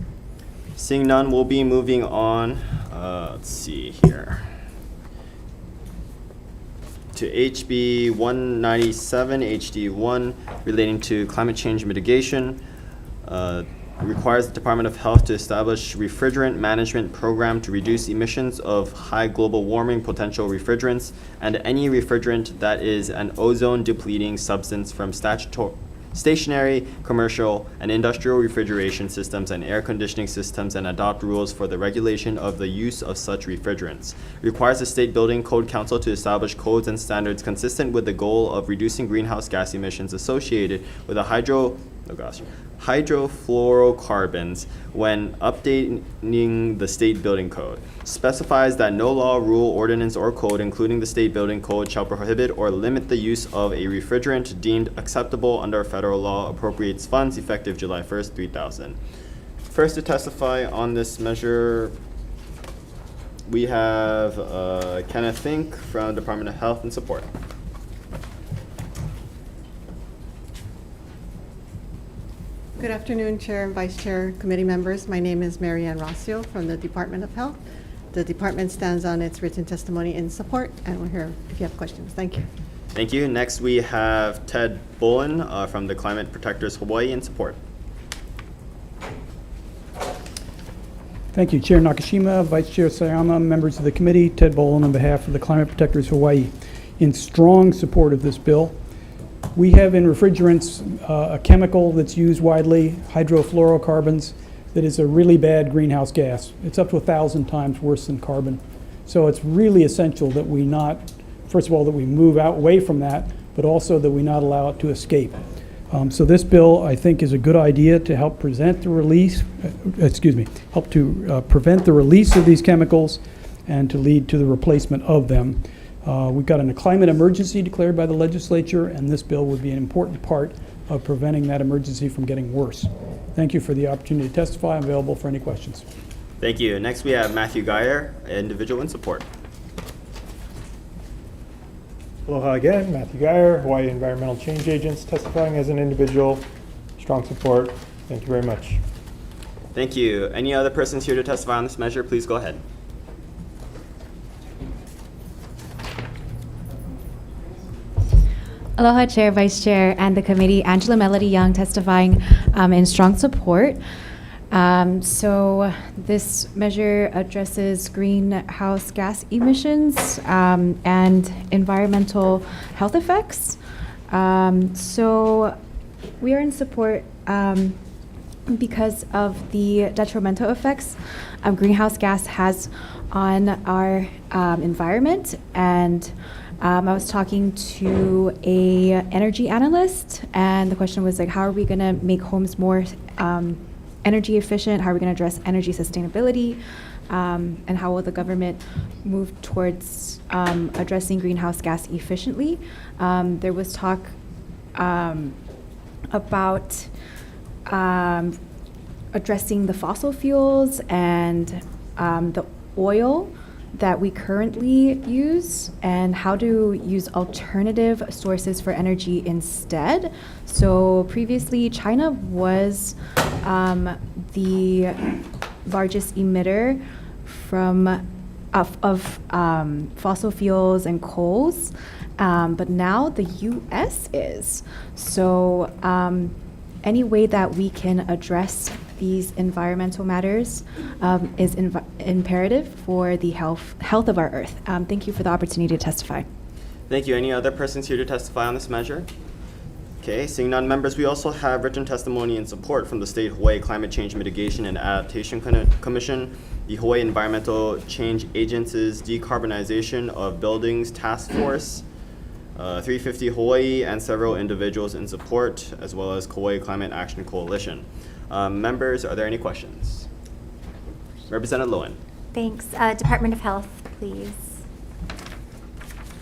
Seeing none, we'll be moving on. Let's see here. To HB 197, HD1, relating to climate change mitigation. Requires the Department of Health to establish refrigerant management program to reduce emissions of high global warming potential refrigerants and any refrigerant that is an ozone depleting substance from stationary, commercial, and industrial refrigeration systems and air conditioning systems, and adopt rules for the regulation of the use of such refrigerants. Requires the State Building Code Council to establish codes and standards consistent with the goal of reducing greenhouse gas emissions associated with hydrofluorocarbons when updating the state building code. Specifies that no law, rule, ordinance, or code, including the state building code, shall prohibit or limit the use of a refrigerant deemed acceptable under federal law. Appropriates funds effective July 1st, 2000. First to testify on this measure, we have Kenneth Fink from Department of Health and Support. Good afternoon, Chair and Vice Chair, committee members. My name is Mary Ann Rossio from the Department of Health. The department stands on its written testimony in support, and we're here if you have questions. Thank you. Thank you. Next, we have Ted Bolin from the Climate Protectors Hawaii in support. Thank you, Chair Nakashima, Vice Chair Sayama, members of the committee. Ted Bolin on behalf of the Climate Protectors Hawaii, in strong support of this bill. We have in refrigerants a chemical that's used widely, hydrofluorocarbons, that is a really bad greenhouse gas. It's up to 1,000 times worse than carbon. So it's really essential that we not, first of all, that we move away from that, but also that we not allow it to escape. So this bill, I think, is a good idea to help prevent the release of these chemicals and to lead to the replacement of them. We've got a climate emergency declared by the legislature, and this bill would be an important part of preventing that emergency from getting worse. Thank you for the opportunity to testify. I'm available for any questions. Thank you. Next, we have Matthew Geyer, individual in support. Aloha again, Matthew Geyer, Hawaii Environmental Change Agents, testifying as an individual. Strong support. Thank you very much. Thank you. Any other persons here to testify on this measure, please go ahead. Aloha, Chair, Vice Chair, and the committee. Angela Melody Young testifying in strong support. So this measure addresses greenhouse gas emissions and environmental health effects. So we are in support because of the detrimental effects greenhouse gas has on our environment. And I was talking to a energy analyst, and the question was like, how are we going to make homes more energy efficient? How are we going to address energy sustainability? And how will the government move towards addressing greenhouse gas efficiently? There was talk about addressing the fossil fuels and the oil that we currently use, and how to use alternative sources for energy instead. So previously, China was the largest emitter of fossil fuels and coals, but now the U.S. is. So any way that we can address these environmental matters is imperative for the health of our Earth. Thank you for the opportunity to testify. Thank you. Any other persons here to testify on this measure? Okay, seeing none, members, we also have written testimony in support from the State Hawaii Climate Change Mitigation and Adaptation Commission, the Hawaii Environmental Change Agency's Decarbonization of Buildings Task Force, 350 Hawaii, and several individuals in support, as well as Kauai Climate Action Coalition. Members, are there any questions? Representative Lowen. Thanks. Department of Health, please.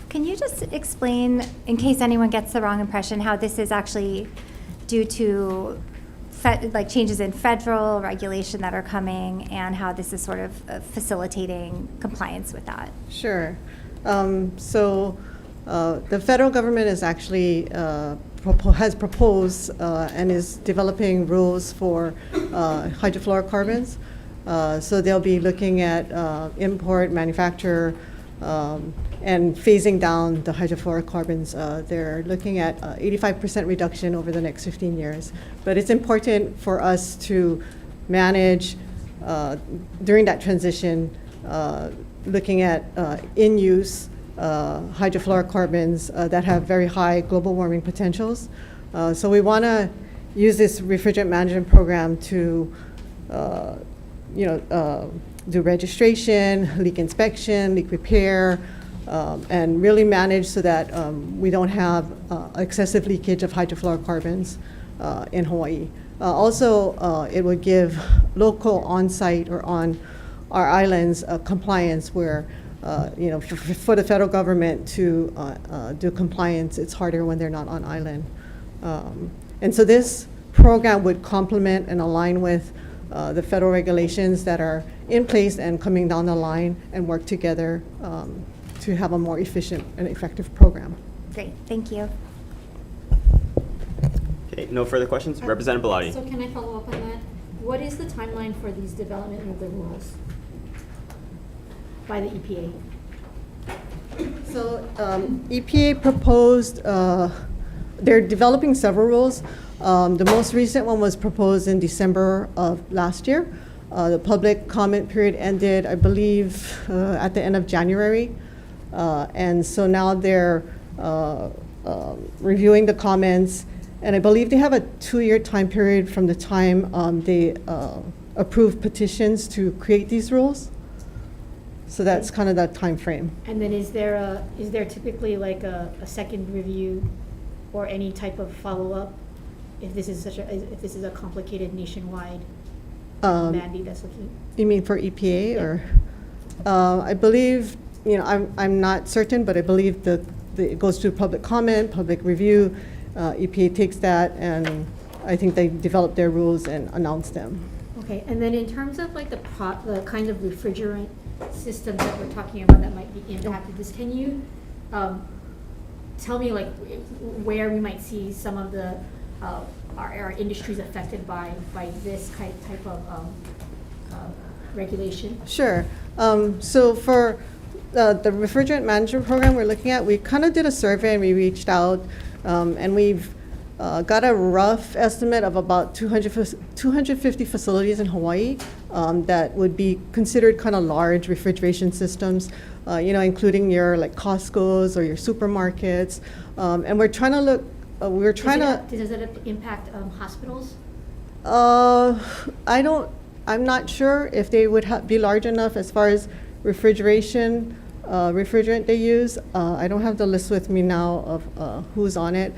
Can you just explain, in case anyone gets the wrong impression, how this is actually due to changes in federal regulation that are coming, and how this is sort of facilitating compliance with that? Sure. So the federal government is actually has proposed and is developing rules for hydrofluorocarbons. So they'll be looking at import, manufacture, and phasing down the hydrofluorocarbons. They're looking at 85% reduction over the next 15 years. But it's important for us to manage during that transition, looking at in-use hydrofluorocarbons that have very high global warming potentials. So we want to use this refrigerant management program to do registration, leak inspection, leak repair, and really manage so that we don't have excessive leakage of hydrofluorocarbons in Hawaii. Also, it would give local on-site or on our islands compliance where, for the federal government to do compliance, it's harder when they're not on island. And so this program would complement and align with the federal regulations that are in place and coming down the line, and work together to have a more efficient and effective program. Great, thank you. Okay, no further questions? Representative Bellotti. So can I follow up on that? What is the timeline for these development of the rules by the EPA? So EPA proposed, they're developing several rules. The most recent one was proposed in December of last year. The public comment period ended, I believe, at the end of January. And so now they're reviewing the comments. And I believe they have a 2-year time period from the time they approve petitions to create these rules. So that's kind of that time frame. And then is there typically like a second review or any type of follow-up if this is a complicated nationwide mandate that's looking? You mean for EPA or? I believe, I'm not certain, but I believe it goes through public comment, public review. EPA takes that, and I think they develop their rules and announce them. Okay, and then in terms of like the kind of refrigerant systems that we're talking about that might be impacted, can you tell me like where we might see some of the our industries affected by this type of regulation? Sure. So for the refrigerant management program we're looking at, we kind of did a survey and we reached out and we've got a rough estimate of about 250 facilities in Hawaii that would be considered kind of large refrigeration systems, including your like Costco's or your supermarkets. And we're trying to look, Does it impact hospitals? I'm not sure if they would be large enough as far as refrigerant they use. I don't have the list with me now of who's on it.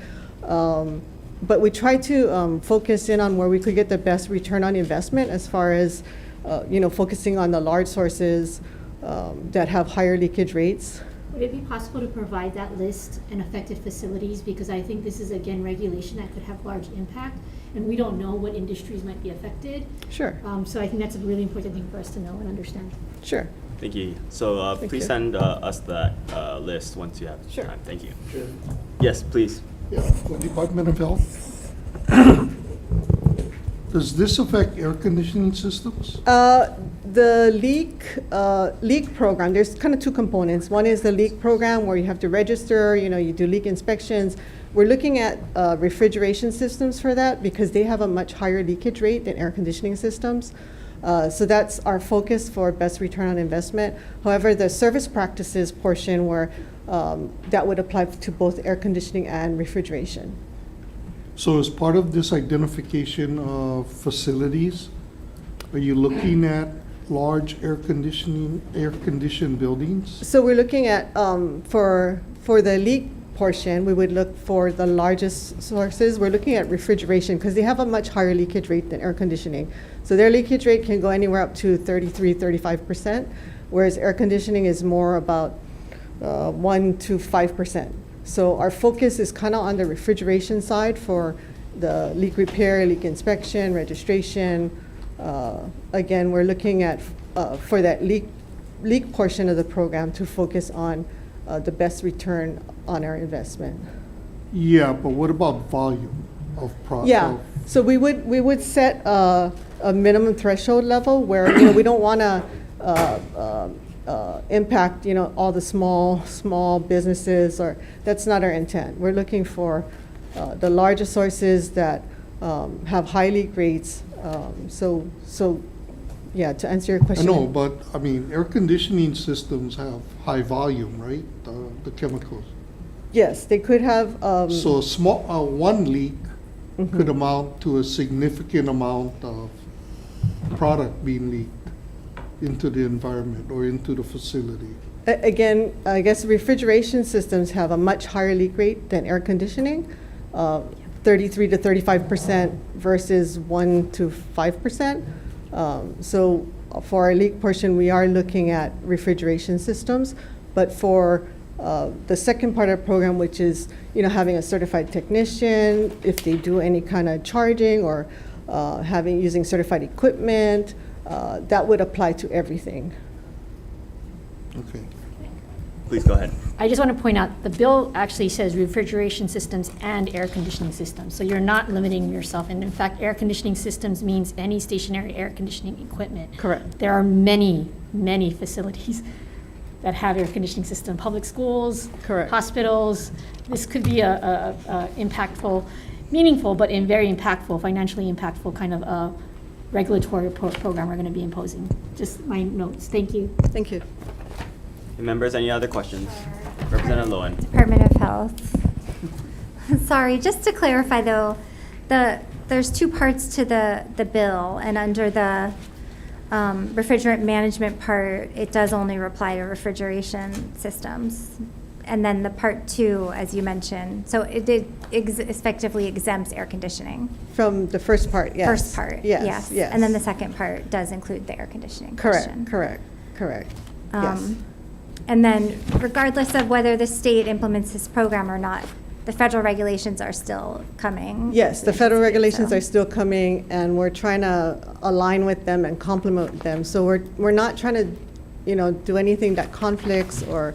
But we try to focus in on where we could get the best return on investment as far as, focusing on the large sources that have higher leakage rates. Would it be possible to provide that list and affected facilities? Because I think this is, again, regulation that could have large impact, and we don't know what industries might be affected. Sure. So I think that's a really important thing for us to know and understand. Sure. Thank you. So please send us that list once you have time. Thank you. Sure. Yes, please. Yeah, for Department of Health. Does this affect air conditioning systems? The leak program, there's kind of two components. One is the leak program where you have to register, you do leak inspections. We're looking at refrigeration systems for that because they have a much higher leakage rate than air conditioning systems. So that's our focus for best return on investment. However, the service practices portion where that would apply to both air conditioning and refrigeration. So as part of this identification of facilities, are you looking at large air-conditioned buildings? So we're looking at, for the leak portion, we would look for the largest sources. We're looking at refrigeration because they have a much higher leakage rate than air conditioning. So their leakage rate can go anywhere up to 33-35%, whereas air conditioning is more about 1 to 5%. So our focus is kind of on the refrigeration side for the leak repair, leak inspection, registration. Again, we're looking at, for that leak portion of the program, to focus on the best return on our investment. Yeah, but what about volume of product? Yeah, so we would set a minimum threshold level where we don't want to impact all the small businesses, or that's not our intent. We're looking for the largest sources that have high leak rates. So yeah, to answer your question. I know, but I mean, air conditioning systems have high volume, right? The chemicals. Yes, they could have. So one leak could amount to a significant amount of product being leaked into the environment or into the facility. Again, I guess refrigeration systems have a much higher leak rate than air conditioning, 33 to 35% versus 1 to 5%. So for our leak portion, we are looking at refrigeration systems, but for the second part of the program, which is having a certified technician, if they do any kind of charging or using certified equipment, that would apply to everything. Okay. Please go ahead. I just want to point out, the bill actually says refrigeration systems and air conditioning systems. So you're not limiting yourself. And in fact, air conditioning systems means any stationary air conditioning equipment. Correct. There are many, many facilities that have air conditioning system, public schools, Correct. hospitals. This could be a impactful, meaningful, but in very impactful, financially impactful kind of regulatory program we're going to be imposing. Just my notes. Thank you. Thank you. Members, any other questions? Representative Lowen. Department of Health. Sorry, just to clarify though, there's two parts to the bill, and under the refrigerant management part, it does only apply to refrigeration systems. And then the part two, as you mentioned, so it effectively exempts air conditioning. From the first part, yes. First part, Yes, yes. And then the second part does include the air conditioning Correct, question. correct. Yes. And then regardless of whether the state implements this program or not, the federal regulations are still coming. Yes, the federal regulations so. are still coming, and we're trying to align with them and complement them. So we're not trying to, do anything that conflicts or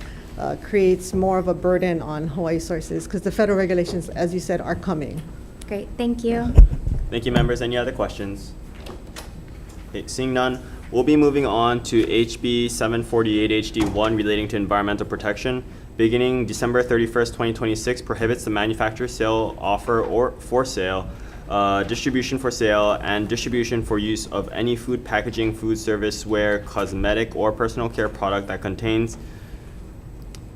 creates more of a burden on Hawaii sources, because the federal regulations, as you said, are coming. Great, thank you. Thank you, members. Any other questions? Okay, seeing none, we'll be moving on to HB 748 HD1 relating to environmental protection. Beginning December 31st, 2026, prohibits the manufacture, sale, offer, or for sale, distribution for sale, and distribution for use of any food packaging, food service, ware, cosmetic, or personal care product that contains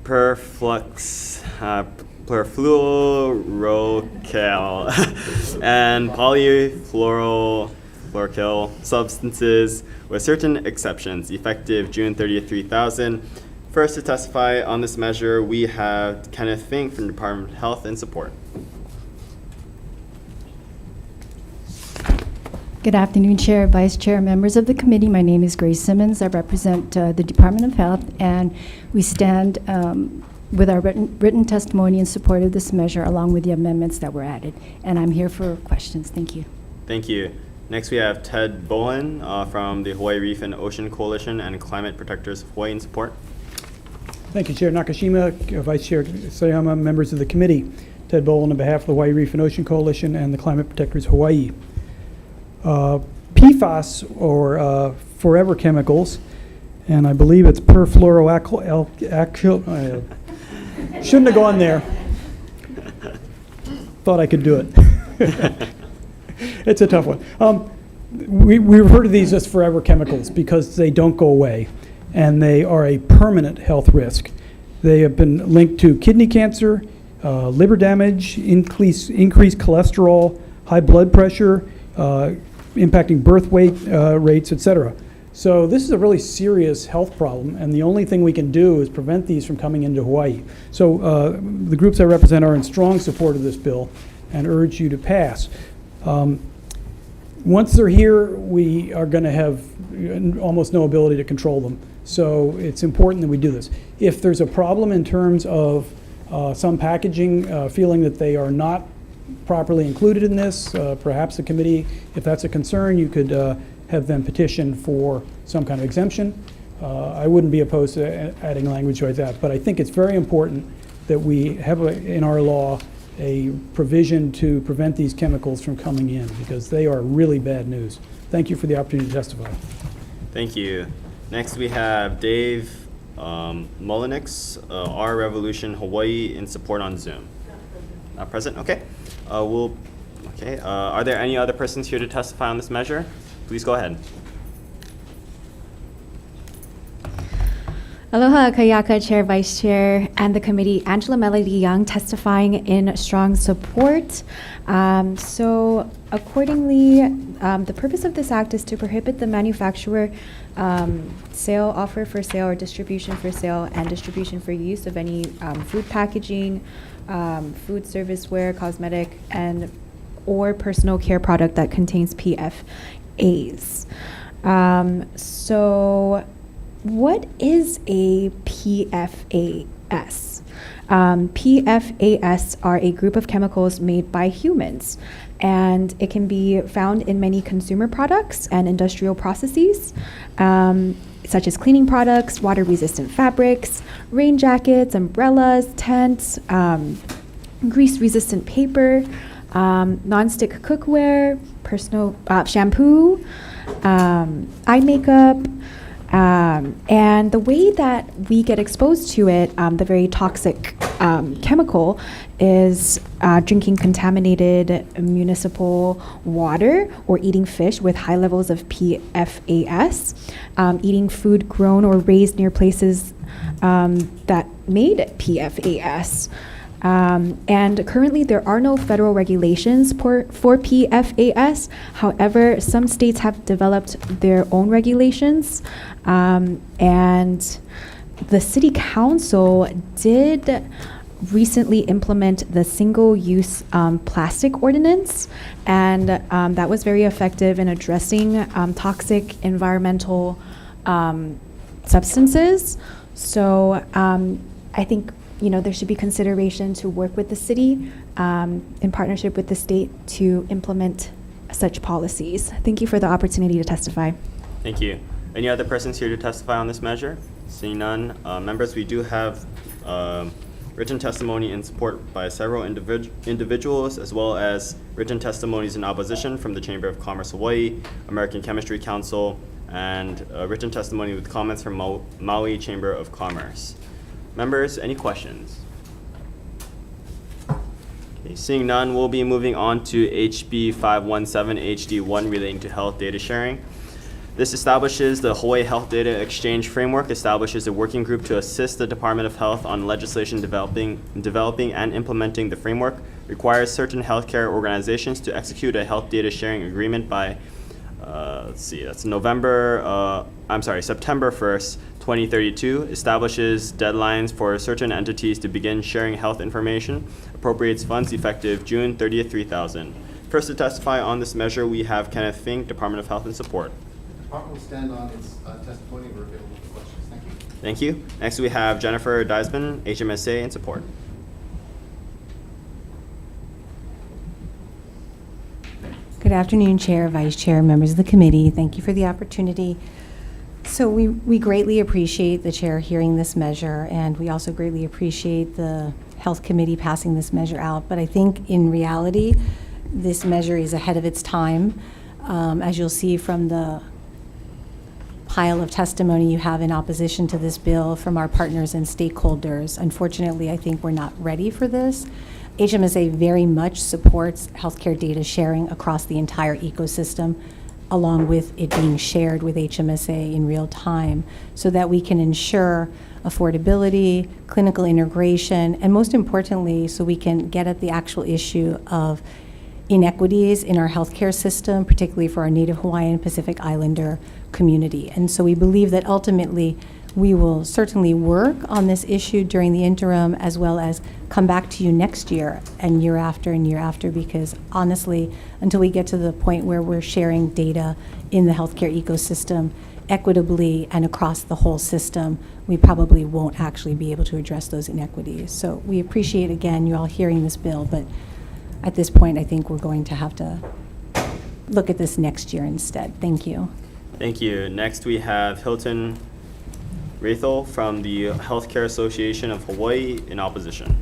perfluoroalkyl and polyfluoroalkyl substances, with certain exceptions, effective June 30th, 2000. First to testify on this measure, we have Kenneth Fink from the Department of Health and Support. Good afternoon, Chair, Vice Chair, members of the committee. My name is Grace Simmons. I represent the Department of Health, and we stand with our written testimony in support of this measure, along with the amendments that were added. And I'm here for questions. Thank you. Thank you. Next, we have Ted Bowen from the Hawaii Reef and Ocean Coalition and Climate Protectors of Hawaii in support. Thank you, Chair Nakashima, Vice Chair Sayama, members of the committee. Ted Bowen on behalf of the Hawaii Reef and Ocean Coalition and the Climate Protectors Hawaii. PFAS, or forever chemicals, and I believe it's perfluoroalkyl. Shouldn't have gone there. Thought I could do it. It's a tough one. We refer to these as forever chemicals because they don't go away, and they are a permanent health risk. They have been linked to kidney cancer, liver damage, increased cholesterol, high blood pressure, impacting birth weight rates, etc. So this is a really serious health problem, and the only thing we can do is prevent these from coming into Hawaii. So the groups I represent are in strong support of this bill and urge you to pass. Once they're here, we are going to have almost no ability to control them. So it's important that we do this. If there's a problem in terms of some packaging, feeling that they are not properly included in this, perhaps the committee, if that's a concern, you could have them petition for some kind of exemption. I wouldn't be opposed to adding language like that, but I think it's very important that we have in our law a provision to prevent these chemicals from coming in, because they are really bad news. Thank you for the opportunity to testify. Thank you. Next, we have Dave Mullenix, Our Revolution Hawaii, in support on Zoom. Not present? Okay. Are there any other persons here to testify on this measure? Please go ahead. Aloha, Kayaka, Chair, Vice Chair, and the committee. Angela Melody Young testifying in strong support. So accordingly, the purpose of this act is to prohibit the manufacturer, sale, offer for sale, or distribution for sale and distribution for use of any food packaging, food service ware, cosmetic, and or personal care product that contains PFAS. So what is a PFAS? PFAS are a group of chemicals made by humans, and it can be found in many consumer products and industrial processes, such as cleaning products, water-resistant fabrics, rain jackets, umbrellas, tents, grease-resistant paper, non-stick cookware, personal shampoo, eye makeup, And the way that we get exposed to it, the very toxic chemical, is drinking contaminated municipal water or eating fish with high levels of PFAS, eating food grown or raised near places that made PFAS. And currently there are no federal regulations for PFAS. However, some states have developed their own regulations. And the City Council did recently implement the single-use plastic ordinance, and that was very effective in addressing toxic environmental substances. So I think there should be consideration to work with the city in partnership with the state to implement such policies. Thank you for the opportunity to testify. Thank you. Any other persons here to testify on this measure? Seeing none, members, we do have written testimony in support by several individuals, as well as written testimonies in opposition from the Chamber of Commerce Hawaii, American Chemistry Council, and written testimony with comments from Maui Chamber of Commerce. Members, any questions? Okay, seeing none, we'll be moving on to HB 517 HD1 relating to health data sharing. This establishes the Hawaii Health Data Exchange Framework, establishes a working group to assist the Department of Health on legislation developing and implementing the framework, requires certain healthcare organizations to execute a health data sharing agreement by, that's September 1st, 2032, establishes deadlines for certain entities to begin sharing health information, appropriates funds effective June 30th, 3000. First to testify on this measure, we have Kenneth Fink, Department of Health and Support. Department will stand on its testimony. We're available for questions. Thank you. Thank you. Next we have Jennifer Deisman, HMSA, in support. Good afternoon, Chair, Vice Chair, members of the committee. Thank you for the opportunity. So we greatly appreciate the Chair hearing this measure, and we also greatly appreciate the Health Committee passing this measure out. But I think in reality, this measure is ahead of its time. As you'll see from the pile of testimony you have in opposition to this bill from our partners and stakeholders, unfortunately, I think we're not ready for this. HMSA very much supports healthcare data sharing across the entire ecosystem, along with it being shared with HMSA in real time, so that we can ensure affordability, clinical integration, and most importantly, so we can get at the actual issue of inequities in our healthcare system, particularly for our Native Hawaiian Pacific Islander community. And so we believe that ultimately we will certainly work on this issue during the interim, as well as come back to you next year and year after, because honestly, until we get to the point where we're sharing data in the healthcare ecosystem equitably and across the whole system, we probably won't actually be able to address those inequities. So we appreciate, again, you all hearing this bill, but at this point, I think we're going to have to look at this next year instead. Thank you. Thank you. Next, we have Hilton Rathel from the Healthcare Association of Hawaii in opposition.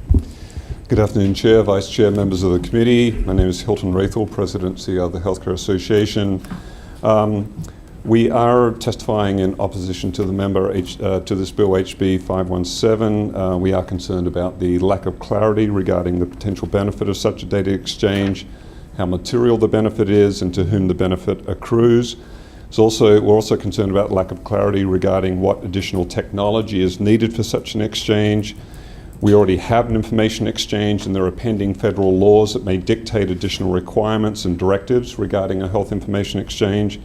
Good afternoon, Chair, Vice Chair, members of the committee. My name is Hilton Rathel, Presidency of the Healthcare Association. We are testifying in opposition to the member to this bill, HB 517. We are concerned about the lack of clarity regarding the potential benefit of such a data exchange, how material the benefit is, and to whom the benefit accrues. We're also concerned about lack of clarity regarding what additional technology is needed for such an exchange. We already have an information exchange, and there are pending federal laws that may dictate additional requirements and directives regarding a health information exchange.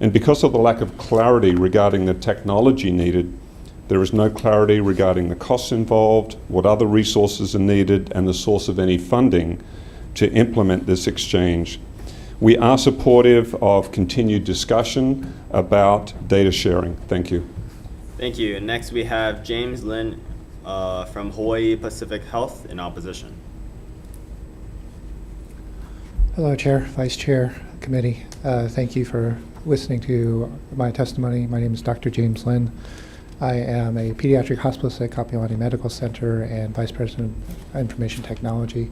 And because of the lack of clarity regarding the technology needed, there is no clarity regarding the costs involved, what other resources are needed, and the source of any funding to implement this exchange. We are supportive of continued discussion about data sharing. Thank you. Thank you. Next, we have James Lin from Hawaii Pacific Health in opposition. Hello, Chair, Vice Chair, Committee. Thank you for listening to my testimony. My name is Dr. James Lin. I am a pediatric hospitalist at Kapiolani Medical Center and Vice President of Information Technology.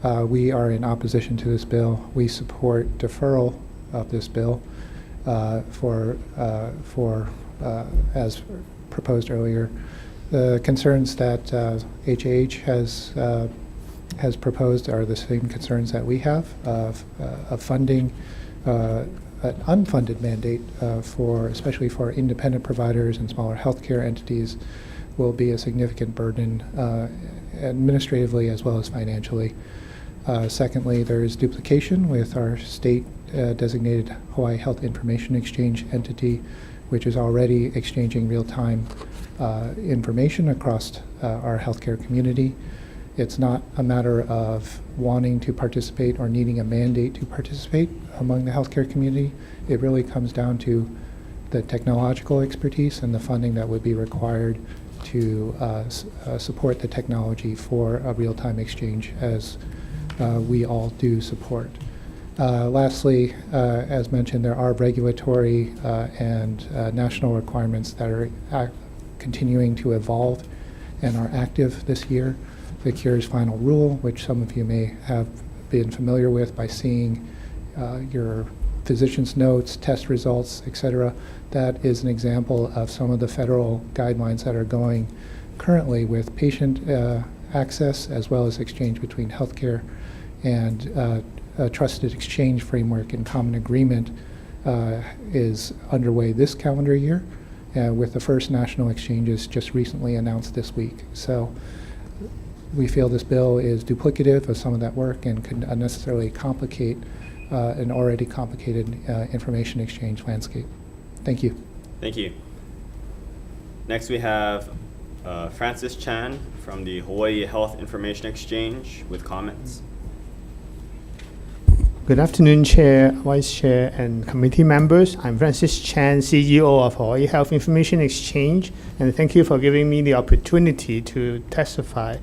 We are in opposition to this bill. We support deferral of this bill for as proposed earlier. The concerns that HAH has proposed are the same concerns that we have of funding an unfunded mandate especially for independent providers and smaller healthcare entities will be a significant burden administratively as well as financially. Secondly, there is duplication with our state designated Hawaii Health Information Exchange entity, which is already exchanging real-time information across our healthcare community. It's not a matter of wanting to participate or needing a mandate to participate among the healthcare community. It really comes down to the technological expertise and the funding that would be required to support the technology for a real-time exchange, as we all do support. Lastly, as mentioned, there are regulatory and national requirements that are continuing to evolve and are active this year. The CURE's final rule, which some of you may have been familiar with by seeing your physician's notes, test results, etc. That is an example of some of the federal guidelines that are going currently with patient access as well as exchange between healthcare, and a trusted exchange framework and common agreement is underway this calendar year, with the first national exchanges just recently announced this week. So we feel this bill is duplicative of some of that work and could unnecessarily complicate an already complicated information exchange landscape. Thank you. Thank you. Next we have Francis Chan from the Hawaii Health Information Exchange with comments. Good afternoon, Chair, Vice Chair, and committee members. I'm Francis Chan, CEO of Hawaii Health Information Exchange, and thank you for giving me the opportunity to testify.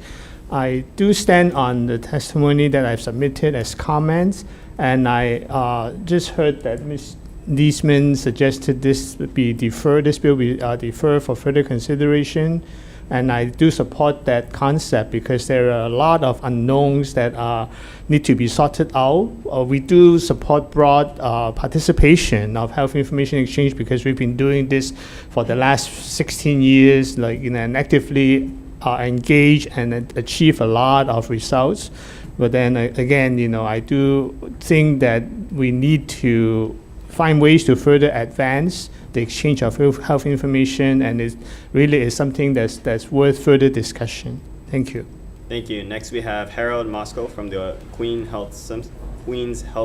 I do stand on the testimony that I've submitted as comments, and I just heard that Ms. Deesman suggested this bill be deferred for further consideration. And I do support that concept because there are a lot of unknowns that need to be sorted out. We do support broad participation of health information exchange because we've been doing this for the last 16 years, and actively engage and achieve a lot of results. But then again, I do think that we need to find ways to further advance the exchange of health information, and it really is something that's worth further discussion. Thank you. Thank you. Next we have Harold Moscow from the Queens Health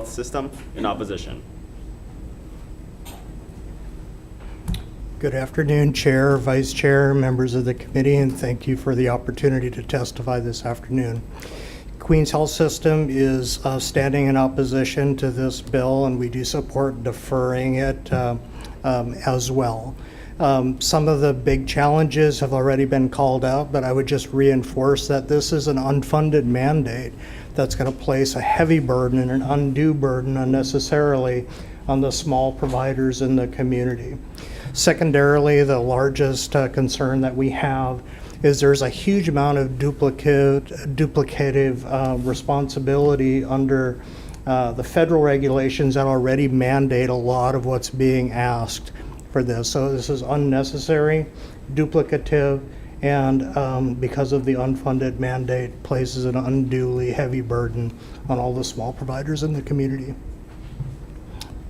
System in opposition. Good afternoon, Chair, Vice Chair, members of the committee, and thank you for the opportunity to testify this afternoon. Queens Health System is standing in opposition to this bill, and we do support deferring it as well. Some of the big challenges have already been called out, but I would just reinforce that this is an unfunded mandate that's going to place a heavy burden and an undue burden unnecessarily on the small providers in the community. Secondarily, the largest concern that we have is there's a huge amount of duplicative responsibility under the federal regulations that already mandate a lot of what's being asked for this. So this is unnecessary, duplicative, and because of the unfunded mandate, places an unduly heavy burden on all the small providers in the community.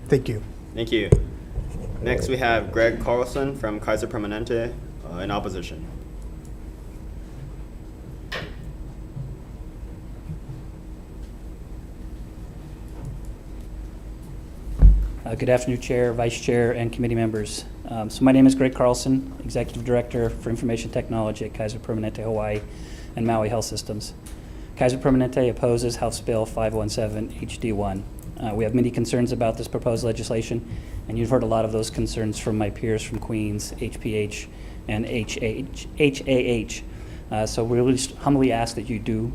Thank you. Thank you. Next we have Greg Carlson from Kaiser Permanente in opposition. Good afternoon, Chair, Vice Chair, and committee members. So my name is Greg Carlson, Executive Director for Information Technology at Kaiser Permanente Hawaii and Maui Health Systems. Kaiser Permanente opposes House Bill 517 HD1. We have many concerns about this proposed legislation, and you've heard a lot of those concerns from my peers from Queens, HPH, and HAH. So we really humbly ask that you do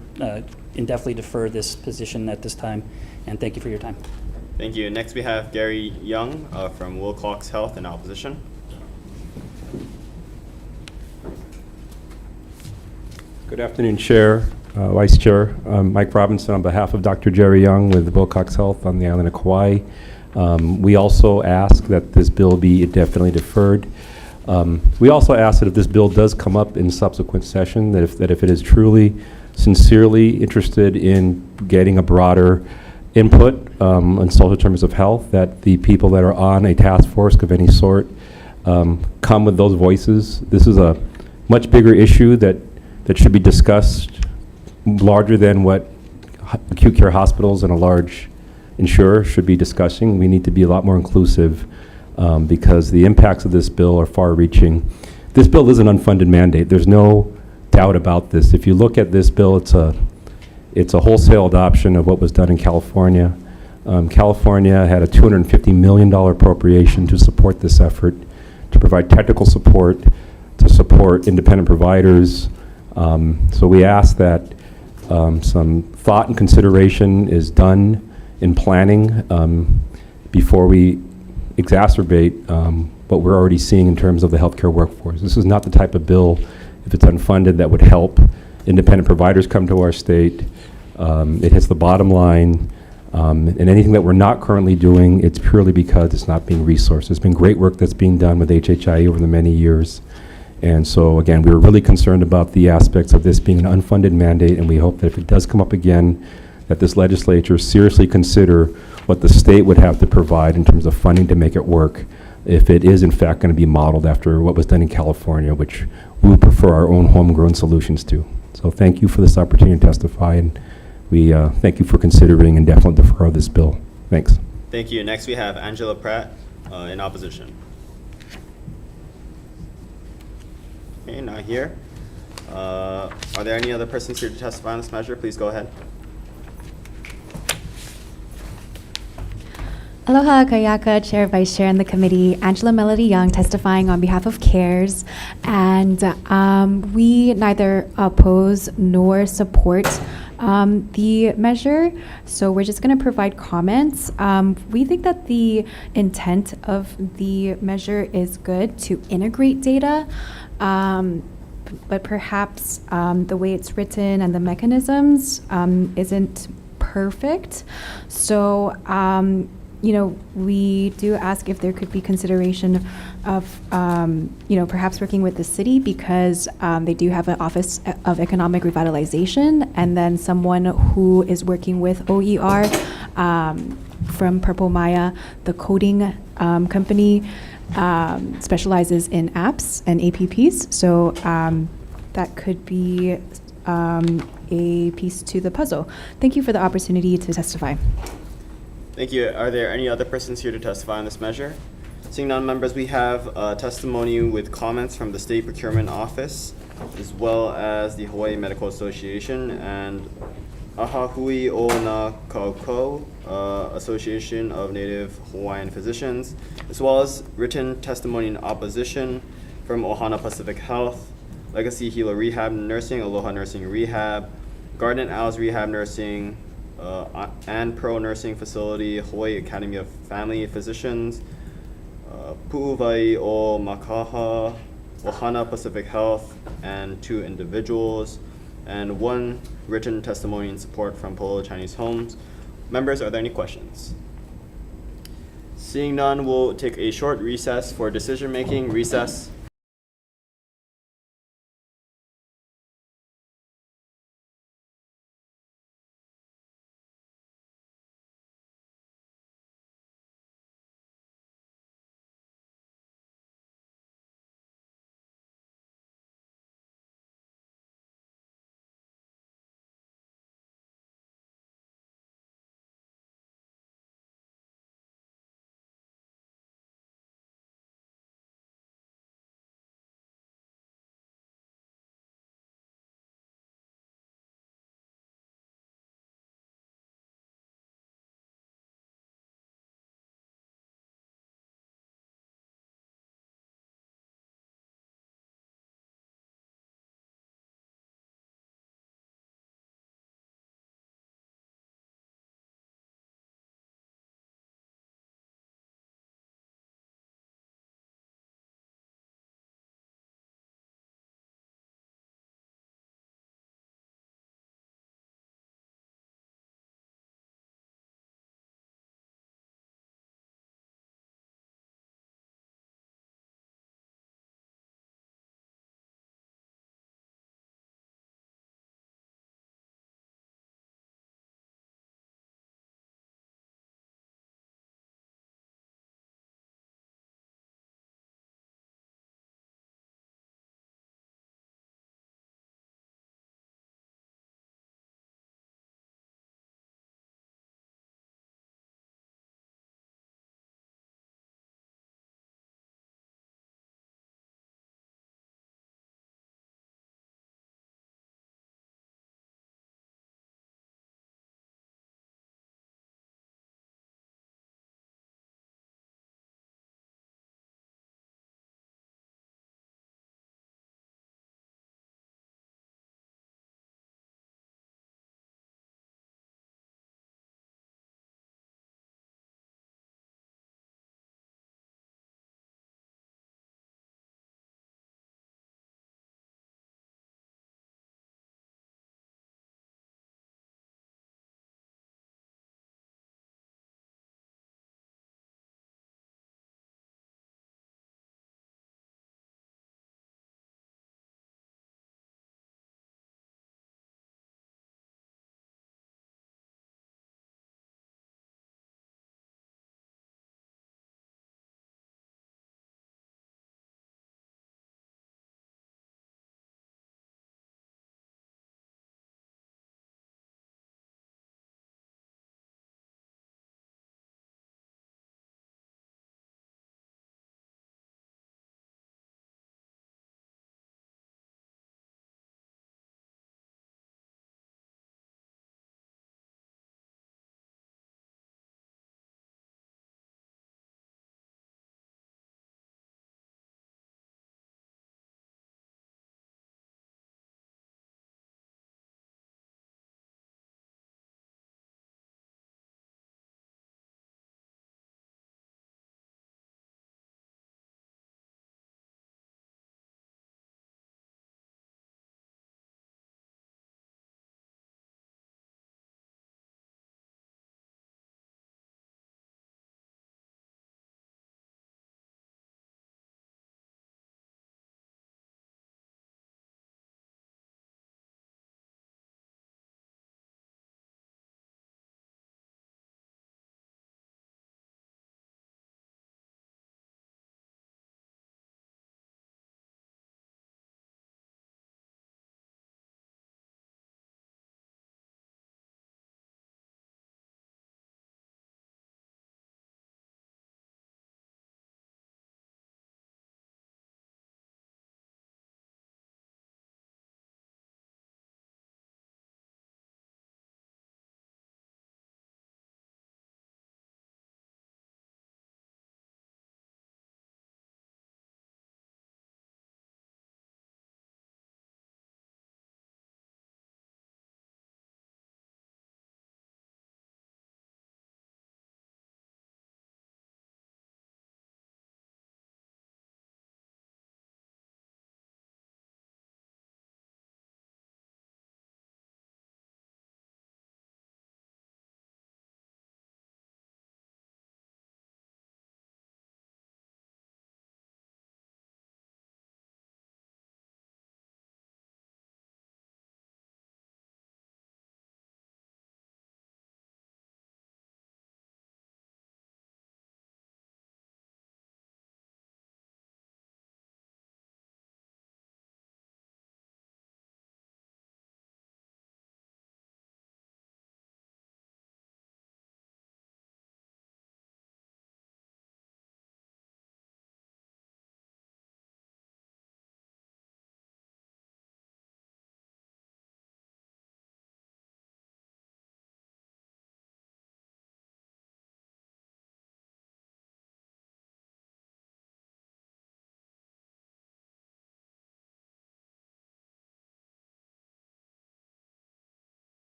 indefinitely defer this position at this time, and thank you for your time. Thank you. Next we have Gary Young from Wilcox Health in opposition. Good afternoon, Chair, Vice Chair. Mike Robinson on behalf of Dr. Jerry Young with Wilcox Health on the island of Kauai. We also ask that this bill be indefinitely deferred. We also ask that if this bill does come up in subsequent session, that if it is truly, sincerely interested in getting a broader input on social determinants of health, that the people that are on a task force of any sort come with those voices. This is a much bigger issue that should be discussed larger than what acute care hospitals and a large insurer should be discussing. We need to be a lot more inclusive because the impacts of this bill are far-reaching. This bill is an unfunded mandate. There's no doubt about this. If you look at this bill, it's a wholesale adoption of what was done in California. California had a $250 million appropriation to support this effort, to provide technical support, to support independent providers. So we ask that some thought and consideration is done in planning before we exacerbate what we're already seeing in terms of the healthcare workforce. This is not the type of bill, if it's unfunded, that would help independent providers come to our state. It hits the bottom line. And anything that we're not currently doing, it's purely because it's not being resourced. There's been great work that's being done with HHIE over the many years. And so, again, we were really concerned about the aspects of this being an unfunded mandate, and we hope that if it does come up again, that this legislature seriously consider what the state would have to provide in terms of funding to make it work, if it is in fact going to be modeled after what was done in California, which we would prefer our own homegrown solutions to. So thank you for this opportunity to testify, and we thank you for considering and definitely defer this bill. Thanks. Thank you. Next we have Angela Pratt in opposition. Okay, not here. Are there any other persons here to testify on this measure? Please go ahead. Aloha Kayaka, Chair, Vice Chair, and the committee. Angela Melody Young testifying on behalf of CARES. And we neither oppose nor support the measure, so we're just going to provide comments. We think that the intent of the measure is good, to integrate data, but perhaps the way it's written and the mechanisms isn't perfect. So you know, we do ask if there could be consideration of, you know, perhaps working with the city, because they do have an Office of Economic Revitalization, and then someone who is working with OER from Purple Maya, the coding company, specializes in apps and APPs. So that could be a piece to the puzzle. Thank you for the opportunity to testify. Thank you. Are there any other persons here to testify on this measure? Seeing none, members, we have testimony with comments from the State Procurement Office, as well as the Hawaii Medical Association and Ahahui o na Kauko, Association of Native Hawaiian Physicians, as well as written testimony in opposition from Ohana Pacific Health, Legacy Hilo Rehab Nursing, Aloha Nursing Rehab, Garden Owls Rehab Nursing, and Pro Nursing Facility, Hawaii Academy of Family Physicians, Pu'uvai o Makaha, Ohana Pacific Health, and 2 individuals, and 1 written testimony in support from Polo Chinese Homes. Members, are there any questions? Seeing none, we'll take a short recess for decision-making. Recess.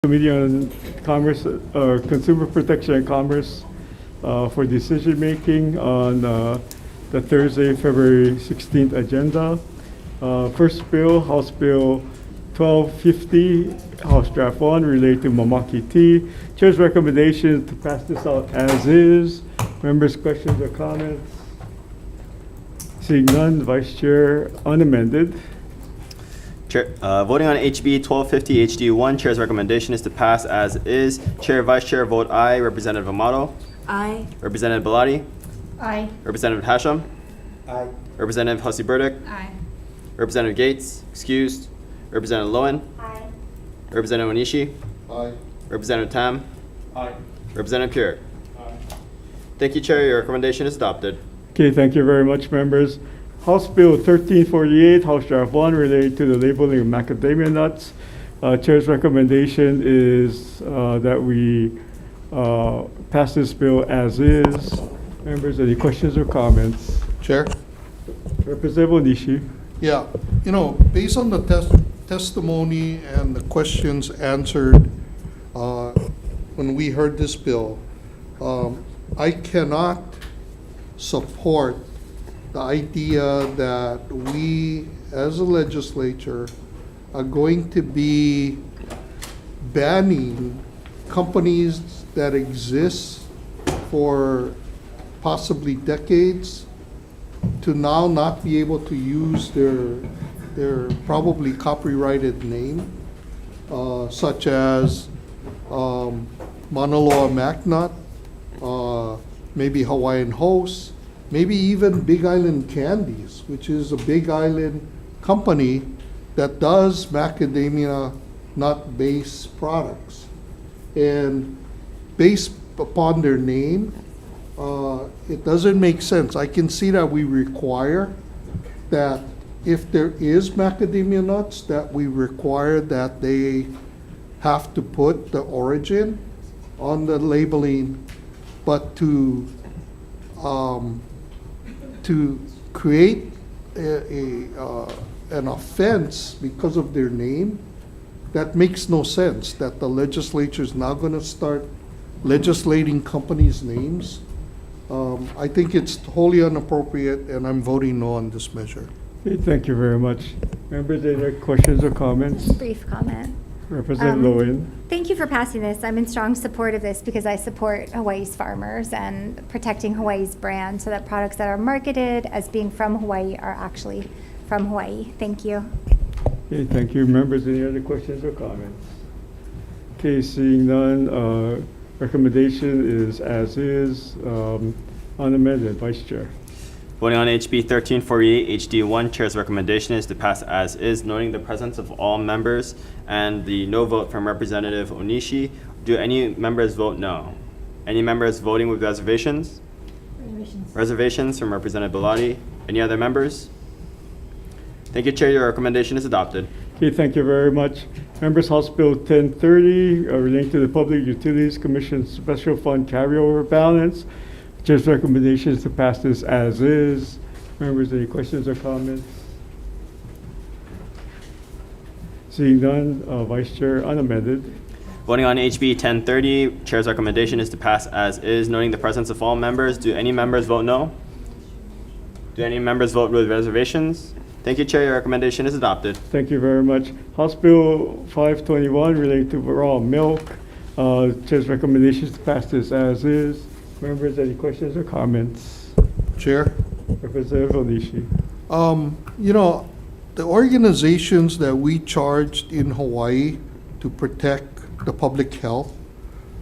Committee on Commerce, Consumer Protection and Commerce for decision-making on the Thursday, February 16th agenda. First bill, House Bill 1250, House Draft 1, related to Mamaki Tea. Chair's recommendation to pass this out as is. Members' questions or comments? Seeing none, Vice Chair, unamended. Chair, voting on HB 1250 HD1, Chair's recommendation is to pass as is. Chair, Vice Chair vote aye. Representative Amato? Aye. Representative Belatti? Aye. Representative Hashem? Aye. Representative Hussey Burdick? Aye. Representative Gates? Excused. Representative Lowen? Aye. Representative Onishi? Aye. Representative Tam? Aye. Representative Pure? Thank you, Chair. Your recommendation is adopted. Okay, thank you very much, members. House Bill 1348, House Draft 1, related to the labeling of macadamia nuts. Chair's recommendation is that we pass this bill as is. Members, any questions or comments? Chair? Representative Onishi. Yeah, based on the testimony and the questions answered when we heard this bill, I cannot support the idea that we, as a legislature, are going to be banning companies that exist for possibly decades to now not be able to use their probably copyrighted name, such as Mauna Loa Macnut, maybe Hawaiian Host, maybe even Big Island Candies, which is a Big Island company that does macadamia nut-based products. And based upon their name, it doesn't make sense. I can see that we require that if there is macadamia nuts, that we require that they have to put the origin on the labeling, but to create an offense because of their name, that makes no sense, that the legislature is now going to start legislating companies' names. I think it's wholly inappropriate, and I'm voting no on this measure. Okay, thank you very much. Members, any questions or comments? Brief comment. Representative Lowen. Thank you for passing this. I'm in strong support of this because I support Hawaii's farmers and protecting Hawaii's brand so that products that are marketed as being from Hawaii are actually from Hawaii. Thank you. Okay, thank you. Members, any other questions or comments? Okay, seeing none, recommendation is as is, unamended. Vice Chair. Voting on HB 1348 HD1, Chair's recommendation is to pass as is, noting the presence of all members and the no vote from Representative Onishi. Do any members vote no? Any members voting with reservations? Reservations from Representative Belatti. Any other members? Thank you, Chair. Your recommendation is adopted. Okay, thank you very much. Members, House Bill 1030 relating to the Public Utilities Commission Special Fund carryover balance. Chair's recommendation is to pass this as is. Members, any questions or comments? Seeing none, Vice Chair, unamended. Voting on HB 1030, Chair's recommendation is to pass as is, noting the presence of all members. Do any members vote no? Do any members vote with reservations? Thank you, Chair. Your recommendation is adopted. Thank you very much. House Bill 521 relating to raw milk. Chair's recommendation is to pass this as is. Members, any questions or comments? Chair? Representative Onishi. The organizations that we charged in Hawaii to protect the public health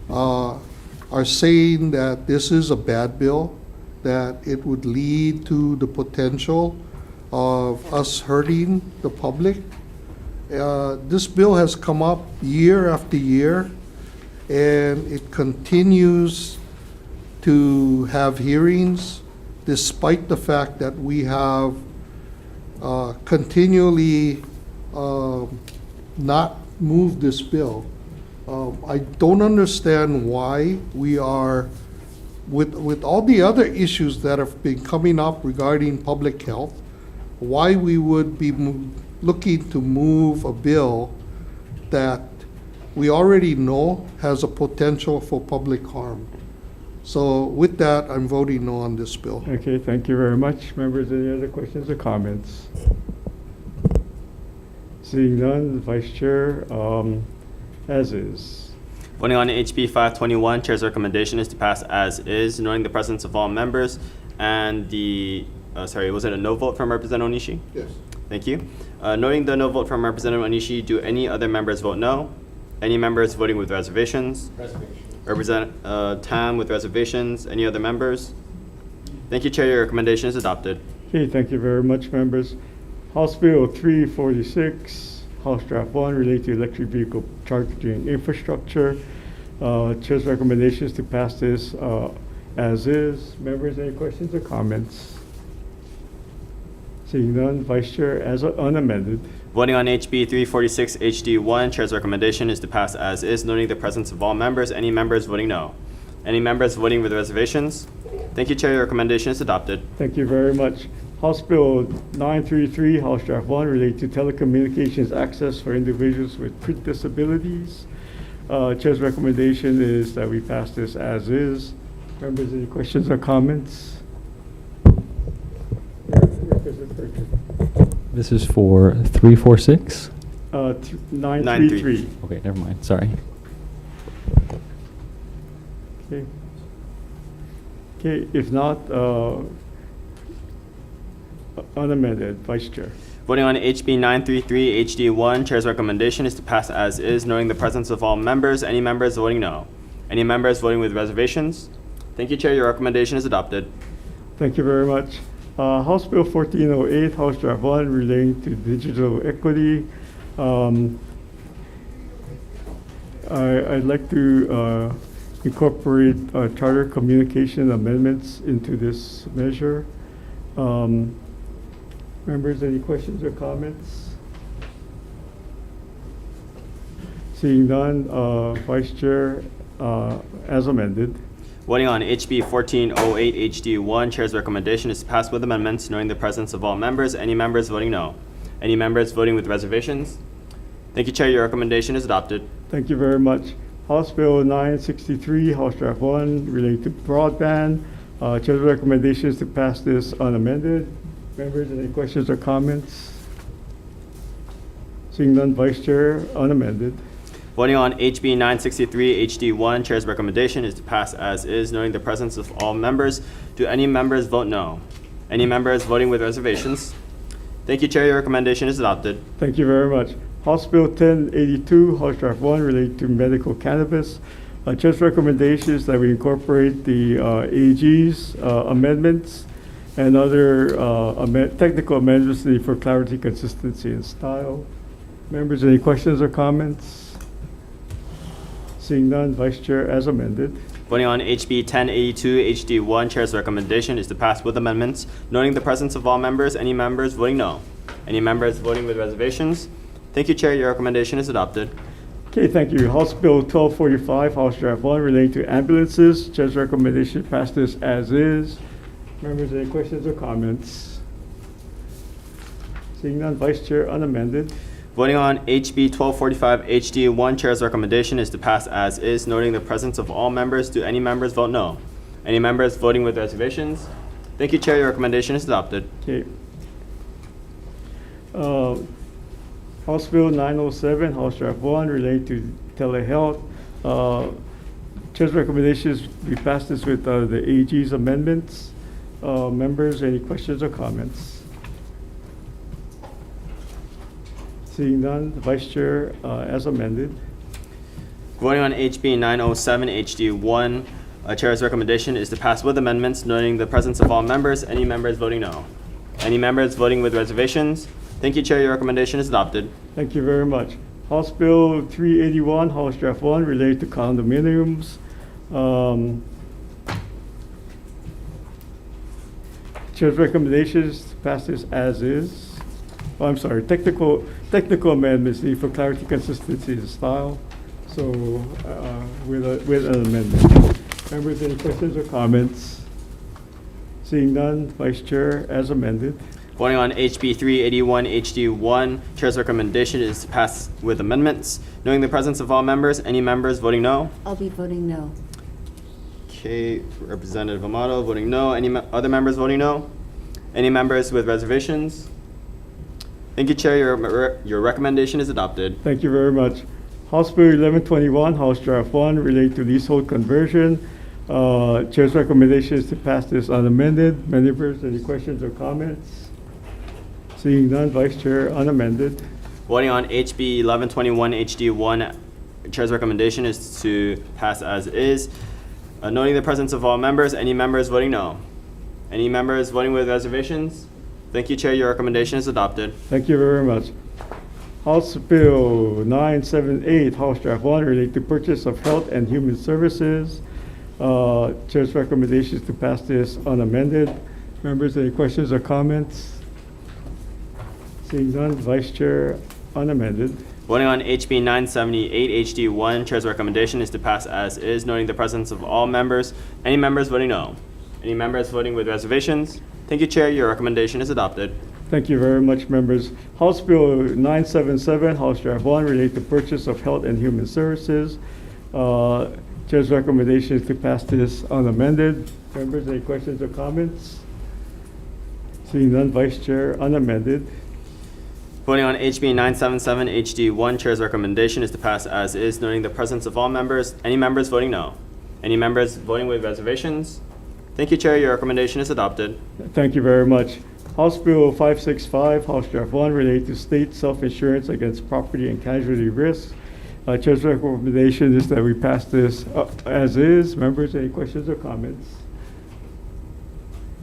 are saying that this is a bad bill, that it would lead to the potential of us hurting the public. This bill has come up year after year, and it continues to have hearings despite the fact that we have continually not moved this bill. I don't understand why we are, with all the other issues that have been coming up regarding public health, why we would be looking to move a bill that we already know has a potential for public harm. So with that, I'm voting no on this bill. Okay, thank you very much. Members, any other questions or comments? Seeing none, Vice Chair, as is. Voting on HB 521, Chair's recommendation is to pass as is, noting the presence of all members and the, sorry, was it a no vote from Representative Onishi? Yes. Thank you. Noting the no vote from Representative Onishi, do any other members vote no? Any members voting with reservations? Representative Tam with reservations. Any other members? Thank you, Chair. Your recommendation is adopted. Okay, thank you very much, members. House Bill 346, House Draft 1, related to electric vehicle charging infrastructure. Chair's recommendation is to pass this as is. Members, any questions or comments? Seeing none, Vice Chair, as unamended. Voting on HB 346 HD1, Chair's recommendation is to pass as is, noting the presence of all members. Any members voting no? Any members voting with reservations? Thank you, Chair. Your recommendation is adopted. Thank you very much. House Bill 933, House Draft 1, related to telecommunications access for individuals with print disabilities. Chair's recommendation is that we pass this as is. Members, any questions or comments? This is for 346? 933. Okay, never mind. Sorry. Okay. Okay, if not, unamended, Vice Chair. Voting on HB 933 HD1, Chair's recommendation is to pass as is, noting the presence of all members. Any members voting no? Any members voting with reservations? Thank you, Chair. Your recommendation is adopted. Thank you very much. House Bill 1408, House Draft 1, relating to digital equity. I'd like to incorporate charter communication amendments into this measure. Members, any questions or comments? Seeing none, Vice Chair, as amended. Voting on HB 1408 HD1, Chair's recommendation is to pass with amendments, noting the presence of all members. Any members voting no? Any members voting with reservations? Thank you, Chair. Your recommendation is adopted. Thank you very much. House Bill 963, House Draft 1, relating to broadband. Chair's recommendation is to pass this unamended. Members, any questions or comments? Seeing none, Vice Chair, unamended. Voting on HB 963 HD1, Chair's recommendation is to pass as is, noting the presence of all members. Do any members vote no? Any members voting with reservations? Thank you, Chair. Your recommendation is adopted. Thank you very much. House Bill 1082, House Draft 1, related to medical cannabis. Chair's recommendation is that we incorporate the AG's amendments and other technical amendments needed for clarity, consistency, and style. Members, any questions or comments? Seeing none, Vice Chair, as amended. Voting on HB 1082 HD1, Chair's recommendation is to pass with amendments, noting the presence of all members. Any members voting no? Any members voting with reservations? Thank you, Chair. Your recommendation is adopted. Okay, thank you. House Bill 1245, House Draft 1, relating to ambulances. Chair's recommendation, pass this as is. Members, any questions or comments? Seeing none, Vice Chair, unamended. Voting on HB 1245 HD1, Chair's recommendation is to pass as is, noting the presence of all members. Do any members vote no? Any members voting with reservations? Thank you, Chair. Your recommendation is adopted. Okay. House Bill 907, House Draft 1, relating to telehealth. Chair's recommendation is we pass this with the AG's amendments. Members, any questions or comments? Seeing none, Vice Chair, as amended. Voting on HB 907 HD1, Chair's recommendation is to pass with amendments, noting the presence of all members. Any members voting no? Any members voting with reservations? Thank you, Chair. Your recommendation is adopted. Thank you very much. House Bill 381, House Draft 1, related to condominiums. Chair's recommendation is to pass this as is. Oh, I'm sorry, technical amendments needed for clarity, consistency, and style. So with an amendment. Members, any questions or comments? Seeing none, Vice Chair, as amended. Voting on HB 381 HD1, Chair's recommendation is to pass with amendments. Knowing the presence of all members, any members voting no? I'll be voting no. Okay, Representative Amato voting no. Any other members voting no? Any members with reservations? Thank you, Chair. Your recommendation is adopted. Thank you very much. House Bill 1121, House Draft 1, relate to leasehold conversion. Chair's recommendation is to pass this unamended. Members, any questions or comments? Seeing none, Vice Chair, unamended. Voting on HB 1121 HD1, Chair's recommendation is to pass as is. Noting the presence of all members, any members voting no? Any members voting with reservations? Thank you, Chair. Your recommendation is adopted. Thank you very much. House Bill 978, House Draft 1, relate to purchase of health and human services. Chair's recommendation is to pass this unamended. Members, any questions or comments? Seeing none, Vice Chair, unamended. Voting on HB 978 HD1, Chair's recommendation is to pass as is, noting the presence of all members. Any members voting no? Any members voting with reservations? Thank you, Chair. Your recommendation is adopted. Thank you very much, members. House Bill 977, House Draft 1, relate to purchase of health and human services. Chair's recommendation is to pass this unamended. Members, any questions or comments? Seeing none, Vice Chair, unamended. Voting on HB 977 HD1, Chair's recommendation is to pass as is, noting the presence of all members. Any members voting no? Any members voting with reservations? Thank you, Chair. Your recommendation is adopted. Thank you very much. House Bill 565, House Draft 1, relate to state self-insurance against property and casualty risks. Chair's recommendation is that we pass this as is. Members, any questions or comments?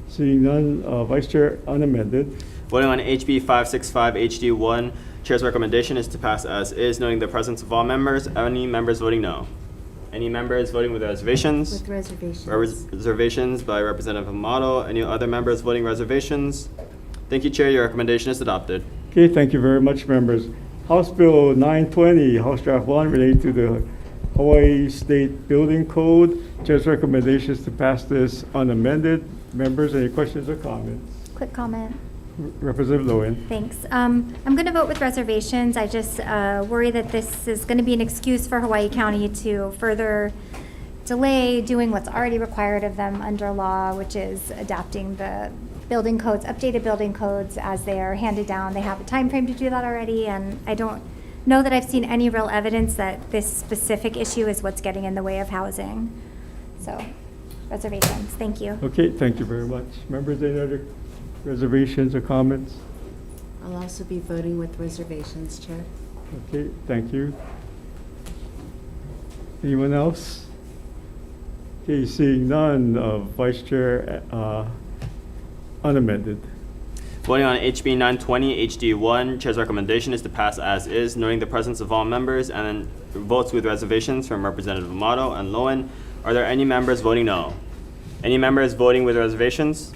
Seeing none, Vice Chair, unamended. Voting on HB 565 HD1, Chair's recommendation is to pass as is, noting the presence of all members. Any members voting no? Any members voting with reservations? With reservations. Reservations by Representative Amato. Any other members voting reservations? Thank you, Chair. Your recommendation is adopted. Okay, thank you very much, members. House Bill 920, House Draft 1, related to the Hawaii State Building Code. Chair's recommendation is to pass this unamended. Members, any questions or comments? Quick comment. Representative Lowen. Thanks. I'm going to vote with reservations. I just worry that this is going to be an excuse for Hawaii County to further delay doing what's already required of them under law, which is adapting the building codes, updated building codes as they are handed down. They have a time frame to do that already, and I don't know that I've seen any real evidence that this specific issue is what's getting in the way of housing. So, reservations. Thank you. Okay, thank you very much. Members, any other reservations or comments? I'll also be voting with reservations, Chair. Okay, thank you. Anyone else? Okay, seeing none, Vice Chair, unamended. Voting on HB 920 HD1, Chair's recommendation is to pass as is, noting the presence of all members, and then votes with reservations from Representative Amato and Lowen. Are there any members voting no? Any members voting with reservations?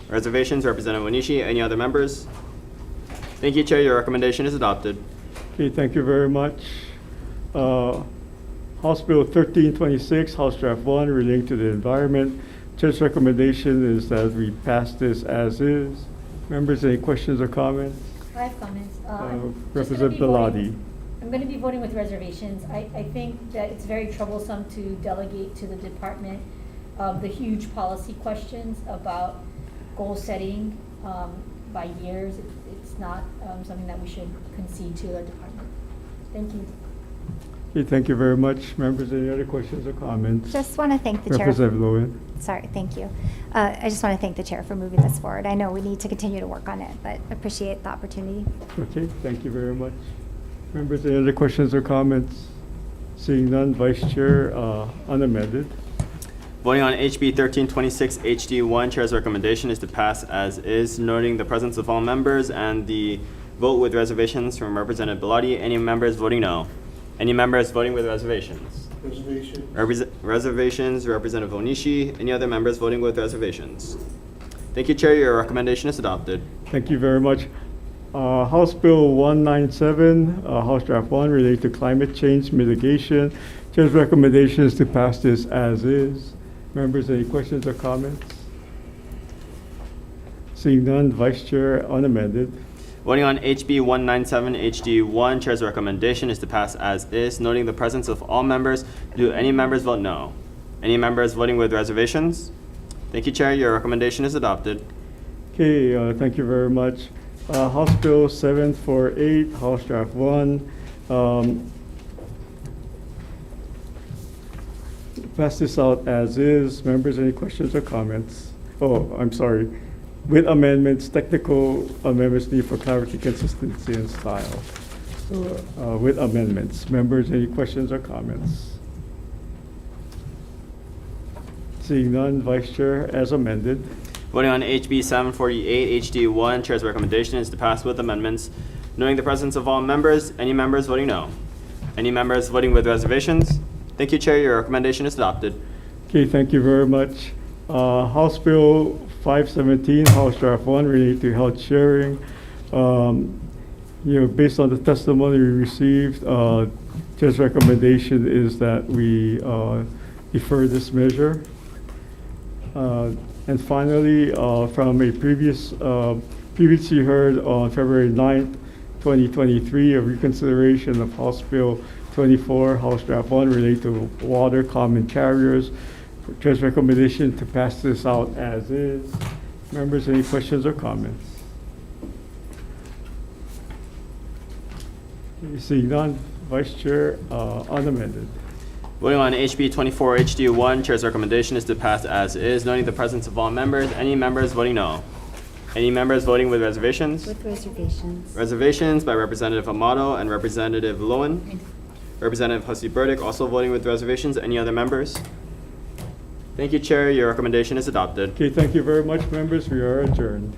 Reservations, Representative Onishi. Any other members? Thank you, Chair. Your recommendation is adopted. Okay, thank you very much. House Bill 1326, House Draft 1, relating to the environment. Chair's recommendation is that we pass this as is. Members, any questions or comments? I have comments. Representative Beladi. I'm going to be voting with reservations. I think that it's very troublesome to delegate to the department the huge policy questions about goal setting by years. It's not something that we should concede to the department. Thank you. Okay, thank you very much. Members, any other questions or comments? Just want to thank the Chair. Representative Lowen. Sorry, thank you. I just want to thank the Chair for moving this forward. I know we need to continue to work on it, but appreciate the opportunity. Okay, thank you very much. Members, any other questions or comments? Seeing none, Vice Chair, unamended. Voting on HB 1326 HD1, Chair's recommendation is to pass as is, noting the presence of all members and the vote with reservations from Representative Beladi. Any members voting no? Any members voting with reservations? Reservations, Representative Onishi. Any other members voting with reservations? Thank you, Chair. Your recommendation is adopted. Thank you very much. House Bill 197, House Draft 1, related to climate change mitigation. Chair's recommendation is to pass this as is. Members, any questions or comments? Seeing none, Vice Chair unamended. Voting on HB 197 HD1, Chair's recommendation is to pass as is, noting the presence of all members. Do any members vote no? Any members voting with reservations? Thank you, Chair. Your recommendation is adopted. Okay, thank you very much. House Bill 748, House Draft 1. Pass this out as is. Members, any questions or comments? Oh, I'm sorry. With amendments, technical amendments need for clarity, consistency, and style. So, with amendments, members, any questions or comments? Seeing none, Vice Chair, as amended. Voting on HB 748 HD1, Chair's recommendation is to pass with amendments, noting the presence of all members. Any members voting no? Any members voting with reservations? Thank you, Chair. Your recommendation is adopted. Okay, thank you very much. House Bill 517, House Draft 1, related to health sharing. Based on the testimony we received, Chair's recommendation is that we defer this measure. And finally, from a previously heard on February 9th, 2023, a reconsideration of House Bill 24, House Draft 1, related to water common carriers. Chair's recommendation to pass this out as is. Members, any questions or comments? Seeing none, Vice Chair, unamended. Voting on HB 24 HD1, Chair's recommendation is to pass as is, noting the presence of all members. Any members voting no? Any members voting with reservations? With reservations. Reservations by Representative Amato and Representative Lowen. Representative Hussey Burdick also voting with reservations. Any other members? Thank you, Chair. Your recommendation is adopted. Okay, thank you very much, members. We are adjourned.